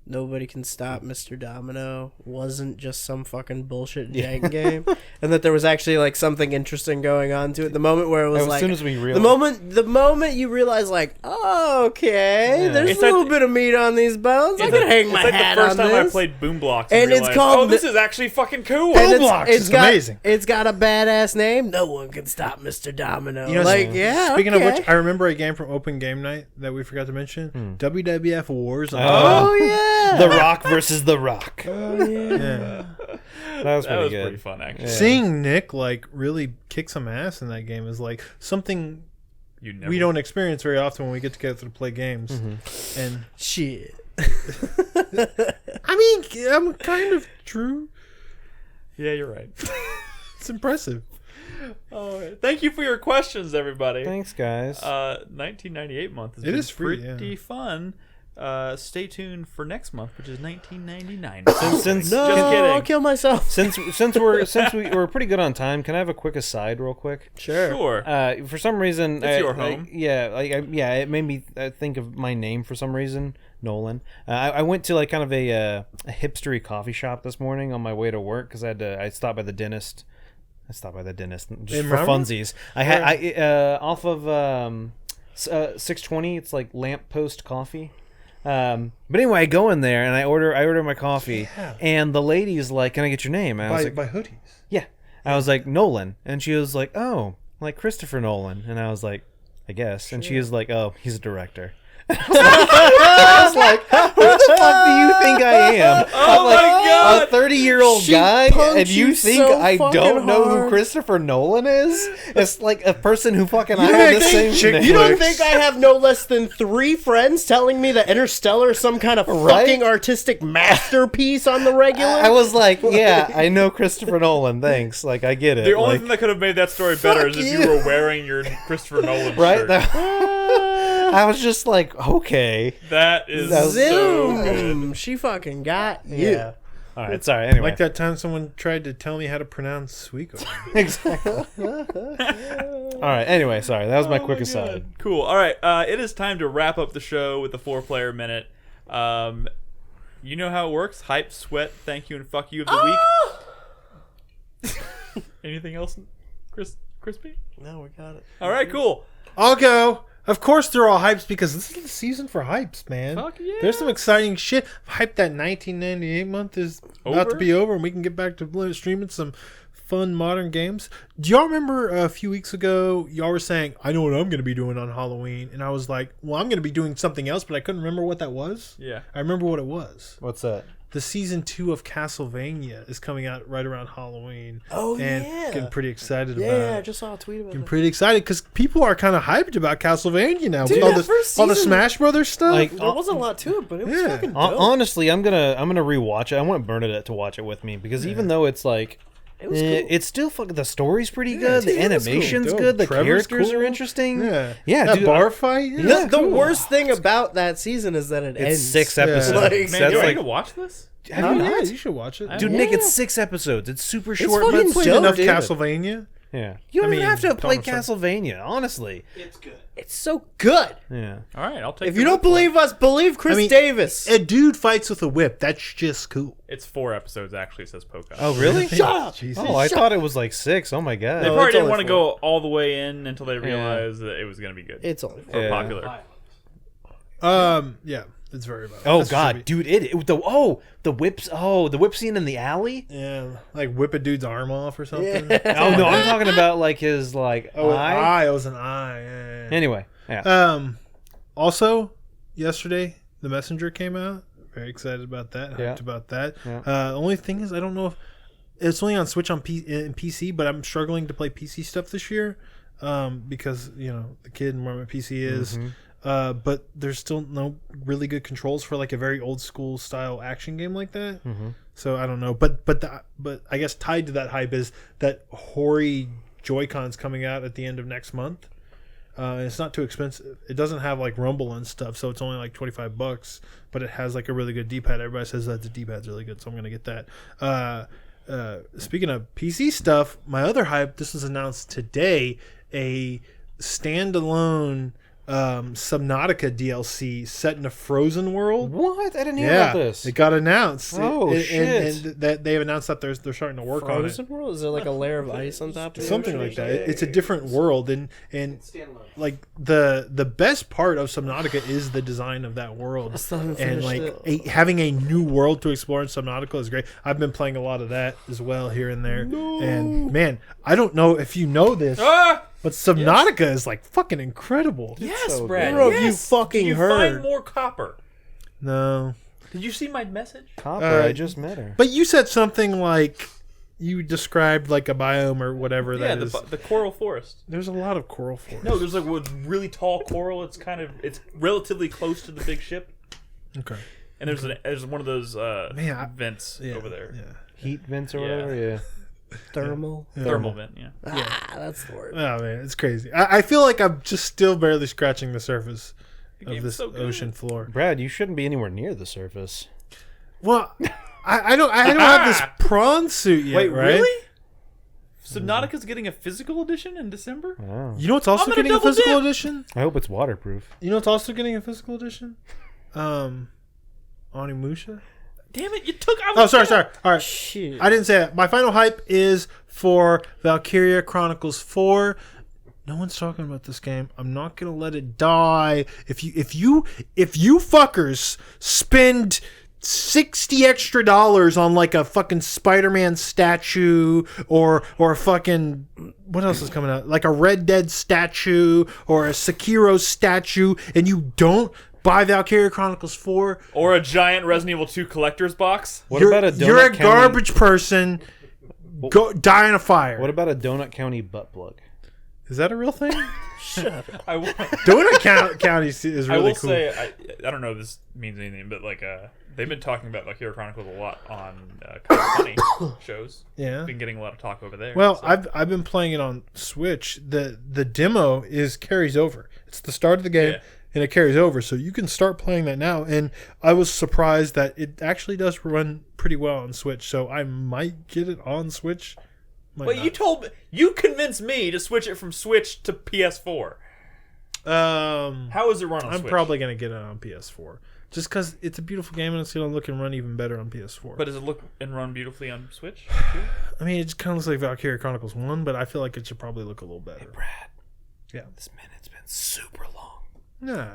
Nobody Can Stop Mr. Domino wasn't just some fucking bullshit jank game, and that there was actually like something interesting going on to it. The moment where it was as soon as we realized, the moment you realize like, oh, okay, there's It's a little like- bit of meat on these bones. I can hang my it's like hat the first on time I this. played Boom Blocks And and it's realized, called oh, this the- is actually fucking cool. And Blocks is amazing. It's got a badass name. No one can stop Mr. Domino. You know, like, yeah. Speaking of okay. which, I remember a game from Open Game Night that we forgot to mention. WWF Wars. Oh yeah. The Rock versus The Rock. Oh yeah. Yeah. That was That pretty was good. pretty fun, actually. Seeing Nick like really kick some ass in that game is like something You never. we don't experience very often when we get together to play games. And Shit. I mean, I'm kind of true. Yeah, you're right. It's impressive. Oh, thank you for your questions, everybody. Thanks, guys. 1998 month has It been is free, pretty fun. Stay tuned for next month, which is 1999. Since No, Just kidding. I'll kill myself. since we're pretty good on time, can I have a quick aside, real quick? Sure. For some reason, It's your home. It made me think of my name for some reason, Nolan. I went to like kind of a hipstery coffee shop this morning on my way to work because I stopped by the dentist. Just In for Marlboro? funsies. I off of 620. It's like Lamppost Coffee. But anyway, I go in there and I order my coffee, and the lady's like, "Can I get your name?" And I was like, By hoodies. "Yeah." I was like, "Nolan," and she was like, "Oh, like Christopher Nolan," and I was like, "I guess," and she was like, "Oh, he's a director." I was like, "Who the fuck do you think I am?" Oh I'm like, my God. a 30-year-old She guy, punked and you you think so I fucking don't know who hard. Christopher Nolan is? It's like a person who fucking I You have the think same chick name. You don't think I have no less than 3 friends telling me that Interstellar is some kind of Right? fucking artistic masterpiece on the regular? I was like, yeah, I know Christopher Nolan. Thanks, like I get it. The only like, thing that could have made that story better is if you you. were wearing your Christopher Nolan right? shirt. I was just like, okay. That is That was so good. Zoom. She fucking got you. Yeah. All right. Sorry. Anyway. Like that time someone tried to tell me how to pronounce Suikoden. Exactly. All right. Anyway, sorry. That was my quick aside. Cool. All right. It is time to wrap up the show with the 4-player minute. You know how it works. Hype, sweat, thank you, and fuck you of the week. Anything else, Crispy? No, we got it. All right, cool. I'll go. Of course they're all hypes because this is the season for hypes, man. Fuck yeah. There's some exciting shit. Hype that 1998 month is about to Over? be over and we can get back to streaming some fun modern games. Do y'all remember a few weeks ago, y'all were saying, I know what I'm going to be doing on Halloween. And I was like, well, I'm going to be doing something else, but I couldn't remember what that was. Yeah. I remember what it was. What's that? The season 2 of Castlevania is coming out right around Halloween. Oh, and yeah. getting pretty excited about Yeah, I it. just saw a tweet about I'm that. pretty excited because people are kind of hyped about Castlevania now Dude, with all that first all the season- Smash Brothers stuff. Like, There wasn't a lot to it, but it was Yeah. fucking dope. honestly, I'm gonna rewatch it. I want Bernadette to watch it with me because even though it's like, It was cool. it's still fucking. The story's pretty good. dude, The it was animation's cool. good. The Trevor's characters cool. are interesting. yeah, that dude, bar fight. Yeah, The cool. worst thing about that season is that it It's ends. 6 episodes. Like- Man, That's do I like, need to watch this? have you Yeah, not? you should watch it. Dude, Yeah. Nick, it's 6 episodes. It's super short, fucking but it's Played dope, enough dude. Castlevania. Yeah. You don't I even mean, have to play Dawn of Castlevania, honestly. It's good. It's so good. Yeah. All right, I'll take. If you don't believe us, believe Chris Davis. A dude fights with a whip. That's just cool. It's 4 episodes actually. It says Pocahontas. Oh, really? Shut up. Jesus. Oh, I thought it was like 6. Oh my god. They No, probably it's didn't only want to 4. go all the way in until they realized that it was going to be good. It's only or popular. Yeah, it's very bad. Oh That's god, trippy. dude! The whip scene in the alley. Yeah, like whip a dude's arm off or something. Oh no, I'm talking about like his like Oh, an eye. eye. It was an eye. Yeah. Anyway, yeah. Also, yesterday, The Messenger came out. Very excited about that. Yeah. Hyped about that. Yeah. The only thing is, I don't know if it's only on Switch in PC, but I'm struggling to play PC stuff this year because, the kid and where my PC is. Mm-hmm. But there's still no really good controls for like a very old school style action game like that. Mm-hmm. So I don't know. But I guess tied to that hype is that Hori Joy-Con's coming out at the end of next month. It's not too expensive. It doesn't have like rumble and stuff, so it's only like $25. But it has like a really good D-pad. Everybody says that the D-pad's really good, so I'm gonna get that. Speaking of PC stuff, my other hype. This was announced today. A standalone Subnautica DLC set in a frozen world. What? I didn't hear Yeah, about this. it got announced. Oh, shit. And that they've announced that they're starting to work on it. Frozen world? Is there like a layer of ice on top of it? Something like that. It's a different world, and like the best part of Subnautica is the design of that world, still haven't and finished like having a new world to explore in Subnautica is great. I've been playing a lot of that as well here and there, and man, I don't know if you know this, but Subnautica is like fucking incredible. Yes, so Brad. good. Bro, yes. you fucking Did you heard. find more copper? No, Did you see my message? Copper. I just met her. but you said something like you described like a biome or whatever Yeah, that is. the coral forest. There's a lot of coral forest. No, there's like a really tall coral. It's relatively close to the big ship, Okay. and there's one of those vents Yeah, over there. Yeah. Heat vents or Yeah. whatever. Yeah. Thermal. Thermal vent. Yeah. That's the word. Oh man, it's crazy. I feel like I'm just still barely scratching the surface of game's this so good. ocean floor. Brad, you shouldn't be anywhere near the surface. Well, I don't have this prawn suit yet. Wait, right? really? Subnautica's getting a physical edition in December? Oh. You know what's also I'm gonna getting a double physical dip. edition? I hope it's waterproof. You know what's also getting a physical edition? Onimusha. Damn it! You took. Oh, sorry. All right, Shit. I didn't say that. My final hype is for Valkyria Chronicles 4. No one's talking about this game. I'm not gonna let it die. If you fuckers spend $60 extra on like a fucking Spider-Man statue or fucking what else is coming out? Like a Red Dead statue or a Sekiro statue, and you don't buy Valkyria Chronicles 4, Or a giant Resident Evil 2 collector's box. What you're, about a Donut you're a County- garbage person. Go die in a fire. What about a Donut County butt plug? Is that a real thing? I will, Donut County is really I will cool. say I don't know if this means anything, but like they've been talking about Valkyria Chronicles a lot on kind of funny shows. Yeah. Been getting a lot of talk over there. Well, so. I've been playing it on Switch. The demo carries over. It's the start of the game, Yeah. and it carries over, so you can start playing that now. And I was surprised that it actually does run pretty well on Switch. So I might get it on Switch. Might Wait, not. you convinced me to switch it from Switch to PS4. How is it run on I'm Switch? probably gonna get it on PS4 just because it's a beautiful game and it's gonna look and run even better on PS4. But does it look and run beautifully on Switch? Too? I mean, it just kind of looks like Valkyria Chronicles 1, but I feel like it should probably look a little better. Brad. Yeah. This minute's been super long. No.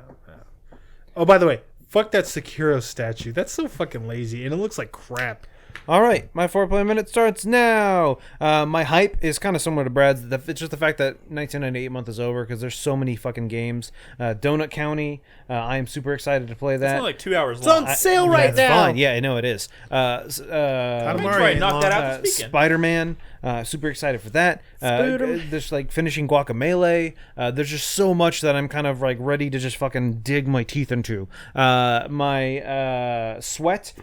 Oh, by the way, fuck that Sekiro statue. That's so fucking lazy, and it looks like crap. All right, my 4-play minute starts now. My hype is kind of similar to Brad's. It's just the fact that 1998 month is over because there's so many fucking games. Donut County, I am super excited to play It's that. only like 2 hours It's long. on sale right That's now. fine. Yeah, I know it is. Right, knock that out this weekend. Spider-Man, super excited for that. There's like finishing Guacamelee. There's just so much that I'm kind of like ready to just fucking dig my teeth into. My sweat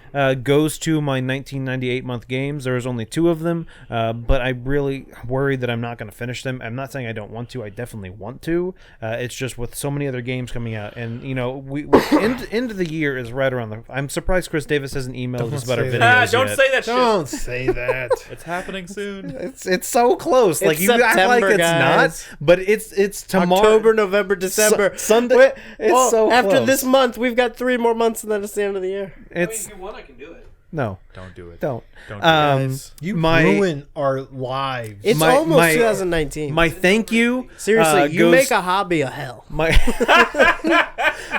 goes to my 1998 month games. There's only 2 of them, but I really worried that I'm not going to finish them. I'm not saying I don't want to. I definitely want to. It's just with so many other games coming out, and you know, we end of the year is right around the. I'm surprised Chris Davis hasn't emailed us about our say videos. that. Don't yet. say that shit. Don't say that. It's happening soon. It's so close. Like you act like September, it's guys. not, but it's tomorrow. October, November, December. Sunday. It's so after close. this month, we've got 3 more months, and then it's the end of the year. It's if you want, I can do it. no, Don't do it. don't. Don't do it. You my- ruin our lives. It's My- almost my- 2019. My thank you. Seriously, you goes- make a hobby a hell. My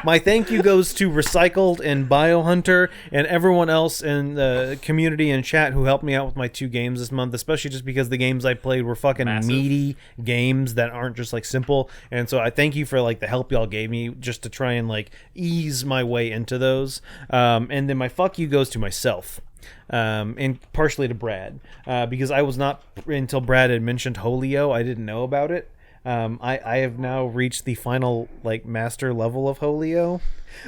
my thank you goes to Recycled and Biohunter and everyone else in the community and chat who helped me out with my 2 games this month, especially just because the games I played were fucking Massive. meaty games that aren't just like simple. And so I thank you for like the help y'all gave me just to try and like ease my way into those. And then my fuck you goes to myself. And partially to Brad, because I was not until Brad had mentioned Holio, I didn't know about it. I have now reached the final like master level of Holio,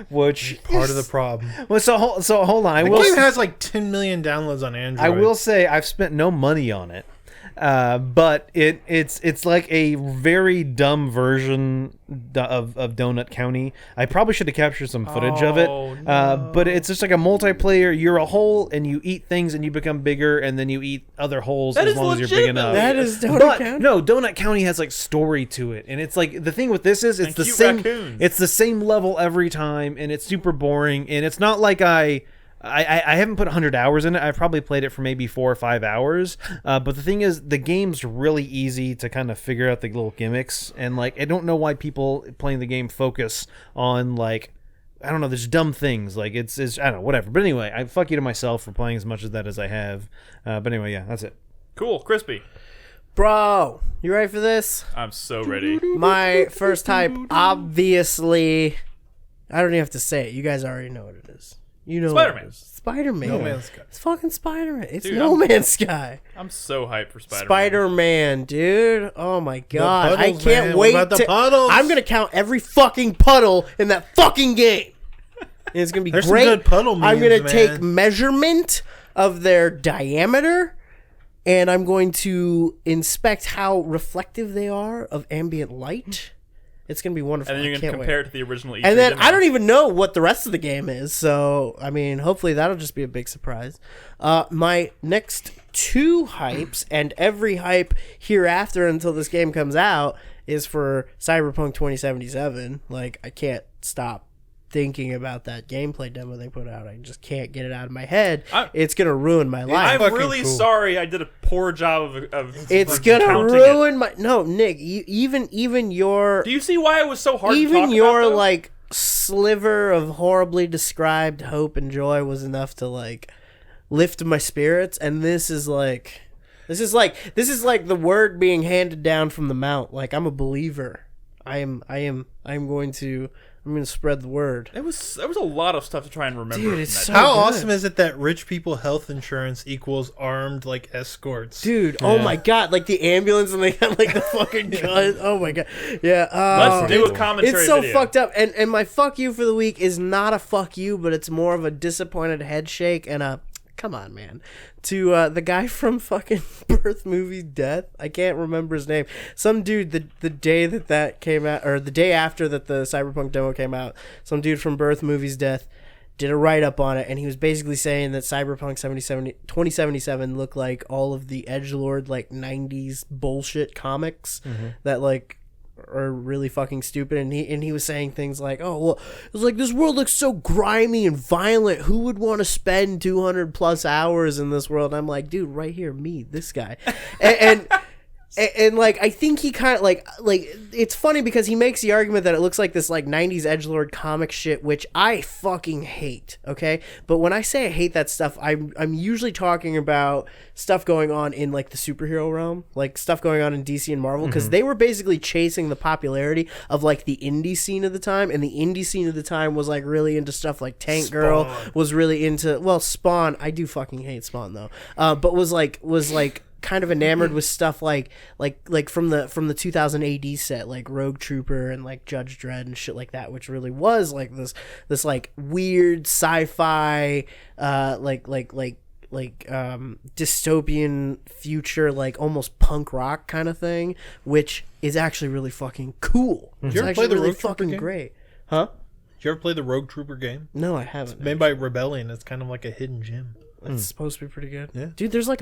which part of the problem. well, so hold on. The game has like 10 million downloads on Android. I will say I've spent no money on it, but it's like a very dumb version of Donut County. I probably should have captured some footage of it, but it's just like a multiplayer. You're a hole and you eat things and you become bigger, and then you eat other holes That as is long as you're big enough. That is Donut But County. no, Donut County has like story to it, and it's like the thing with this is it's And the cute same. raccoons. It's the same level every time, and it's super boring. And it's not like I haven't put 100 hours in it. I've probably played it for maybe 4 or 5 hours. But the thing is, the game's really easy to kind of figure out the little gimmicks, and like I don't know why people playing the game focus on like. I don't know. There's dumb things like it's I don't know, whatever. But anyway, I fuck you to myself for playing as much of that as I have. But anyway, yeah, that's it. Cool. Crispy. Bro, you ready for this? I'm so ready. My first type, obviously, I don't even have to say it. You guys already know what it is. You know Spider-Man. what it is. Spider-Man. No Man's Sky. It's fucking Spider-Man. It's Dude, No Man's Sky. I'm so hyped for Spider-Man. Spider-Man, dude. Oh my god. I puddles, can't man. What wait about the to puddles? I'm going to count every fucking puddle in that fucking game. And it's going to be There's some great. good puddle I'm memes, going to man. take measurement of their diameter, and I'm going to inspect how reflective they are of ambient light. It's going to be wonderful. And then you're I going to can't compare wait. it to the original E3 And then demo. I don't even know what the rest of the game is, so I mean, hopefully that'll just be a big surprise. My next 2 hypes, and every hype hereafter until this game comes out, is for Cyberpunk 2077. Like, I can't stop thinking about that gameplay demo they put out. I just can't get it out of my head. It's gonna ruin my life. I'm really sorry I did a poor job of It's fucking gonna counting ruin my Nick. Even your it. Do you see why it was so hard to even talk your about, though? like sliver of horribly described hope and joy was enough to like lift my spirits, and this is like the word being handed down from the mount. Like, I'm a believer. I'm going to spread the word. There was a lot of stuff to try and remember. Dude, from it's that so demo. How good. awesome is it that rich people health insurance equals armed like escorts? Dude, oh my god, like the ambulance and they got like the fucking gun. Oh my god. Yeah. Let's do a commentary It's so video. fucked up. And my fuck you for the week is not a fuck you, but it's more of a disappointed head shake and a come on, man. To the guy from fucking Birth Movie Death. I can't remember his name. Some dude, the day that came out, or the day after that the Cyberpunk demo came out, some dude from Birth Movie's Death did a write-up on it, and he was basically saying that Cyberpunk 2077 looked like all of the edgelord, like, 90s bullshit comics that, like, are really fucking stupid, and he was saying things like, oh, well, it was like, this world looks so grimy and violent, who would want to spend 200 plus hours in this world? And I'm like, dude, right here, me, this guy. And like, I think he kind of like it's funny because he makes the argument that it looks like this like 90s edgelord comic shit, which I fucking hate. Okay, but when I say I hate that stuff, I'm usually talking about stuff going on in like the superhero realm, like stuff going on in DC and Marvel, because they were basically chasing the popularity of like the indie scene of the time, and the indie scene of the time was like really into stuff like Tank Girl, was really into, well, Spawn. I do fucking hate Spawn though, but was like kind of enamored with stuff like from the 2000 AD set, like Rogue Trooper and like Judge Dredd and shit like that, which really was like this like weird sci-fi dystopian future, like almost punk rock kind of thing, which is actually really fucking cool. It's you ever actually play the really Rogue Trooper fucking game? great. Huh? Did you ever play the Rogue Trooper game? No, I haven't. Made by Rebellion. It's kind of like a hidden gem. It's supposed to be pretty good. Yeah. Dude, there's like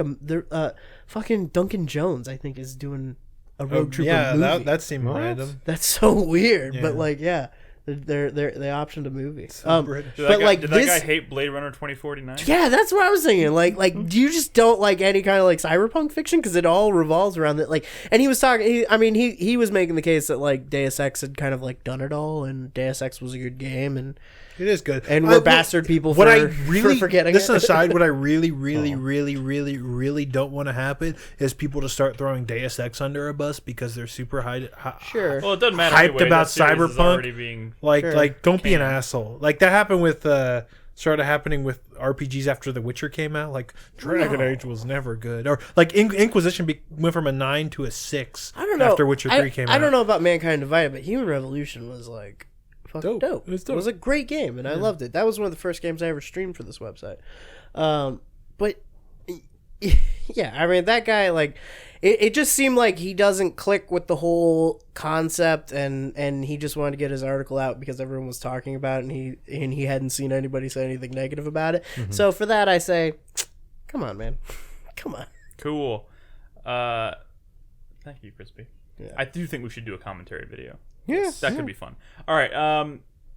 fucking Duncan Jones, I think, is doing a Road Trooper yeah, movie. that seemed random. That's so weird, Yeah. but like, yeah, they optioned a movie. British. But like did this, that guy hate Blade Runner 2049? yeah, that's what I was thinking. Like, do you just don't like any kind of like cyberpunk fiction because it all revolves around that? Like, and he was talking. He was making the case that like Deus Ex had kind of like done it all, and Deus Ex was a good game, and It is good. and we're bastard people for, for forgetting this it. aside, what I really don't want to happen is people to start throwing Deus Ex under a bus because they're super Sure. Well, it doesn't matter. hyped anyway. about That series is Cyberpunk. already being Sure. Don't be an asshole. Like that happened with started happening with RPGs after The Witcher came out. Like Dragon Age was never good, or like Inquisition went from a 9 to a 6. I don't know. After Witcher 3 came out. I don't know about Mankind Divided, but Human Revolution was like fucking dope. It was dope. It was a great game, and I loved it. That was one of the first games I ever streamed for this website. But yeah, I mean that guy like. It just seemed like he doesn't click with the whole concept, and he just wanted to get his article out because everyone was talking about it, and he hadn't seen anybody say anything negative about it. Mm-hmm. So for that, I say, come on, man, come on. cool. Thank you, Crispy. Yeah. I do think we should do a commentary video. Yeah, That could be fun. All right.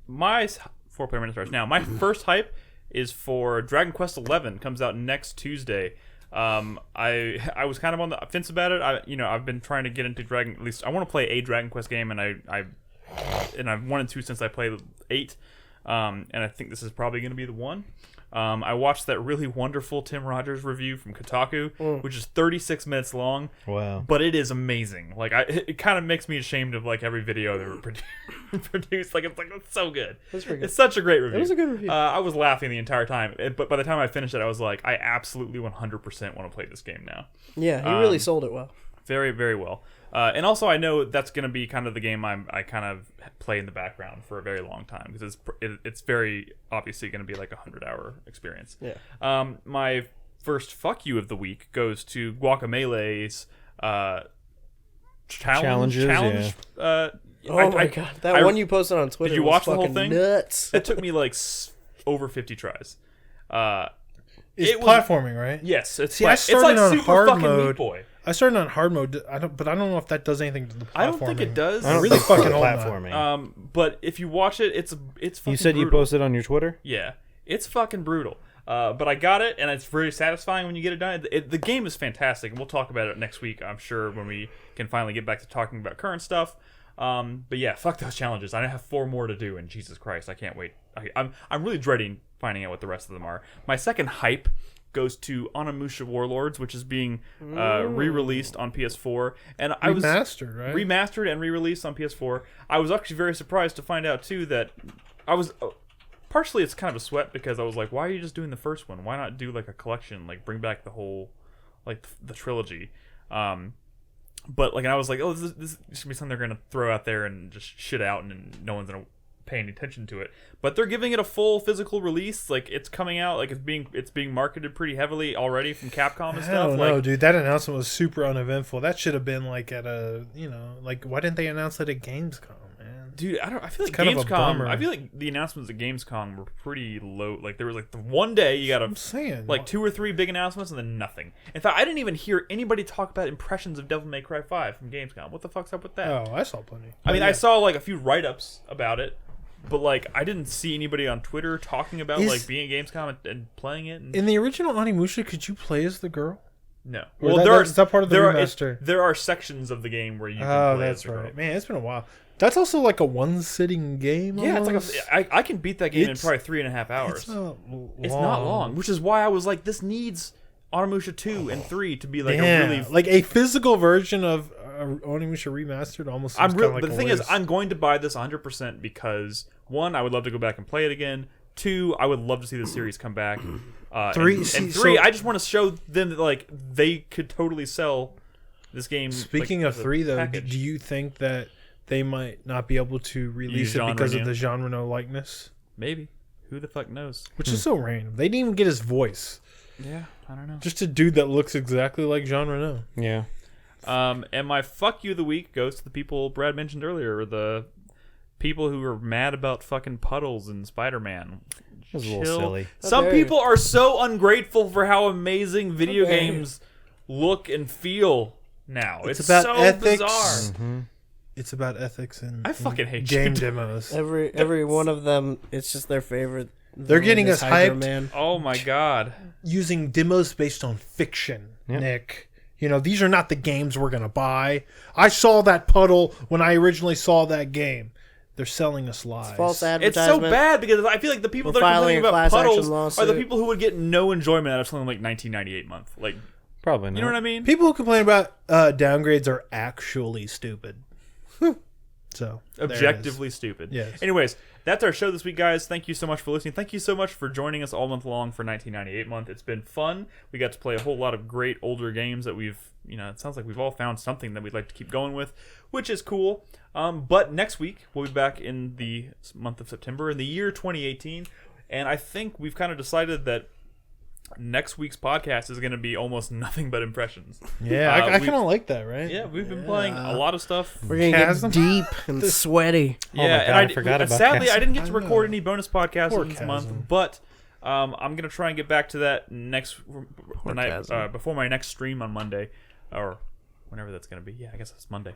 My 4-player minute starts now. My first hype is for Dragon Quest XI. Comes out next Tuesday. I was kind of on the fence about it. I've been trying to get into Dragon. At least I want to play a Dragon Quest game, and I've wanted to since I played 8. And I think this is probably going to be the one. I watched that really wonderful Tim Rogers review from Kotaku, which is 36 minutes long. Wow. But it is amazing. Like it kind of makes me ashamed of like every video they were produced. Like it's so good. That's pretty good. It's such a great review. It was a good review. I was laughing the entire time, but by the time I finished it, I was like, I absolutely 100% want to play this game now. Yeah, he really sold it well. Very, very well. And also, I know that's going to be kind of the game I kind of play in the background for a very long time because it's very obviously going to be like a 100-hour experience. Yeah. My first fuck you of the week goes to Guacameele's challenge. Challenges, Oh my god, that one you posted on Twitter. Did you was watch the whole fucking thing? Nuts. It took me like over 50 tries. It's it was- platforming, right? Yes, it's See, I it's started like on super hard fucking mode. Meat Boy. I started on hard mode. I don't know if that does anything to the platforming. I don't think it does. I don't really think fucking it's old now. platforming. But if you watch it, it's fucking You said you brutal. posted on your Twitter? Yeah, it's fucking brutal. But I got it, and it's very satisfying when you get it done. The game is fantastic, and we'll talk about it next week, I'm sure, when we can finally get back to talking about current stuff. But yeah, fuck those challenges. I have 4 more to do, and Jesus Christ, I can't wait. I'm really dreading finding out what the rest of them are. My second hype goes to Onimusha Warlords, which is being re-released on PS4, and I was Remastered, right? remastered and re-released on PS4. I was actually very surprised to find out too that I was partially it's kind of a sweat because I was like, why are you just doing the first one? Why not do like a collection, like bring back the whole like the trilogy? But like, and I was like, oh, this should be something they're gonna throw out there and just shit out, and no one's gonna pay any attention to it. But they're giving it a full physical release. Like it's coming out, like it's being marketed pretty heavily already from Capcom and I stuff. don't like, know, dude. That announcement was super uneventful. That should have been like at a, like why didn't they announce that at Gamescom, man? Dude, I feel like kind of a Gamescom. bummer. I feel like the announcements at Gamescom were pretty low. Like there was like the one day you got I'm saying, like 2 or 3 big announcements and then nothing. In fact, I didn't even hear anybody talk about impressions of Devil May Cry 5 from Gamescom. What the fuck's up with that? Oh, I saw plenty. I mean, I saw like a few write-ups about it, but like I didn't see anybody on Twitter talking about like being at Gamescom and playing it. And, In the original Onimusha, could you play as the girl? no, Or is that part of the remaster? There are sections of the game where you can Oh, play that's as the girl. right. Man, it's been a while. That's also like a one-sitting game. Yeah, it's almost. like I can beat that game in It's- probably 3.5 hours. It's not long. It's not long, which is why I was like, this needs Onimusha 2 and 3 to be like Damn. a really. Like a physical version of Onimusha Remastered almost seems kinda like But the a thing is, waste. I'm going to buy this 100% because 1, I would love to go back and play it again. 2, I would love to see the series come back. 3, and see, 3, so- I just want to show them that like they could totally sell this game. Speaking like, of as a 3, though, package. do you think that they might not be able to release it Jean because Reno? of the Jean Reno likeness? Maybe. Who the fuck knows? Which is so random. They didn't even get his voice. Yeah, I don't know. Just a dude that looks exactly like Jean Reno. Yeah. And my fuck you of the week goes to the people Brad mentioned earlier, the people who are mad about fucking puddles in Spider-Man. was a little chill. silly. Some dare you. people are so ungrateful for how amazing video dare you. games look and feel now. It's about so ethics. bizarre. It's about ethics and I fucking hate game you. demos. Every one of them, it's just their favorite. They're getting This us Hydra hyped. Man. Oh my god. Using demos based on fiction, Yep. Nick. You know, these are not the games we're going to buy. I saw that puddle when I originally saw that game. They're selling us lies. False It's advertisement. so bad because I feel like the people We're that are filing complaining a about class action puddles are the lawsuit. people who would get no enjoyment out of something like 1998 month. Like, Probably not. you know what I mean? People who complain about downgrades are actually stupid. So there it is. Objectively stupid. Yes. Anyways, that's our show this week, guys. Thank you so much for listening. Thank you so much for joining us all month long for 1998 month. It's been fun. We got to play a whole lot of great older games that we've, it sounds like we've all found something that we'd like to keep going with, which is cool. But next week, we'll be back in the month of September in the year 2018. And I think we've kind of decided that next week's podcast is going to be almost nothing but impressions. Yeah, I we- kind of like that, right? Yeah, we've been playing a lot of stuff. We're gonna Chasm? get deep and sweaty. Yeah, my God, and I forgot about sadly, Chasm. I didn't get to I record know. any bonus podcasts Poor this Chasm. month, but I'm gonna try and get back to that next the night Chasm. before my next stream on Monday, or whenever that's gonna be. Yeah, I guess it's Monday.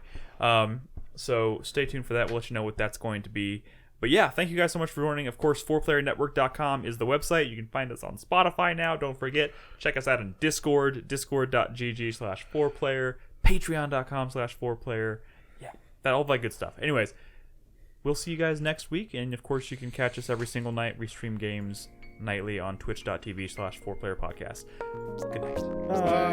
So stay tuned for that. We'll let you know what that's going to be. But yeah, thank you guys so much for joining. Of course, 4playernetwork.com is the website. You can find us on Spotify now. Don't forget, check us out on Discord, discord.gg/4player, patreon.com/4player. Yeah, all that good stuff. Anyways, we'll see you guys next week. And of course, you can catch us every single night. We stream games nightly on twitch.tv/4playerpodcast. Good night. Bye.